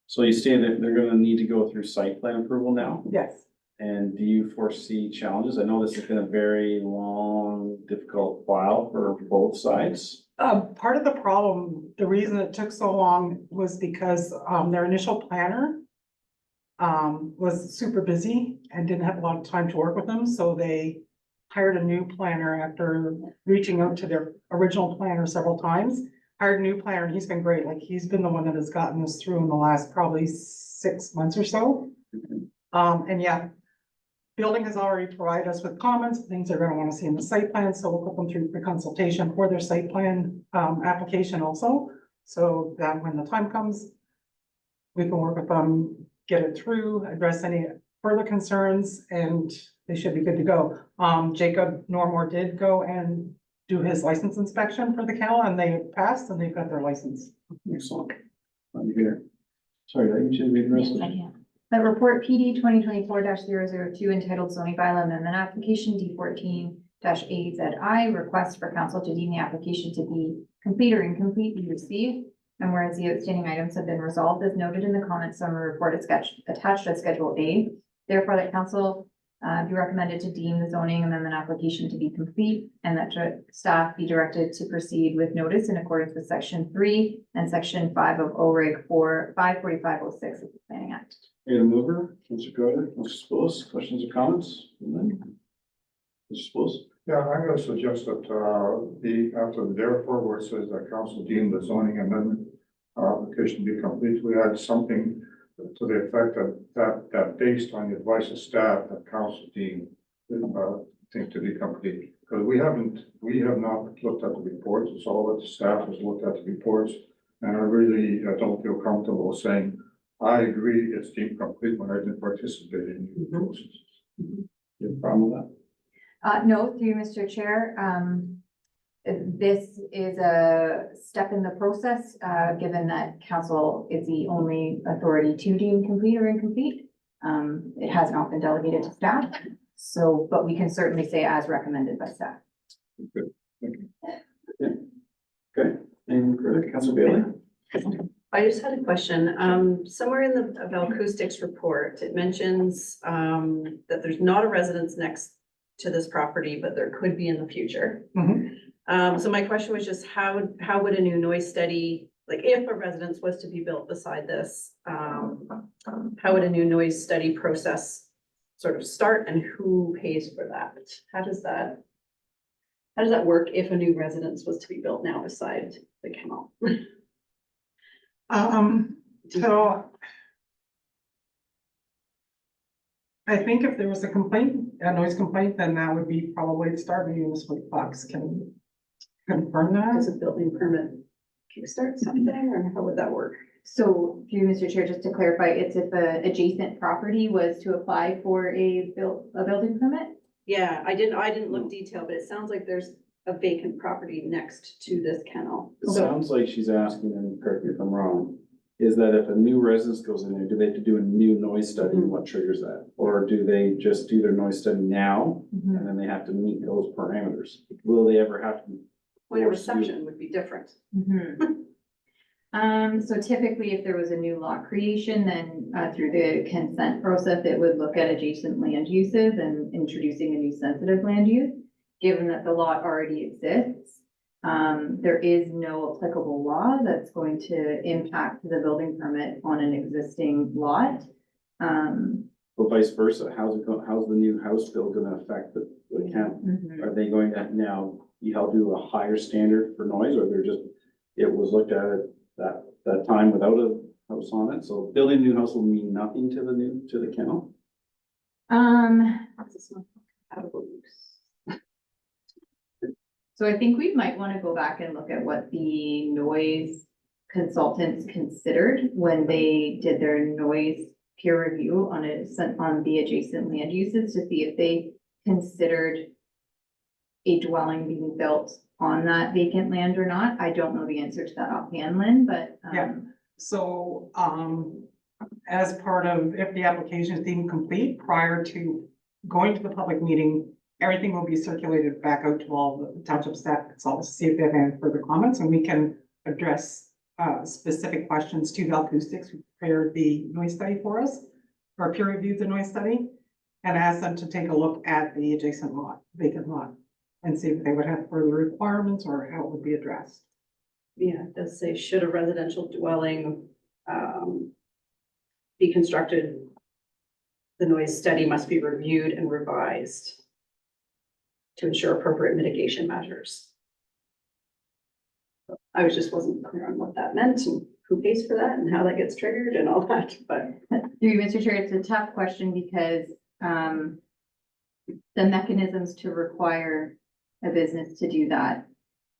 So you say that they're gonna need to go through site plan approval now? yes. And do you foresee challenges? I know this has been a very long, difficult while for both sides. Part of the problem, the reason it took so long was because their initial planner was super busy and didn't have a lot of time to work with them, so they hired a new planner after reaching out to their original planner several times. Hired a new planner, and he's been great. Like, he's been the one that has gotten us through in the last probably 6 months or so. And yeah, building has already provided us with comments, things they're gonna wanna see in the site plan, so we'll put them through pre-consultation for their site plan application also. So that when the time comes, we can work with them, get it through, address any further concerns, and they should be good to go. Jacob Normore did go and do his license inspection for the kennel, and they passed, and they've got their license. Excellent. Glad to hear. Sorry, I usually read the resolution. That report PD 2024-002 entitled zoning bylaw amendment application D14-AZI request for council to deem the application to be complete or incomplete be received. And whereas the outstanding items have been resolved as noted in the comment summary report attached as Schedule A, therefore that council be recommended to deem the zoning amendment application to be complete, and that staff be directed to proceed with notice in accordance with Section 3 and Section 5 of OREG 54506 of the Planning Act. You're the mover, Councillor Crowder, Councillor Spillis, questions or comments? Councillor Spillis? Yeah, I'm gonna suggest that, after the therefore, where it says that council deemed the zoning amendment application to be complete, we add something to the effect that based on the advice of staff, that council deemed, thing to be complete. Because we have not looked at the reports, it's all that the staff has looked at the reports. And I really don't feel comfortable saying, I agree it's deemed complete when I didn't participate in the process. You have a problem with that? No, through you, Mr. Chair, this is a step in the process, given that council is the only authority to deem complete or incomplete. It has not been delegated to staff, so, but we can certainly say as recommended by staff. Good, thank you. Okay, and further, Councilor Bailey? I just had a question. Somewhere in the Valcoustics report, it mentions that there's not a residence next to this property, but there could be in the future. So my question was just how would a new noise study, like if a residence was to be built beside this, how would a new noise study process sort of start and who pays for that? How does that work if a new residence was to be built now beside the kennel? So I think if there was a noise complaint, then that would be probably to start. Maybe Ms. Fox can confirm that. Does a building permit kickstart something or how would that work? So through you, Mr. Chair, just to clarify, it's if a adjacent property was to apply for a building permit? Yeah, I didn't look detailed, but it sounds like there's a vacant property next to this kennel. It sounds like she's asking, and correct me if I'm wrong, is that if a new residence goes in there, do they have to do a new noise study and what triggers that? Or do they just do their noise study now and then they have to meet those parameters? Will they ever have to? Point of reception would be different. So typically, if there was a new lot creation, then through the consent process, it would look at adjacent land uses and introducing a new sensitive land use. Given that the lot already exists, there is no applicable law that's going to impact the building permit on an existing lot. But vice versa, how's the new house bill gonna affect the count? Are they going to now, you help do a higher standard for noise, or they're just, it was looked at that time without a house on it, so building a new house will mean nothing to the kennel? So I think we might want to go back and look at what the noise consultants considered when they did their noise peer review on the adjacent land uses to see if they considered a dwelling being built on that vacant land or not. I don't know the answer to that offhand, Lynn, but. Yeah. So, as part of, if the application is deemed complete, prior to going to the public meeting, everything will be circulated back out to all the township staff consultants to see if they have any further comments, and we can address specific questions to Valcoustics, who prepared the noise study for us, or peer reviewed the noise study, and ask them to take a look at the adjacent lot, vacant lot, and see if they would have further requirements or how it would be addressed. Yeah, it does say, should a residential dwelling be constructed, the noise study must be reviewed and revised to ensure appropriate mitigation measures. I wasn't clear on what that meant and who pays for that and how that gets triggered and all that, but. Through you, Mr. Chair, it's a tough question because the mechanisms to require a business to do that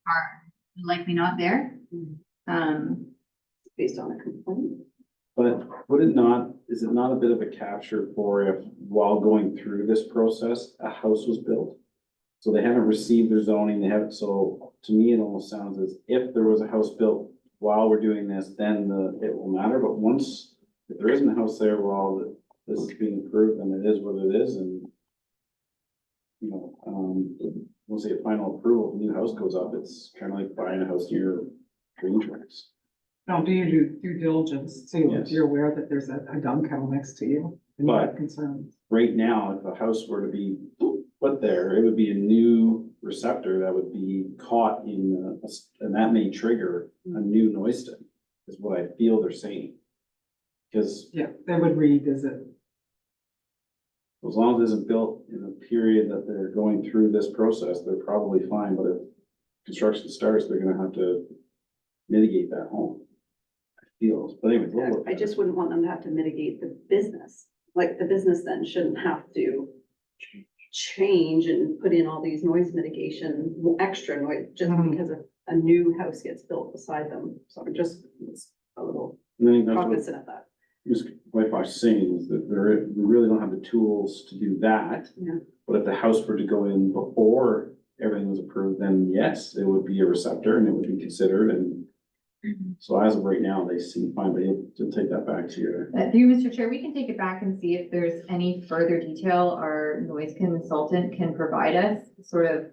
are likely not there. Based on a complaint. But is it not a bit of a capture for if while going through this process, a house was built? So they haven't received their zoning, so to me, it almost sounds as if there was a house built while we're doing this, then it will matter, but if there isn't a house there while this is being approved, then it is what it is, and we'll say a final approval, if a new house goes up, it's kind of like buying a house near train tracks. Now, do you do due diligence too, Yes. if you're aware that there's a dump kennel next to you and you have But- concerns? Right now, if a house were to be put there, it would be a new receptor that would be caught and that may trigger a new noise study, is what I feel they're saying. Because Yeah, they would revisit. As long as it's built in a period that they're going through this process, they're probably fine, but if construction starts, they're gonna have to mitigate that home. I feel, but anyway. we'll look I at just it. wouldn't want them to have to mitigate the business. Like the business then shouldn't have to change and put in all these noise mitigation, extra noise, just because a new house gets built beside them. So I'm just a little And I think that's what cognizant of that. Ms. Whitefosh is saying is that we really don't have the tools to do that. Yeah. But if the house were to go in before everything was approved, then yes, it would be a receptor and it would be considered and so as of right now, they seem fine, but you'll take that back to your. Through Mr. Chair, we can take it back and see if there's any further detail our noise consultant can provide us, sort of,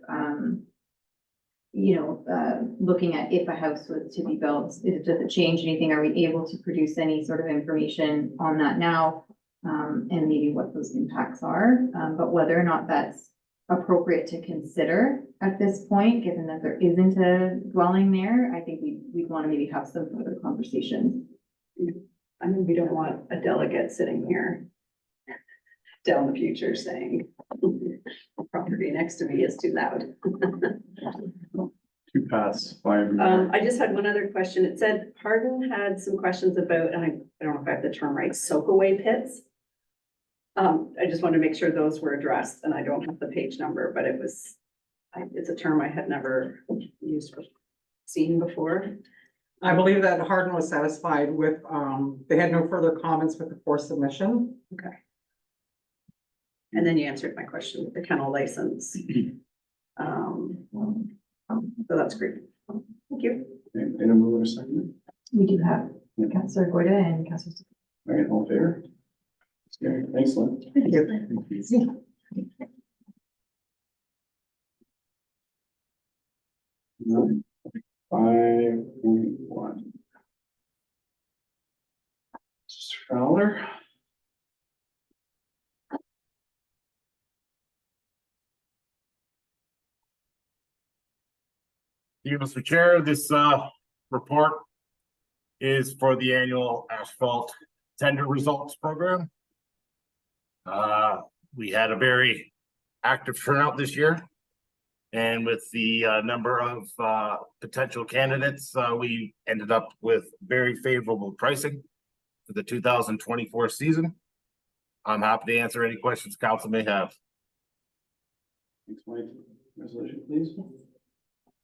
looking at if a house was to be built, does it change anything? Are we able to produce any sort of information on that now? And maybe what those impacts are, but whether or not that's appropriate to consider at this point, given that there isn't a dwelling there, I think we'd want to maybe have some further conversations. I mean, we don't want a delegate sitting here down the future saying property next to me is too loud. Two paths by everywhere. I just had one other question. It said Hardin had some questions about, and I don't know if I have the term right, soak away pits. I just wanted to make sure those were addressed, and I don't have the page number, but it's a term I had never seen before. I believe that Hardin was satisfied with, they had no further comments with the core submission. Okay. And then you answered my question with the kennel license. So that's great. Thank you. In a move in a second. We do have Councillor Goyda and Councillor. All right, all in favor? Okay, thanks, Lynn. Thank you. No. 5.1. Mr. Fowler. You, Mr. Chair, this report is for the annual asphalt tender results program. We had a very active turnout this year. And with the number of potential candidates, we ended up with very favorable pricing for the 2024 season. I'm happy to answer any questions council may have. Thanks, Mike. Resolution, please.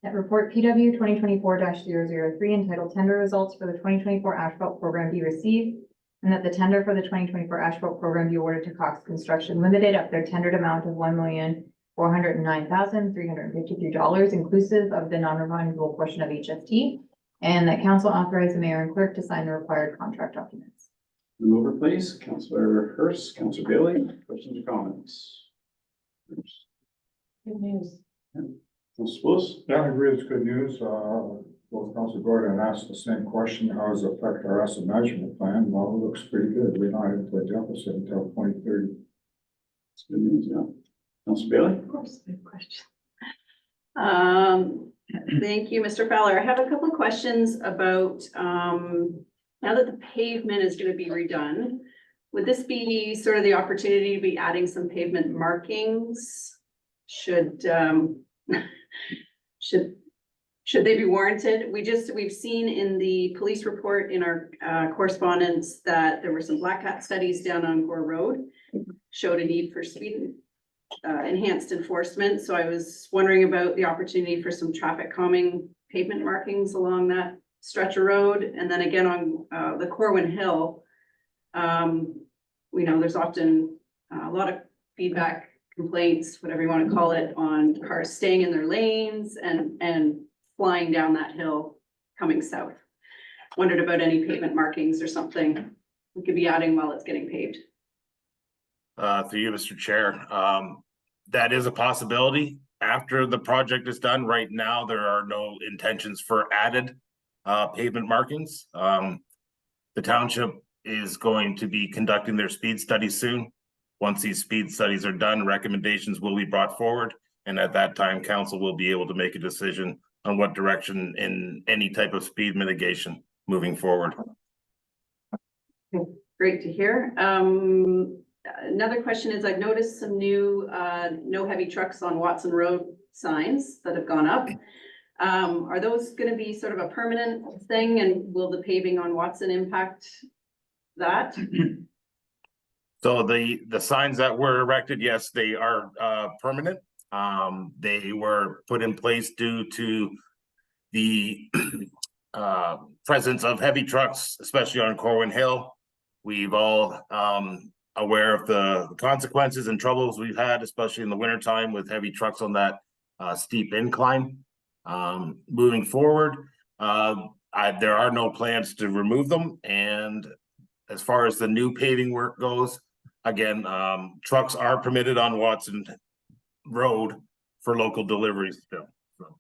That report PW 2024-003 entitled Tender Results for the 2024 Asphalt Program be received, and that the tender for the 2024 asphalt program be awarded to Cox Construction Limited at their tendered amount of $1,409,353 inclusive of the non-refundable portion of HST, and that council authorize the mayor and clerk to sign the required contract documents. Move over, please. Councillor Hurst, Councillor Bailey, questions or comments? Good news. Yeah, I agree, it's good news. Both Councilor Gordon asked the same question, how does it affect our asset management plan? Well, it looks pretty good. We're not into a deficit until 2030. It's good news, yeah. Councillor Bailey? Of course, I have a question. Thank you, Mr. Fowler. I have a couple of questions about, now that the pavement is going to be redone, would this be sort of the opportunity to be adding some pavement markings? Should they be warranted? We've seen in the police report in our correspondence that there were some black hat studies down on Gore Road, showed a need for speed enhanced enforcement. So I was wondering about the opportunity for some traffic calming pavement markings along that stretch of road. And then again on the Corwin Hill, we know there's often a lot of feedback, complaints, whatever you want to call it, on cars staying in their lanes and flying down that hill coming south. Wondered about any pavement markings or something we could be adding while it's getting paved. Through you, Mr. Chair, that is a possibility after the project is done. Right now, there are no intentions for added pavement markings. The township is going to be conducting their speed study soon. Once these speed studies are done, recommendations will be brought forward. And at that time, council will be able to make a decision on what direction in any type of speed mitigation moving forward. Great to hear. another question is, I've noticed some new, no heavy trucks on Watson Road signs that have gone up. Are those gonna be sort of a permanent thing, and will the paving on Watson impact that? So the signs that were erected, yes, they are permanent. They were put in place due to the presence of heavy trucks, especially on Corwin Hill. We've all aware of the consequences and troubles we've had, especially in the wintertime with heavy trucks on that steep incline. Moving forward, there are no plans to remove them, and as far as the new paving work goes, again, trucks are permitted on Watson Road for local deliveries still. So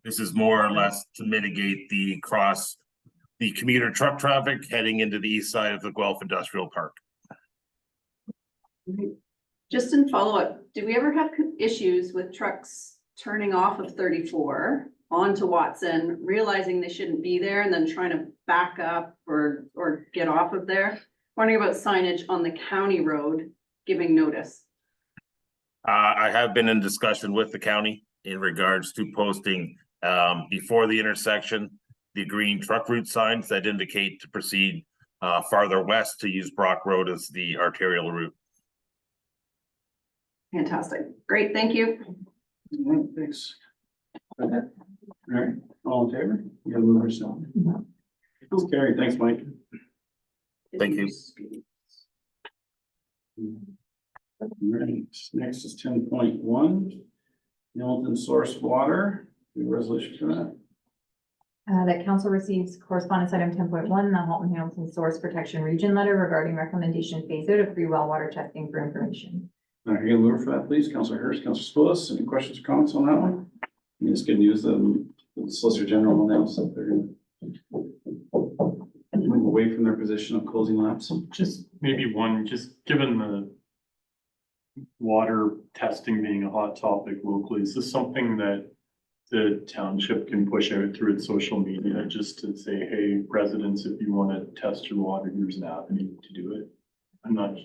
this is more or less to mitigate the commuter truck traffic heading into the east side of the Guelph Industrial Park. Just in follow-up, do we ever have issues with trucks turning off of 34 onto Watson, realizing they shouldn't be there, and then trying to back up or get off of there? Wondering about signage on the county road giving notice. I have been in discussion with the county in regards to posting before the intersection, the green truck route signs that indicate to proceed farther west to use Brock Road as the arterial route. Fantastic. Great, thank you. All right, thanks. Okay. All right, all in favor? You gotta move yourself. It's carried. Thanks, Mike. Thank you. All right, next is 10.1. Hamilton Source Water. We have a resolution for that. That council receives correspondence item 10.1, the Halton Hamilton Source Protection Region Letter regarding recommendation phase out of free well water testing for information. All right, you gonna move for that, please? Councilor Hurst, Councilor Spillis, any questions or comments on that one? I mean, it's good news. The Solicitor General announced that they're gonna move away from their position of closing labs. Just maybe one, just given the water testing being a hot topic locally, is this something that the township can push out through its social media just to say, hey, residents, if you want to test your water, here's an avenue to do it? I'm not.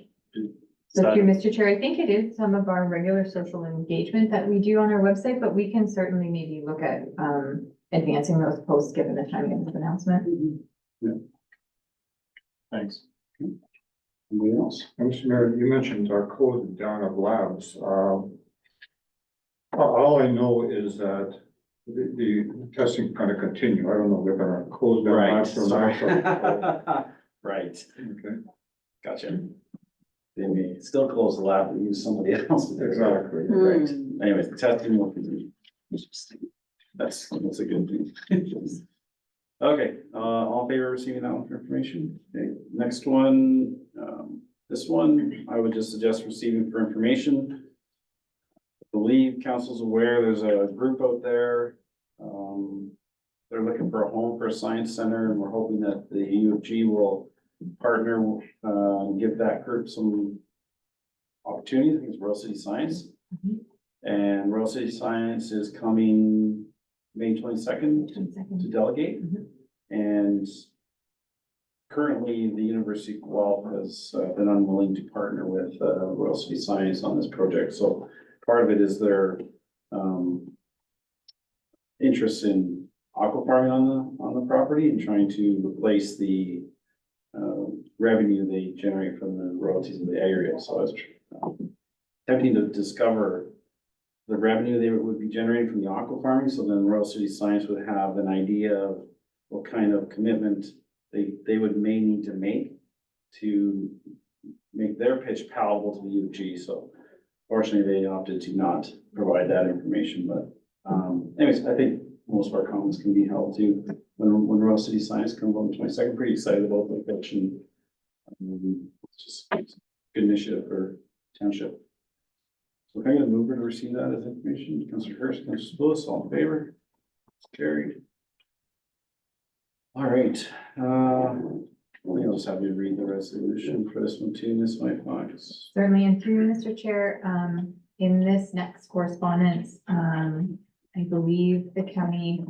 So through Mr. Chair, I think it is some of our regular social engagement that we do on our website, but we can certainly maybe look at advancing those posts given the timing of this announcement. Yeah. Thanks. Anybody else? Mr. Mayor, you mentioned our closing down of labs. All I know is that the testing kind of continue. I don't know, they're gonna close down Right, labs or not. right. Okay, Gotcha. They may still close the lab and use somebody else. exactly. Right. Anyways, the testing will continue. That's a good thing. Okay, all in favor of receiving that one for information? Okay, next one, this one, I would just suggest receiving for information. I believe council's aware, there's a group out there. They're looking for a home for a science center, and we're hoping that the U of G will partner, give that group some opportunities. I think it's Royal City Science. And Royal City Science is coming May 22nd to delegate. And currently, the University of Guelph has been unwilling to partner with Royal City Science on this project. So part of it is their interest in aquafarming on the property and trying to replace the revenue they generate from the royalties of the aggregate. So I was attempting to discover the revenue they would be generating from the aquafarming. So then Royal City Science would have an idea of what kind of commitment they may need to make their pitch palatable to the U of G. So fortunately, they opted to not provide that information. But anyways, I think most of our comments can be held to when Royal City Science comes on the 22nd. Pretty excited about the pitch, and it's just a good initiative for township. So can I get a mover to receive that as information? Councilor Hurst, Councilor Spillis, all in favor? Carried. All right, we'll just have you read the resolution for this one too, Ms. White Fox. Certainly, and through Mr. Chair, in this next correspondence, I believe the county,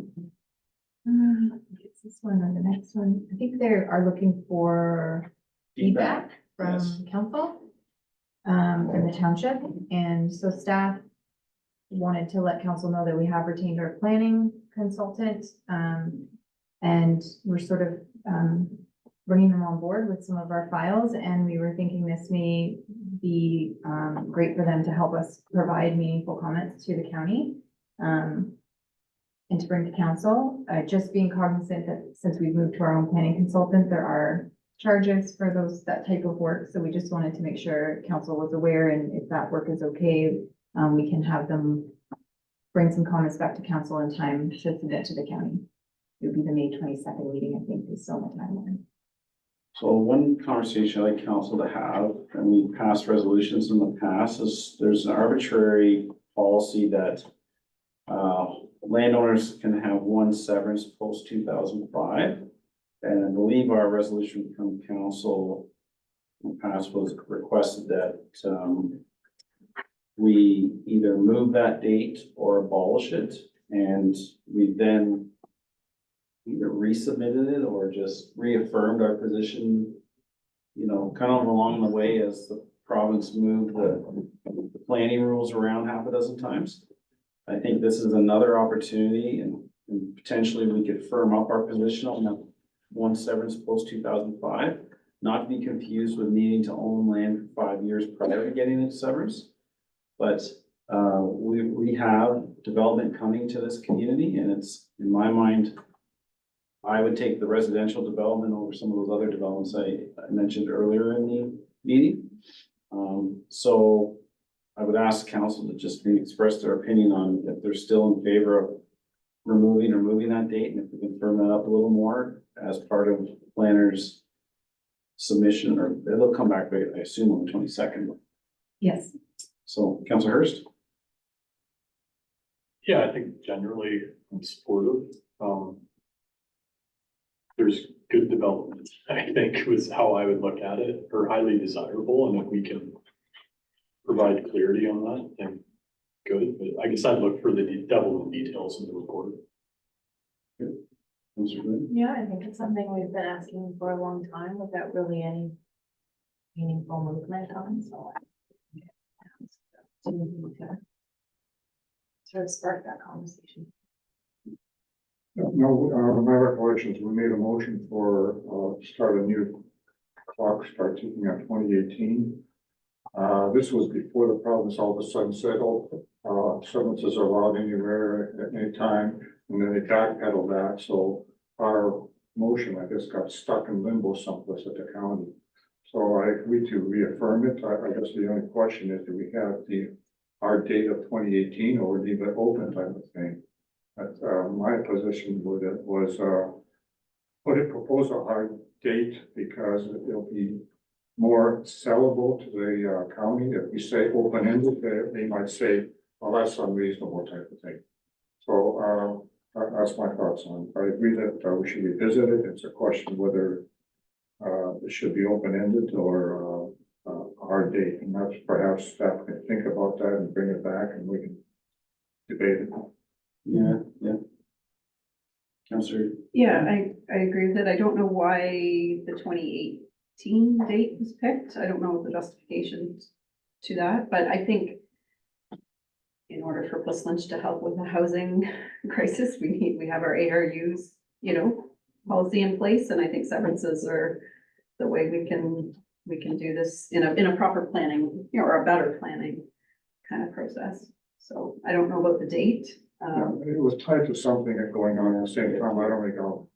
it's this one or the next one, I think they are looking for feedback from council. in the township. And so staff wanted to let council know that we have retained our planning consultant. And we're sort of, bringing them on board with some of our files, and we were thinking this may be, great for them to help us provide meaningful comments to the county. And to bring to council, just being cognizant that since we've moved to our own planning consultant, there are charges for that type of work. So we just wanted to make sure council was aware, and if that work is okay, we can have them bring some comments back to council in time to submit to the county. It would be the May 22nd meeting, I think, is still the timeline. So one conversation I'd like council to have, and we've passed resolutions in the past, is there's an arbitrary policy that landowners can have one severance post 2005. And I believe our resolution from council in the past was requested that we either move that date or abolish it. And we then either resubmitted it or just reaffirmed our position, you know, kind of along the way as the province moved the planning rules around half a dozen times. I think this is another opportunity, and potentially we could firm up our position on the one severance post 2005, not to be confused with needing to own land for 5 years prior to getting into severance. But we have development coming to this community, and it's, in my mind, I would take the residential development over some of those other developments I mentioned earlier in the meeting. So I would ask council to just express their opinion on if they're still in favor of removing or moving that date, and if we can firm that up a little more as part of planner's submission, or they'll come back, I assume, on the 22nd. Yes. So, Councilor Hurst? Yeah, I think generally I'm supportive. There's good development, I think, was how I would look at it, or highly desirable, and if we can provide clarity on that, then good, but I guess I'd look for the devil in the details in the report. Yeah, I think it's something we've been asking for a long time without really any meaningful movement on, so. To sort of spark that conversation. No, my recollection is we made a motion for, start a new clock, start ticking on 2018. This was before the province all of a sudden said, oh, severances are allowed anywhere at any time, and then they backpedaled that, so our motion, I guess, got stuck in limbo someplace at the county. So I agree to reaffirm it. I guess the only question is, do we have our date of 2018 or leave it open type of thing? But, my position with it was, propose a hard date because it'll be more sellable to the county. If we say open-ended, they might say, well, that's unreasonable type of thing. So that's my thoughts on it. I agree that we should revisit it. It's a question whether it should be open-ended or a hard date, and that's perhaps staff can think about that and bring it back and we can debate it. Yeah. Councilor? Yeah, I agree with it. I don't know why the 2018 date was picked. I don't know the justifications to that, but I think in order for Plus Lynch to help with the housing crisis, we have our ARUs, policy in place, and I think severances are the way we can do this in a proper planning, or a better planning kind of process. So I don't know about the date. It was tied to something going on at the same time. I don't recall.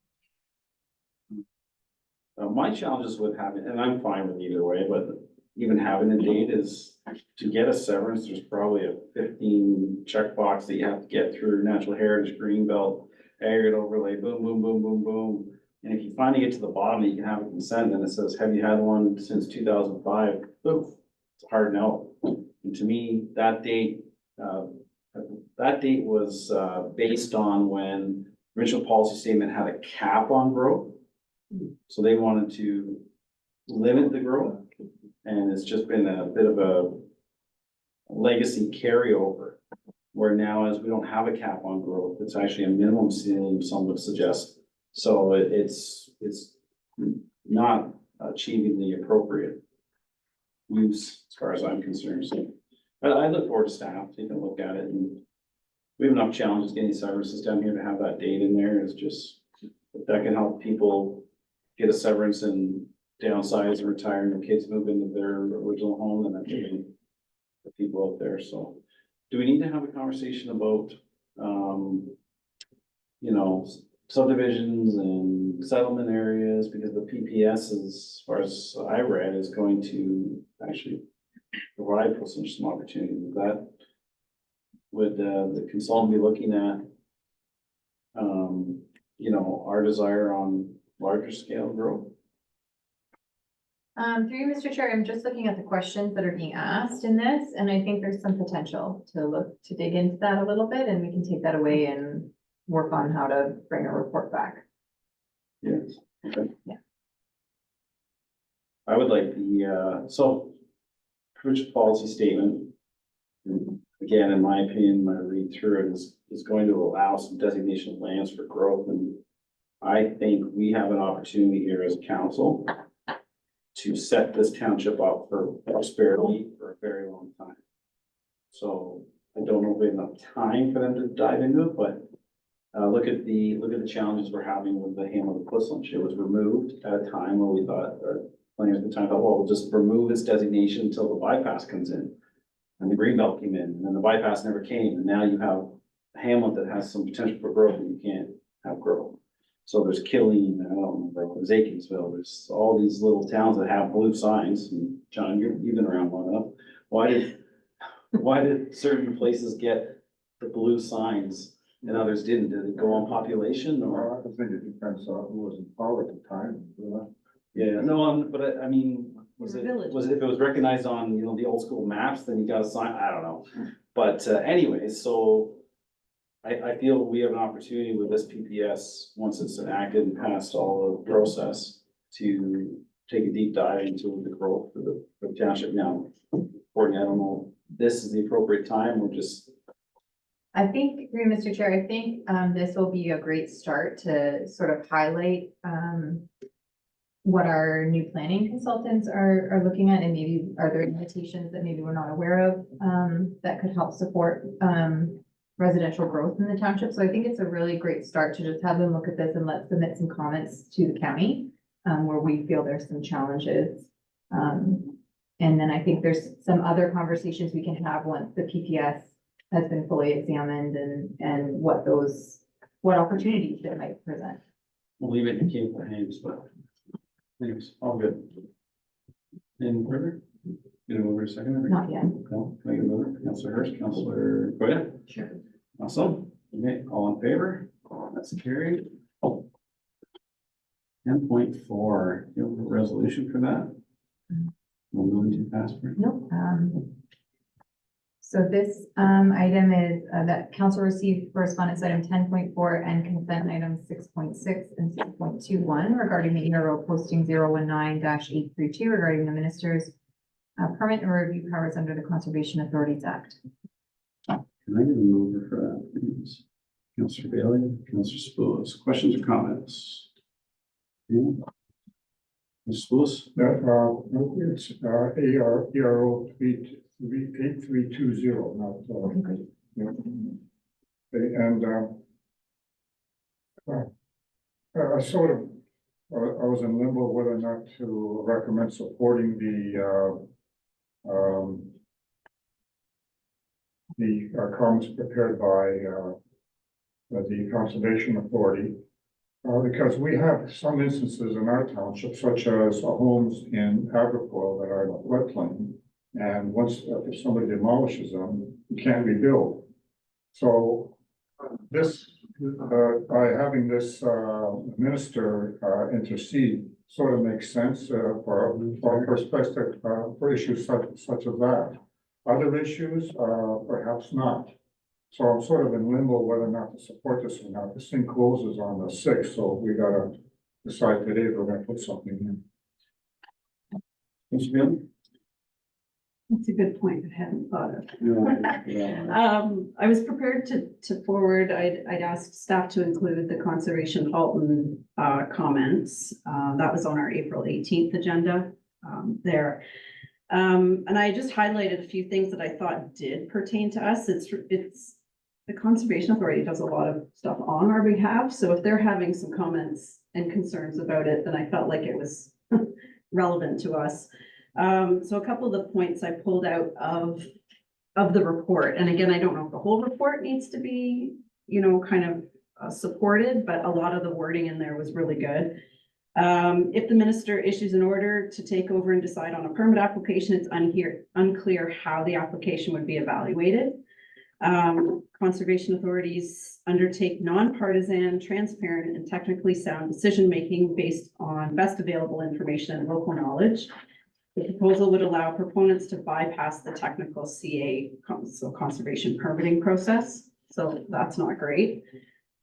My challenges with having, and I'm fine with either way, but even having a date is to get a severance, there's probably a 15 checkbox that you have to get through natural heritage, greenbelt, aggregate overlay, boom, boom, boom, boom, boom. And if you finally get to the bottom, you can have a consent and it says, have you had one since 2005? Boom, it's a hard no. And to me, that date was based on when original policy statement had a cap on growth. So they wanted to limit the growth, and it's just been a bit of a legacy carryover, where now as we don't have a cap on growth, it's actually a minimum ceiling, some would suggest. So it's not achieving the appropriate use as far as I'm concerned, so. I look forward to staff taking a look at it, and we have enough challenges getting services down here to have that date in there. Is just, if that can help people get a severance and downsize and retire and their kids move into their original home, then that's really the people out there, so. Do we need to have a conversation about, you know, subdivisions and settlement areas? Because the PPS, as far as I read, is going to actually provide for some opportunity with that. Would the consultant be looking at, you know, our desire on larger scale growth? Through you, Mr. Chair, I'm just looking at the questions that are being asked in this, and I think there's some potential to dig into that a little bit, and we can take that away and work on how to bring a report back. Yes, okay. Yeah. I would like the, so, provincial policy statement, again, in my opinion, when I read through it, is going to allow some designation of lands for growth, and I think we have an opportunity here as a council to set this township up for prosperity for a very long time. So I don't know if we have enough time for them to dive into it, but look at the challenges we're having with the Hamlet of Puss Lunch. It was removed at a time where we thought, planners at the time thought, well, we'll just remove its designation until the bypass comes in. And the greenbelt came in, and then the bypass never came, and now you have a hamlet that has some potential for growth, and you can't have growth. So there's Killeen, I don't remember, there's Aikinsville, there's all these little towns that have blue signs, and John, you've been around long enough. Why did certain places get the blue signs and others didn't? Did it go on population, or? I think it depends on who was in power at the time. Yeah, no, but I mean, was it if it was recognized on, you know, the old school maps, then you got a sign, I don't know. But anyways, so I feel we have an opportunity with this PPS, once it's enacted and passed all the process, to take a deep dive into the growth for the township now. Courtney, I don't know, if this is the appropriate time, or just, I think, through you, Mr. Chair, I think this will be a great start to sort of highlight what our new planning consultants are looking at, and maybe are there limitations that maybe we're not aware of that could help support residential growth in the township. So I think it's a really great start to just have them look at this and let's submit some comments to the county where we feel there's some challenges. And then I think there's some other conversations we can have once the PPS has been fully examined and what opportunities it might present. we'll leave it in capable hands, but anyways, all good. Any further? Get it over a second? Not yet. No, make it over. Councillor Hirsch, Councillor Goya. Sure. Awesome. Okay, all in favor? That's carried. 10.4, you have a resolution for that? We'll move into passport. Nope. So this item is that council received correspondence item 10.4 and consent items 6.6 and 6.21 regarding the ERO posting 019-832 regarding the minister's permit and review powers under the Conservation Authorities Act. Can I get a mover for that, please? Councillor Bailey, Councillor Spools, questions or comments? Yeah. Mr. Spools? It's ERO 8320, not. And I sort of, I was in limbo whether or not to recommend supporting the comments prepared by the Conservation Authority. Because we have some instances in our township, such as homes in Agricola that are in a floodplain. And once, if somebody demolishes them, you can't rebuild. So this, by having this minister intercede sort of makes sense for perspective, for issues such as that. Other issues, perhaps not. So I'm sort of in limbo whether or not to support this or not. This thing closes on the 6th, so we gotta decide today if we're gonna put something in. Mr. Bailey? That's a good point. I hadn't thought of. Yeah. I was prepared to forward, I'd asked staff to include the Conservation Halton comments. That was on our April 18th agenda there. And I just highlighted a few things that I thought did pertain to us. It's the Conservation Authority does a lot of stuff on our behalf, so if they're having some comments and concerns about it, then I felt like it was relevant to us. So a couple of the points I pulled out of the report, and again, I don't know if the whole report needs to be, you know, kind of supported, but a lot of the wording in there was really good. If the minister issues an order to take over and decide on a permit application, it's unclear how the application would be evaluated. Conservation authorities undertake nonpartisan, transparent, and technically sound decision-making based on best available information and local knowledge. The proposal would allow proponents to bypass the technical CA, so conservation permitting process. So that's not great.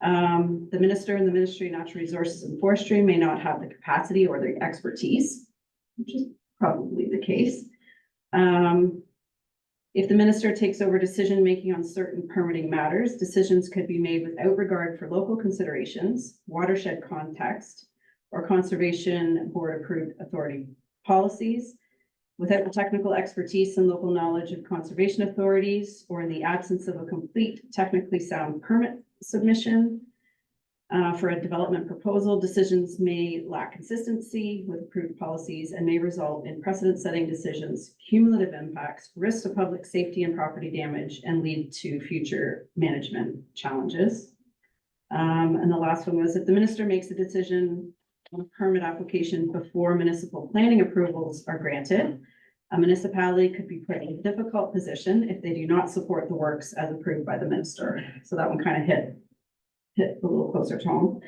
The minister and the Ministry of Natural Resources and Forestry may not have the capacity or the expertise, which is probably the case. If the minister takes over decision-making on certain permitting matters, decisions could be made without regard for local considerations, watershed context, or conservation board-approved authority policies, without the technical expertise and local knowledge of conservation authorities, or in the absence of a complete technically sound permit submission. For a development proposal, decisions may lack consistency with approved policies and may result in precedent-setting decisions, cumulative impacts, risks to public safety and property damage, and lead to future management challenges. And the last one was, if the minister makes a decision on a permit application before municipal planning approvals are granted, a municipality could be put in a difficult position if they do not support the works as approved by the minister. So that one kind of hit a little closer to home.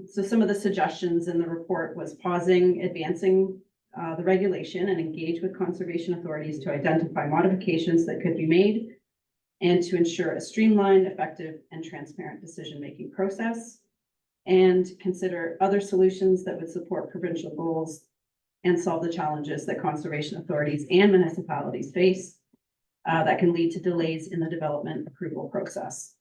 So some of the suggestions in the report was pausing, advancing the regulation and engage with conservation authorities to identify modifications that could be made and to ensure a streamlined, effective, and transparent decision-making process, and consider other solutions that would support provincial goals and solve the challenges that conservation authorities and municipalities face that can lead to delays in the development approval process.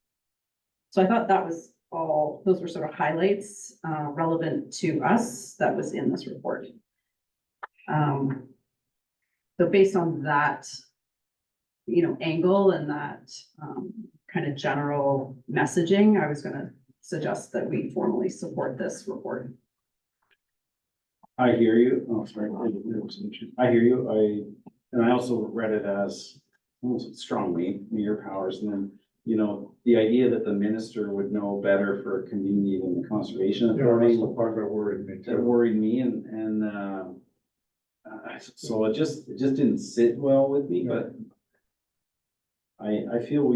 So I thought that was all, those were sort of highlights relevant to us that was in this report. So based on that, you know, angle and that kind of general messaging, I was going to suggest that we formally support this report. I hear you. Oh, sorry. I hear you. And I also read it as almost strongly your powers, and then, you know, the idea that the minister would know better for a community than the conservation authority. Yeah, part that worried me That too. worried me, and so it just didn't sit well with me, but I feel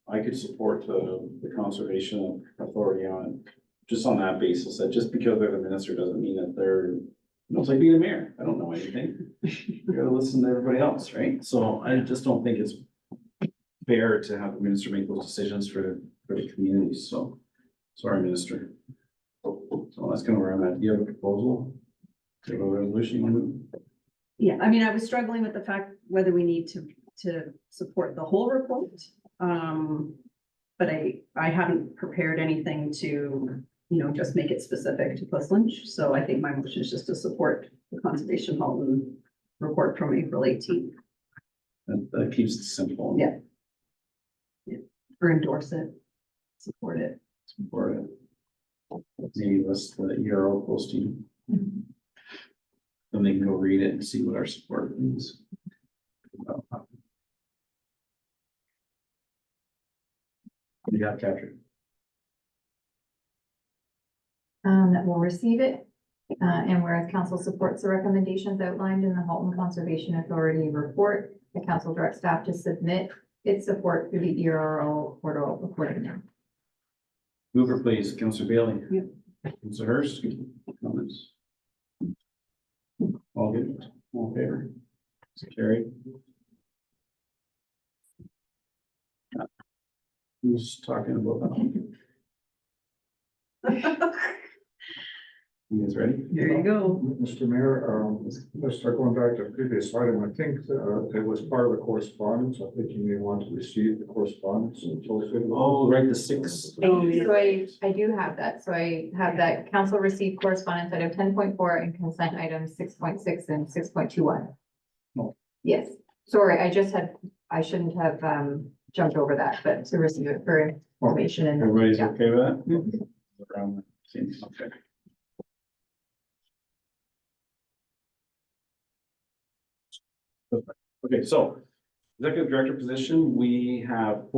I could support the conservation authority on, just on that basis, that just because they're the minister doesn't mean that they're, you know, it's like being a mayor. I don't know anything. You gotta listen to everybody else, right? So I just don't think it's fair to have the minister make those decisions for the community. So, sorry, minister. So that's kind of where I'm at. Do you have a proposal? Do you have a resolution you want to move? Yeah, I mean, I was struggling with the fact whether we need to support the whole report. But I haven't prepared anything to, you know, just make it specific to Cliff Lynch. So I think my motion is just to support the Conservation Halton report from April 18th. That keeps it simple. Yeah. Or endorse it, support it. Support it. Maybe list the ERO posting. Then they can go read it and see what our support means. You got Patrick. That will receive it. And whereas council supports the recommendations outlined in the Halton Conservation Authority report, the council directs staff to submit its support through the ERO portal accordingly. Mover, please, Councillor Bailey. Yep. Councillor Hurst, comments? All good, all in favor? It's carried. Who's talking about that? You guys ready? There you go. Mr. Mayor, let's start going back to the previous item. I think it was part of the correspondence. I think you may want to receive the correspondence. Oh, right, the 6. So I do have that. So I have that council received correspondence item 10.4 and consent items 6.6 and 6.21. Yes, sorry, I shouldn't have, jumped over that, but to receive it for information and. Everybody's yeah. okay with that? Around the same, okay. Okay, so executive director position, we have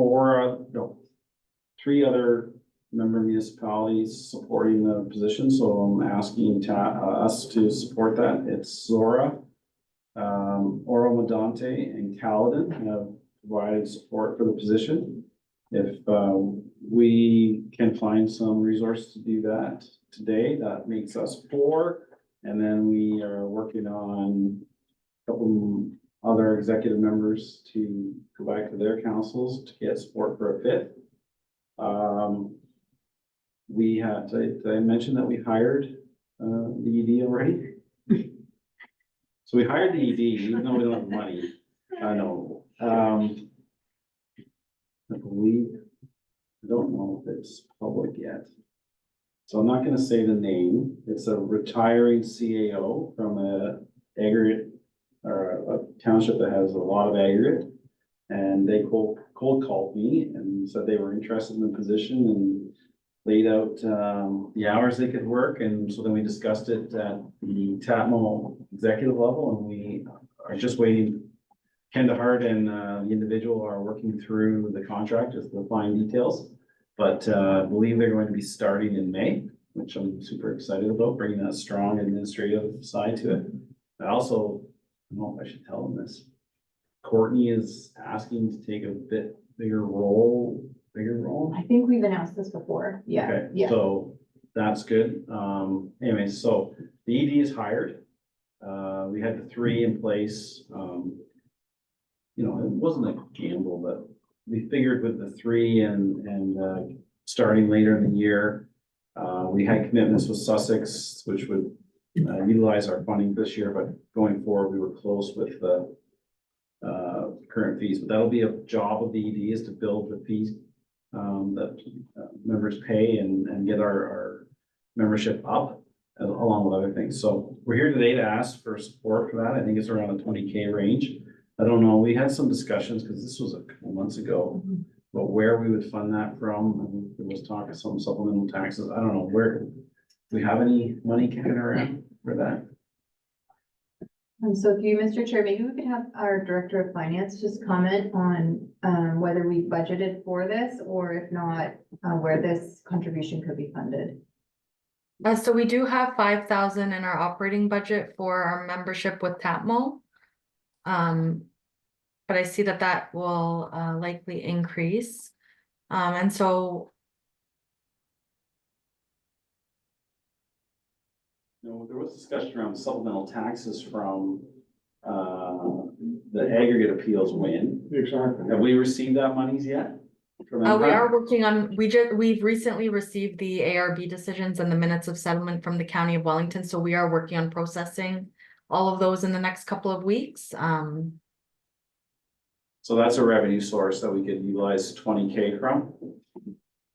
three other member municipalities supporting the position, so I'm asking us to support that. It's Zora, Oro Medonte, and Caledon have provided support for the position. If we can find some resource to do that today, that makes us 4. And then we are working on a couple other executive members to go back to their councils to get support for a 5th. We had, did I mention that we hired the ED already? So we hired the ED, even though we don't have money. I know. I believe, I don't know if it's public yet. So I'm not gonna say the name. It's a retiring CAO from a aggregate or a township that has a lot of aggregate. And they cold called me and said they were interested in the position and laid out the hours they could work. And so then we discussed it at the Tatmo executive level, and we are just waiting. Ken DeHart and the individual are working through the contract, just the fine details. But I believe they're going to be starting in May, which I'm super excited about, bringing that strong administrative side to it. I also, I don't know if I should tell them this. Courtney is asking to take a bit bigger role. I think we've announced this before. Yeah, Okay, yeah. so that's good. Anyway, so the ED is hired. We had the 3 in place. You know, it wasn't a gamble, but we figured with the 3 and starting later in the year, we had commitments with Sussex, which would utilize our funding this year, but going forward, we were close with the current fees. But that'll be a job of the ED, is to build the fees that members pay and get our membership up along with other things. So we're here today to ask for support for that. I think it's around a 20K range. I don't know, we had some discussions, because this was a couple months ago, but where we would fund that from. And there was talk of some supplemental taxes. I don't know, where, do we have any money kicking around for that? So if you, Mr. Chair, maybe we could have our Director of Finance just comment on whether we budgeted for this, or if not, where this contribution could be funded. So we do have 5,000 in our operating budget for our membership with Tatmo. But I see that will likely increase. And so. No, there was discussion around supplemental taxes from the aggregate appeals win. Exactly. Have we received that monies yet? We are working on, we've recently received the ARB decisions and the minutes of settlement from the County of Wellington, so we are working on processing all of those in the next couple of weeks. So that's a revenue source that we could utilize 20K from?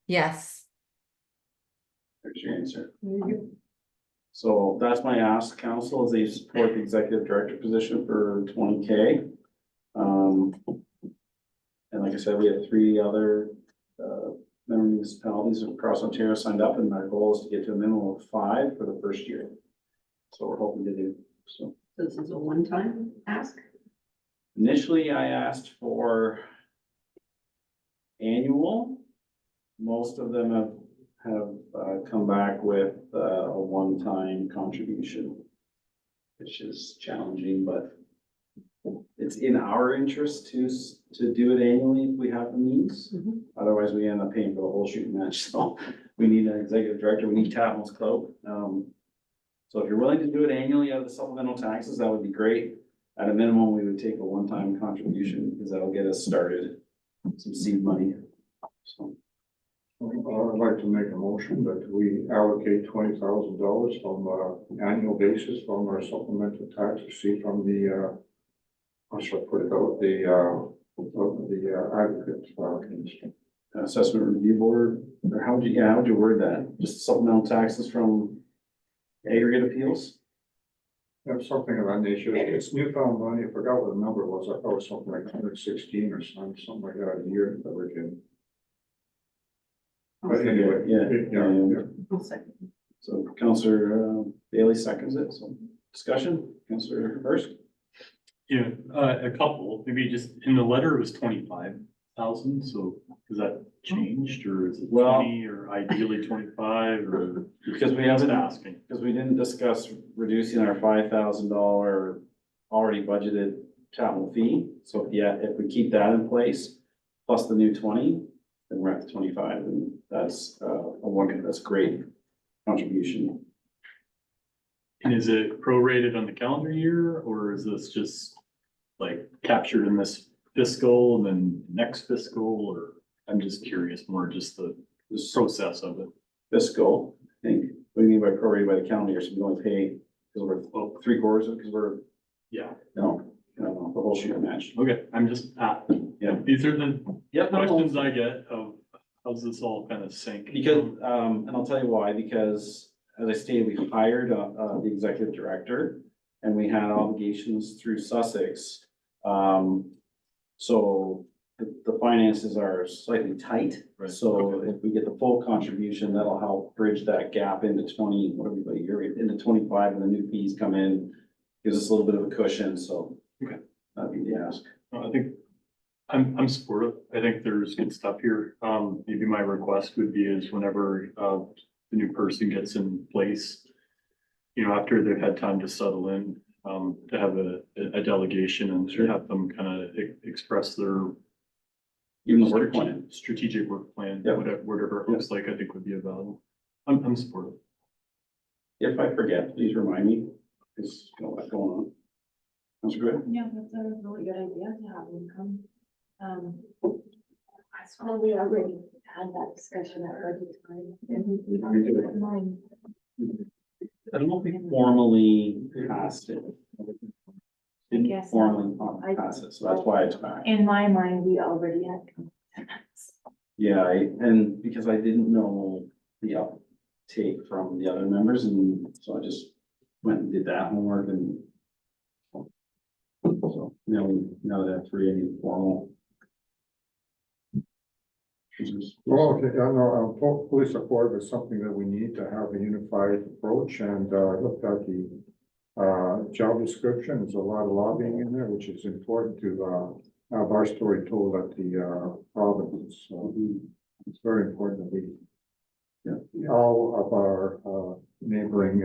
Yes. There's your answer. So that's my ask, council, is they support the executive director position for 20K. And like I said, we have 3 other member municipalities across Ontario signed up, and our goal is to get to a minimum of 5 for the first year. So we're hoping to do, so. This is a one-time ask? Initially, I asked for annual. Most of them have come back with a one-time contribution, which is challenging, but it's in our interest to do it annually if we have the means. Otherwise, we end up paying for the whole shooting match. So we need an executive director. We need Tatmo's cloak. So if you're willing to do it annually out of the supplemental taxes, that would be great. At a minimum, we would take a one-time contribution, because that'll get us started, some seed money. So. I'd like to make a motion that we allocate $20,000 from annual basis from our supplemental tax receipt from the, I should put it out, the advocate. Assessment Review Board, or how would you word that? Just supplemental taxes from aggregate appeals? That's something of that nature. It's newfound money. I forgot what the number was. I thought it was something like 116 or something like that a year that we're getting. But anyway, Yeah. So Counselor Bailey seconds it, so discussion, Counselor first. Yeah, a couple, maybe just in the letter it was 25,000, so has that changed or is it Well- 20 or ideally 25 or? Because we just haven't, asking. because we didn't discuss reducing our $5,000 already budgeted capital fee. So if we keep that in place, plus the new 20, then we're at the 25, and that's that's great contribution. And is it prorated on the calendar year or is this just like captured in this fiscal and then next fiscal, or I'm just curious more just the process of it. Fiscal, I think, what do you mean by prorated by the calendar year? So we only pay, because we're 3/4, because we're, Yeah, no, the whole shooter match. okay, I'm just, Yeah. these are the Yep. questions I get of how's this all kind of sync? Because, and I'll tell you why, because as I stated, we hired, the executive director and we had obligations through Sussex. So the finances are slightly tight. Right, So if we get the full contribution, that'll help bridge that gap into 20, what are we, a year, into 25, and the new fees come in. Gives us a little bit of a cushion, so. Okay. That'd be the ask. I think I'm supportive. I think there's good stuff here. Maybe my request would be is whenever, the new person gets in place, you know, after they've had time to settle in, to have a delegation and to have them kind of express their Even the work plan. strategic work plan, Yeah. whatever it looks like, I think would be a value. I'm supportive. If I forget, please remind me, because got a lot going on. That's great. Yeah, that's a really good idea to have them come. I saw we already had that discussion at budget time. I don't know if we formally passed it. Didn't guess formally I- pass it, so that's why it's back. In my mind, we already had. Yeah, and because I didn't know the uptake from the other members, and so I just went and did that homework and. So now that I have three, I need formal. Well, okay, I know, I'm fully supportive. It's something that we need to have a unified approach, and I looked at the job description. There's a lot of lobbying in there, which is important to have our story told at the province. So it's very important that we, all of our neighboring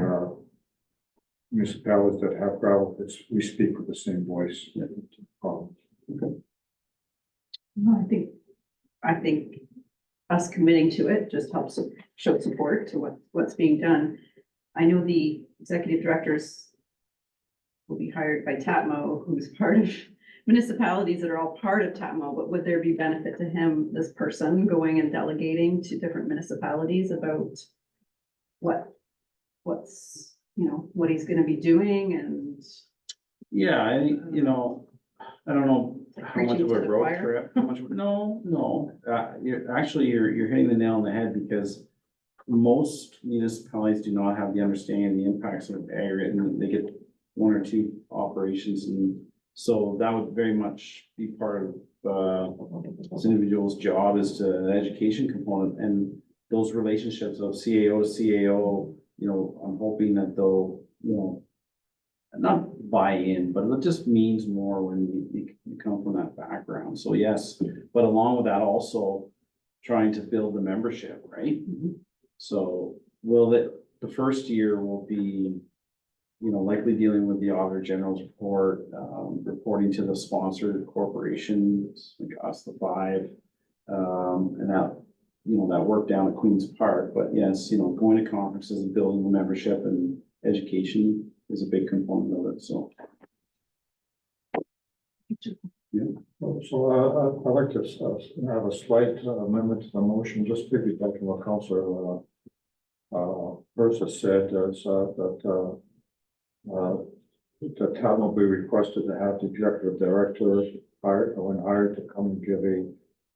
municipalities that have gravel pits, we speak with the same voice. No, I think us committing to it just helps show support to what's being done. I know the executive directors will be hired by TAPMO, who's part of municipalities that are all part of TAPMO, but would there be benefit to him, this person, going and delegating to different municipalities about what's, what he's gonna be doing and Yeah, I think, I don't know how much Preaching of to a the road choir. trip, how much, no. You're hitting the nail on the head, because most municipalities do not have the understanding, the impacts of aggregate, and they get one or two operations, and so that would very much be part of, this individual's job, is to an education component, and those relationships of CAO to CAO, I'm hoping that they'll, not buy in, but it just means more when you come from that background. So yes, but along with that also trying to build the membership, right? So the first year will be, likely dealing with the Auditor General's report, reporting to the sponsored corporations, like us, the five, and that, that work down at Queen's Park. But yes, going to conferences and building the membership and education is a big component of it, so. So I'd like to have a slight amendment to the motion, just piggybacking what Councillor Versa said, is that the town will be requested to have the executive director hired, when hired, to come and give a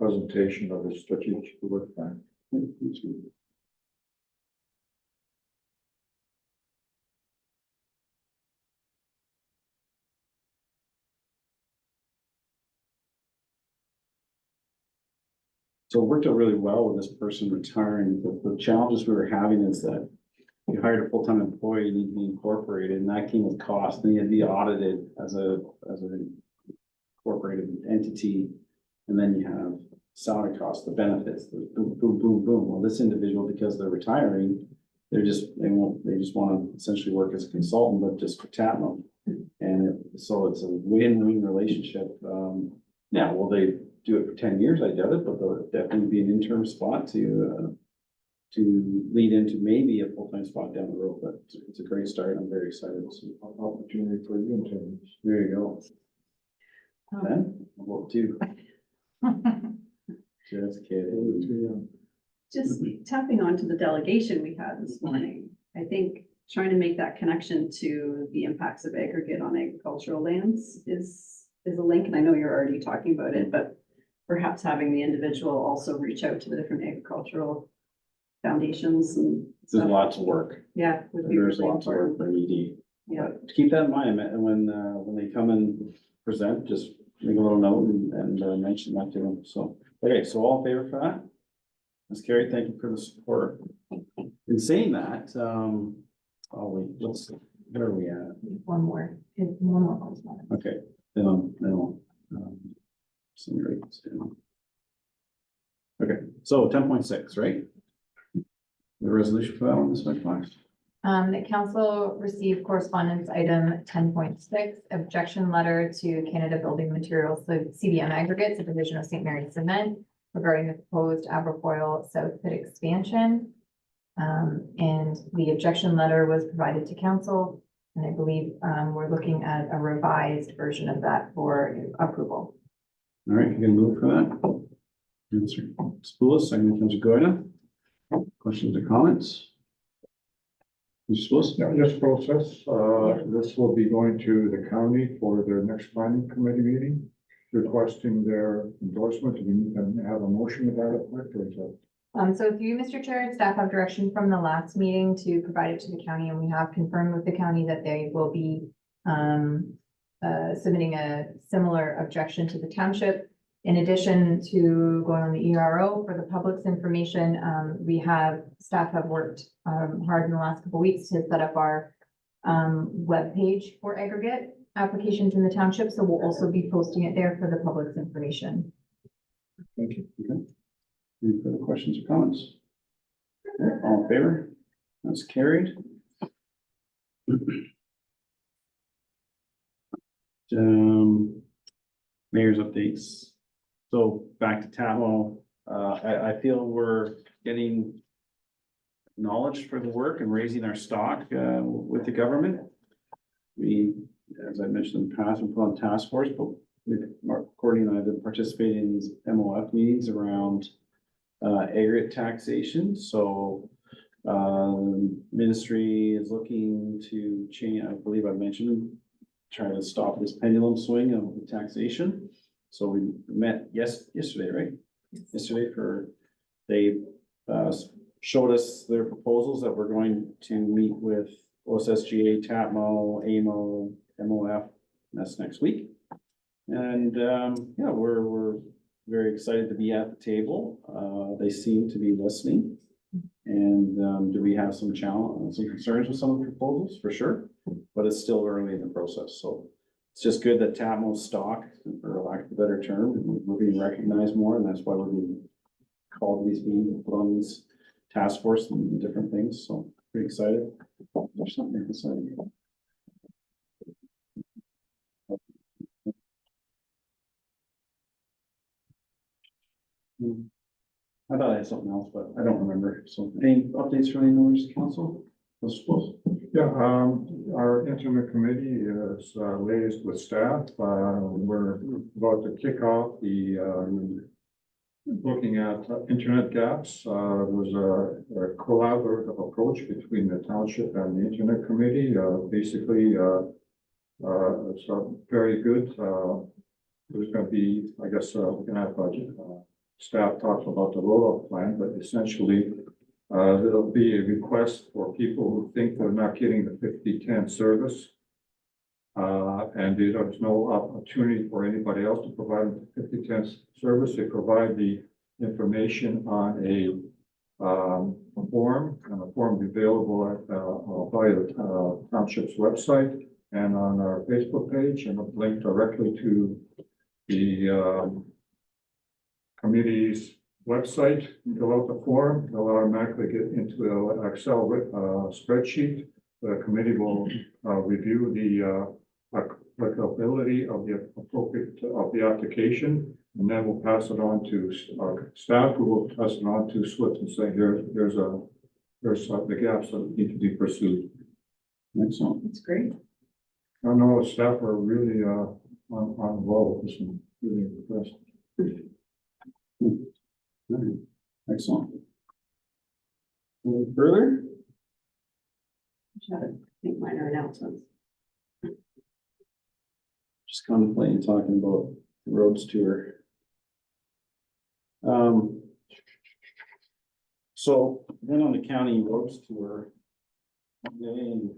presentation of his strategic work plan. So it worked out really well with this person retiring. The challenges we were having is that you hired a full-time employee, you need to be incorporated, and that came with cost, and you had to be audited as an incorporated entity. And then you have salary costs, the benefits, the boom, boom, boom, boom. Well, this individual, because they're retiring, they just want to essentially work as a consultant, but just for Tatmo. And so it's a win-win relationship. Now, will they do it for 10 years? I doubt it, but there'll definitely be an interim spot to lead into maybe a full-time spot down the road, but it's a great start. I'm very excited. Opportunity for you in terms. There you go. Then, well, two. Just kidding. Just tapping onto the delegation we had this morning, I think trying to make that connection to the impacts of aggregate on agricultural lands is a link, and I know you're already talking about it, but perhaps having the individual also reach out to the different agricultural foundations and There's stuff. lots of work. Yeah, would be There's really lots of work important. for ED. Yeah. But to keep that in mind, and when they come and present, just make a little note and mention that to them. So, okay, so all in favor for that? Ms. Carey, thank you for the support. In saying that, let's see, where are we at? One more correspondence. Okay, then I'll let me write this down. Okay, so 10.6, right? The resolution for that one, Ms. McFarland? The council received correspondence item 10.6, objection letter to Canada Building Materials, the CDM Aggregates, a division of St. Mary's Cement, regarding the proposed Aberfoyle South Pit expansion. And the objection letter was provided to council, and I believe we're looking at a revised version of that for approval. All right, you can move for that. Mr. Spoulos, second, Councilor Goyda. Questions or comments? Mr. Spoulos? Yeah, this process, this will be going to the county for their next planning committee meeting, requesting their endorsement. Do we can have a motion of that effect, or is that? So if you, Mr. Chair, and staff have direction from the last meeting to provide it to the county, and we have confirmed with the county that they will be submitting a similar objection to the township. In addition to going on the ERO for the public's information, staff have worked hard in the last couple of weeks to set up our webpage for aggregate applications in the township. So we'll also be posting it there for the public's information. Thank you. Okay. Any further questions or comments? Okay, all in favor? That's carried. Mayor's updates. So back to Tatmo, I feel we're getting acknowledged for the work and raising our stock with the government. We, as I mentioned in the past, we put on task force, but Mark Courtney and I have been participating in these MOF meetings around aggregate taxation. So ministry is looking to change, I believe I mentioned, try to stop this pendulum swing of the taxation. So we met yesterday, right? Yesterday they showed us their proposals that we're going to meet with OSSGA, TATMO, AMO, MOF, that's next week. And yeah, we're very excited to be at the table. They seem to be listening. And do we have some concerns with some of the proposals? For sure, but it's still early in the process. So it's just good that Tatmo's stock, for lack of a better term, we're being recognized more, and that's why we're being called to these meetings, put on these task force and different things. So pretty excited. There's something exciting. I thought I had something else, but I don't remember. So any updates from any members of the council? Yeah, our intimate committee is liaised with staff. We're about to kick off the looking at internet gaps. Was a collaborative approach between the township and the internet committee. Basically, it's very good. There's going to be, I guess, we're going to have budget. Staff talks about the rollout plan, but essentially there'll be a request for people who think they're not getting the 5010 service. And there's no opportunity for anybody else to provide the 5010 service. They provide the information on a form, and the form is available at, via the township's website and on our Facebook page, and a link directly to the committee's website. Fill out the form, they'll automatically get into an Excel spreadsheet. The committee will review the applicability of the appropriate of the application, and then we'll pass it on to our staff, who will pass it on to SWIFT and say, there's the gaps that need to be pursued. Excellent. That's great. I know staff are really on the ball with this one, really impressed. All right. Excellent. Any further? I think minor announcements. Just contemplating talking about the roads tour. So went on the county roads tour. And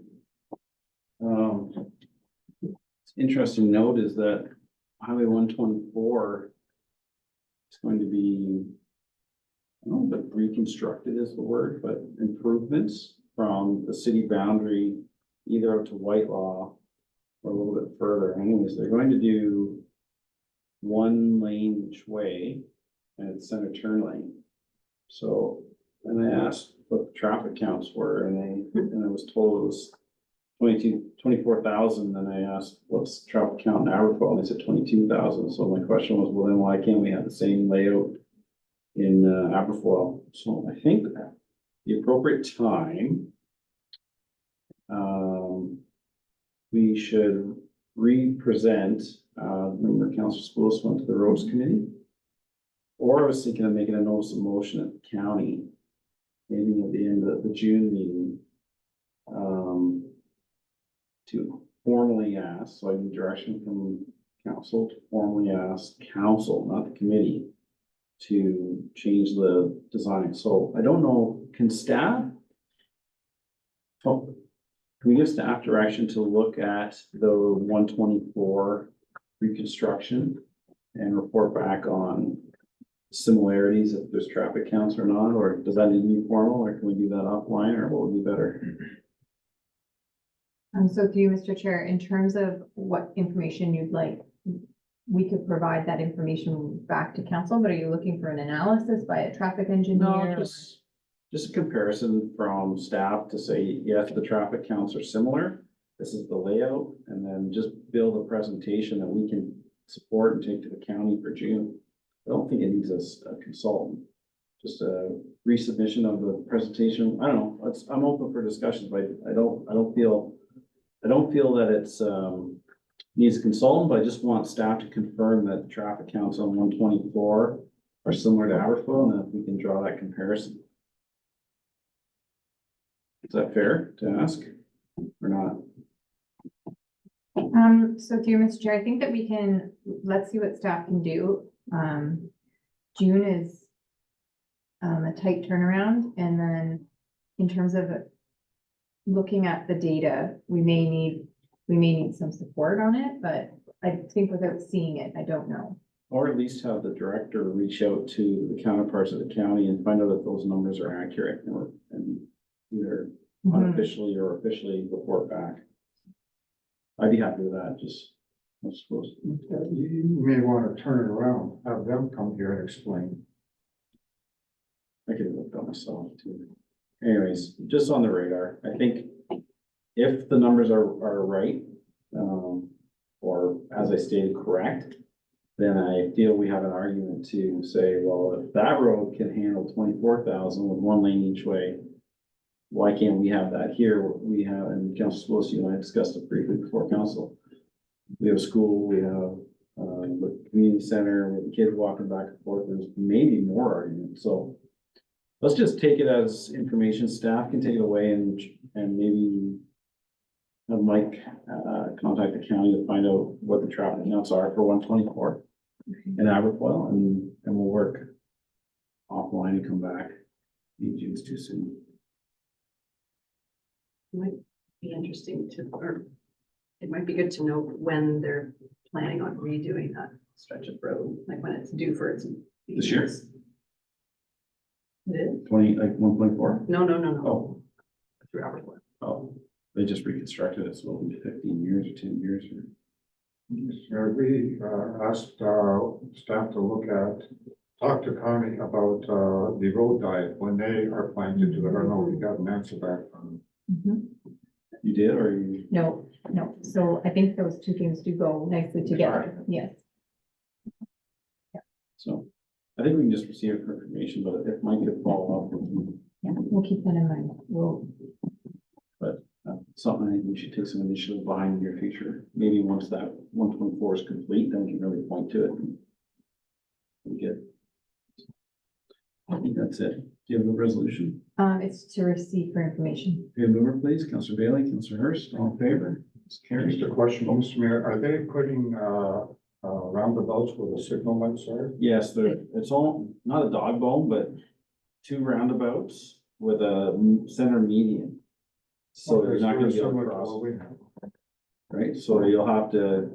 it's interesting to note is that Highway 124 is going to be, I don't know if reconstructed is the word, but improvements from the city boundary either out to Whitelaw or a little bit further. Anyways, they're going to do one lane each way and it's center turn lane. So, and I asked what the traffic counts were, and I was told it was 24,000. And I asked what's the traffic count in Aberfoyle, and they said 22,000. So my question was, well, then why can't we have the same layout in Aberfoyle? So I think the appropriate time, we should re-present, remember Councilor Spools went to the roads committee. Or I was thinking of making a notice of motion at the county, maybe at the end of the June meeting, to formally ask, so I need direction from council to formally ask council, not the committee, to change the design. So I don't know, can staff? Oh, can we give staff direction to look at the 124 reconstruction and report back on similarities, if there's traffic counts or not, or does that need to be formal, or can we do that offline, or what would be better? So through you, Mr. Chair, in terms of what information you'd like, we could provide that information back to council, but are you looking for an analysis by a traffic engineer? No, just a comparison from staff to say, yes, the traffic counts are similar. This is the layout, and then just build a presentation that we can support and take to the county for June. I don't think it needs a consultant, just a resubmission of the presentation. I don't know, I'm open for discussions, but I don't feel that it's, needs a consultant, but I just want staff to confirm that the traffic counts on 124 are similar to Aberfoyle, and if we can draw that comparison. Is that fair to ask or not? So through you, Mr. Chair, I think that we can, let's see what staff can do. June is a tight turnaround, and then in terms of looking at the data, we may need some support on it, but I think without seeing it, I don't know. Or at least have the director reach out to the counterparts of the county and find out if those numbers are accurate, and either unofficially or officially report back. I'd be happy with that, I suppose. You may want to turn it around, have them come here and explain. I could look at myself too. Anyways, just on the radar, I think if the numbers are right, or as I stated, correct, then I feel we have an argument to say, well, if that road can handle 24,000 with one lane each way, why can't we have that here? We have, and Councilor Spillier and I discussed it briefly before council. We have a school, we have the community center, we have kids walking back and forth. There's maybe more arguments. So let's just take it as information. Staff can take it away and maybe have Mike contact the county to find out what the traffic counts are for 124 in Aberfoyle, and we'll work offline and come back. Maybe June's too soon. Might be interesting to, or it might be good to know when they're planning on redoing that stretch of road, like when it's due for its. This year? It is? 20, like 1.4? No, no, no, no. Oh, 3 hours left. oh, they just reconstructed it, so it'll be 15 years or 10 years or. We asked staff to look at, talk to Connie about the road diet when they are planning to do it. I don't know if we got an answer back from. Mhm. You did, or you? No, no, so I think those two things do go nicely together, yes. So I think we can just receive information, but if Mike could follow up with you, Yeah, we'll keep that in mind. We'll, something I think we should take some initiative behind in your future. Maybe once that 124 is complete, then we can really point to it. We get. I think that's it. Do you have a resolution? it's to receive for information. Okay, mover please, Councillor Bailey, Councillor Hurst, all in favor? It's carried. Just a question, Mr. Mayor, are they putting roundabouts where the signal lights are? Yes, it's all, not a dog bone, but 2 roundabouts with a center median. So Okay, there's not gonna be a similar to cross, what we have. right? So you'll have to,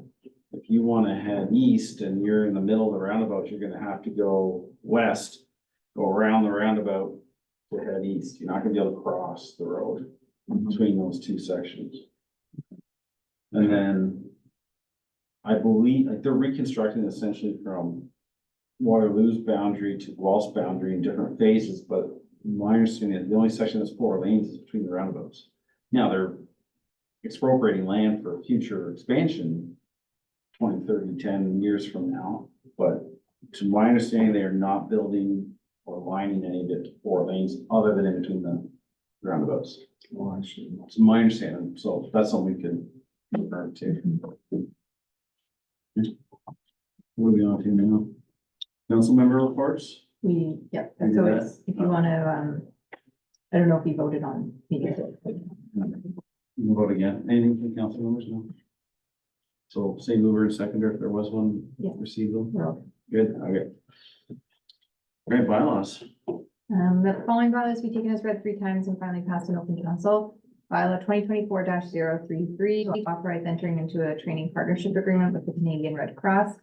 if you wanna head east and you're in the middle of the roundabout, you're gonna have to go west, go around the roundabout to head east. You're not gonna be able to cross the road between those 2 sections. And then I believe, like, they're reconstructing essentially from Waterloo's boundary to Guelph's boundary in different phases, but my understanding is the only section that's 4 lanes is between the roundabouts. Now, they're expropriating land for future expansion 20, 30, 10 years from now, but to my understanding, they are not building or lining any of it to 4 lanes other than in between the roundabouts. Oh, I see. It's my understanding, so that's something we can confirm too. What are we on to now? Council member reports? Yep, We that's do always, that? if you wanna, I don't know if you voted on. You can vote again. Anything from council members? No. So say mover and seconder if there was one Yeah. received them. We're okay. Good, okay. Great bylaws. The following bylaws be taken as read 3 times and finally passed in open council. Bylaw 2024-033, authorize entering into a training partnership agreement with the Canadian Red Cross.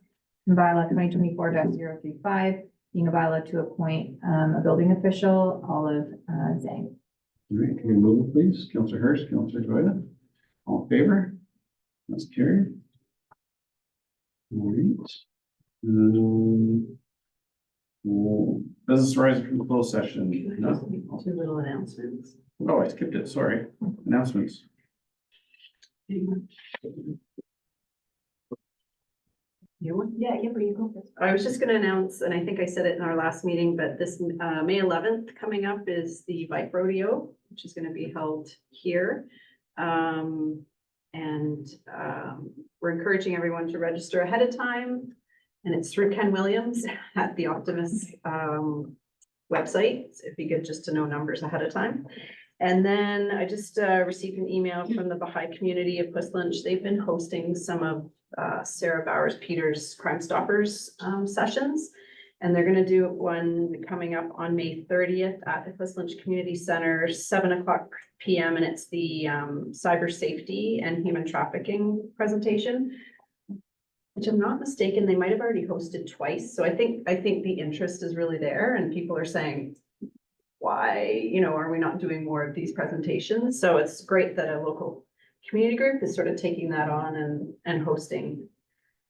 And bylaw 2024-035, being a bylaw to appoint a building official, Olive Zhang. All right, can we move please? Councillor Hurst, Councillor Zoida. All in favor? That's carried. All right. Business arising from the closed session. No? 2 little announcements. Oh, I skipped it, sorry. Announcements. You want? Yeah, but you go first. I was just gonna announce, and I think I said it in our last meeting, but this May 11th coming up is the bike rodeo, which is gonna be held here. We're encouraging everyone to register ahead of time. And it's through Ken Williams at the Optimus website. So it'd be good just to know numbers ahead of time. And then I just received an email from the Baha'i community of Quistlanch. They've been hosting some of Sarah Bowers Peters Crime Stoppers sessions. And they're gonna do one coming up on May 30th at the Quistlanch Community Center, 7:00 PM. And it's the cyber safety and human trafficking presentation. Which I'm not mistaken, they might have already hosted twice. So I think the interest is really there and people are saying, why, are we not doing more of these presentations? So it's great that a local community group is sort of taking that on and hosting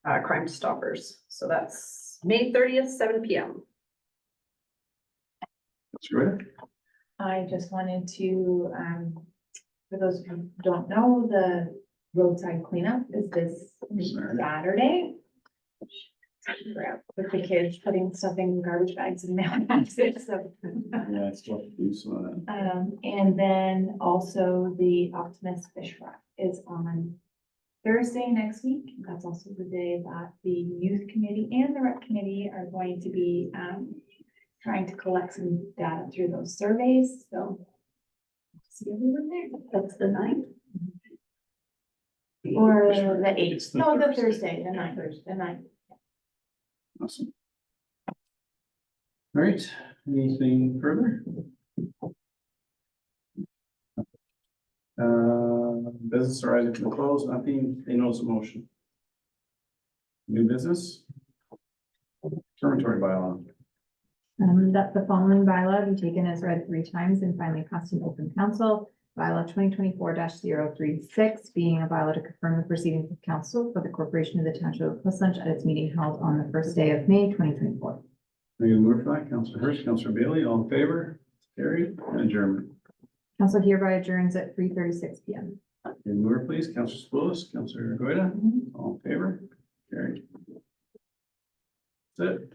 Crime Stoppers. So that's May 30th, 7 PM. That's good. I just wanted to, for those who don't know, the roadside cleanup is this Saturday. With the kids putting stuff in garbage bags and mailboxes, so. Yeah, it's tough to do some of that. And then also the Optimus Fish Fry is on Thursday next week. That's also the day that the youth committee and the rec committee are going to be, trying to collect some data through those surveys, so. See everyone there. That's the 9th. Or the 8th, It's the no, the Thursday. Thursday, the 9th. Awesome. All right, anything further? Business arising from the close, nothing, they notice a motion. New business? Terminatory bylaw. That the following bylaw be taken as read 3 times and finally passed in open council. Bylaw 2024-036, being a bylaw to confirm the proceedings of council for the corporation of the township of Plymouth at its meeting held on the first day of May 2024. Megan Murphy, Councillor Hirsch, Councillor Bailey, all in favor? Carried and adjourned. Council hereby adjourns at 3:36 PM. Megan Murphy, please, Councillor Spoulos, Councillor Goida, all in favor? Carried. That's it.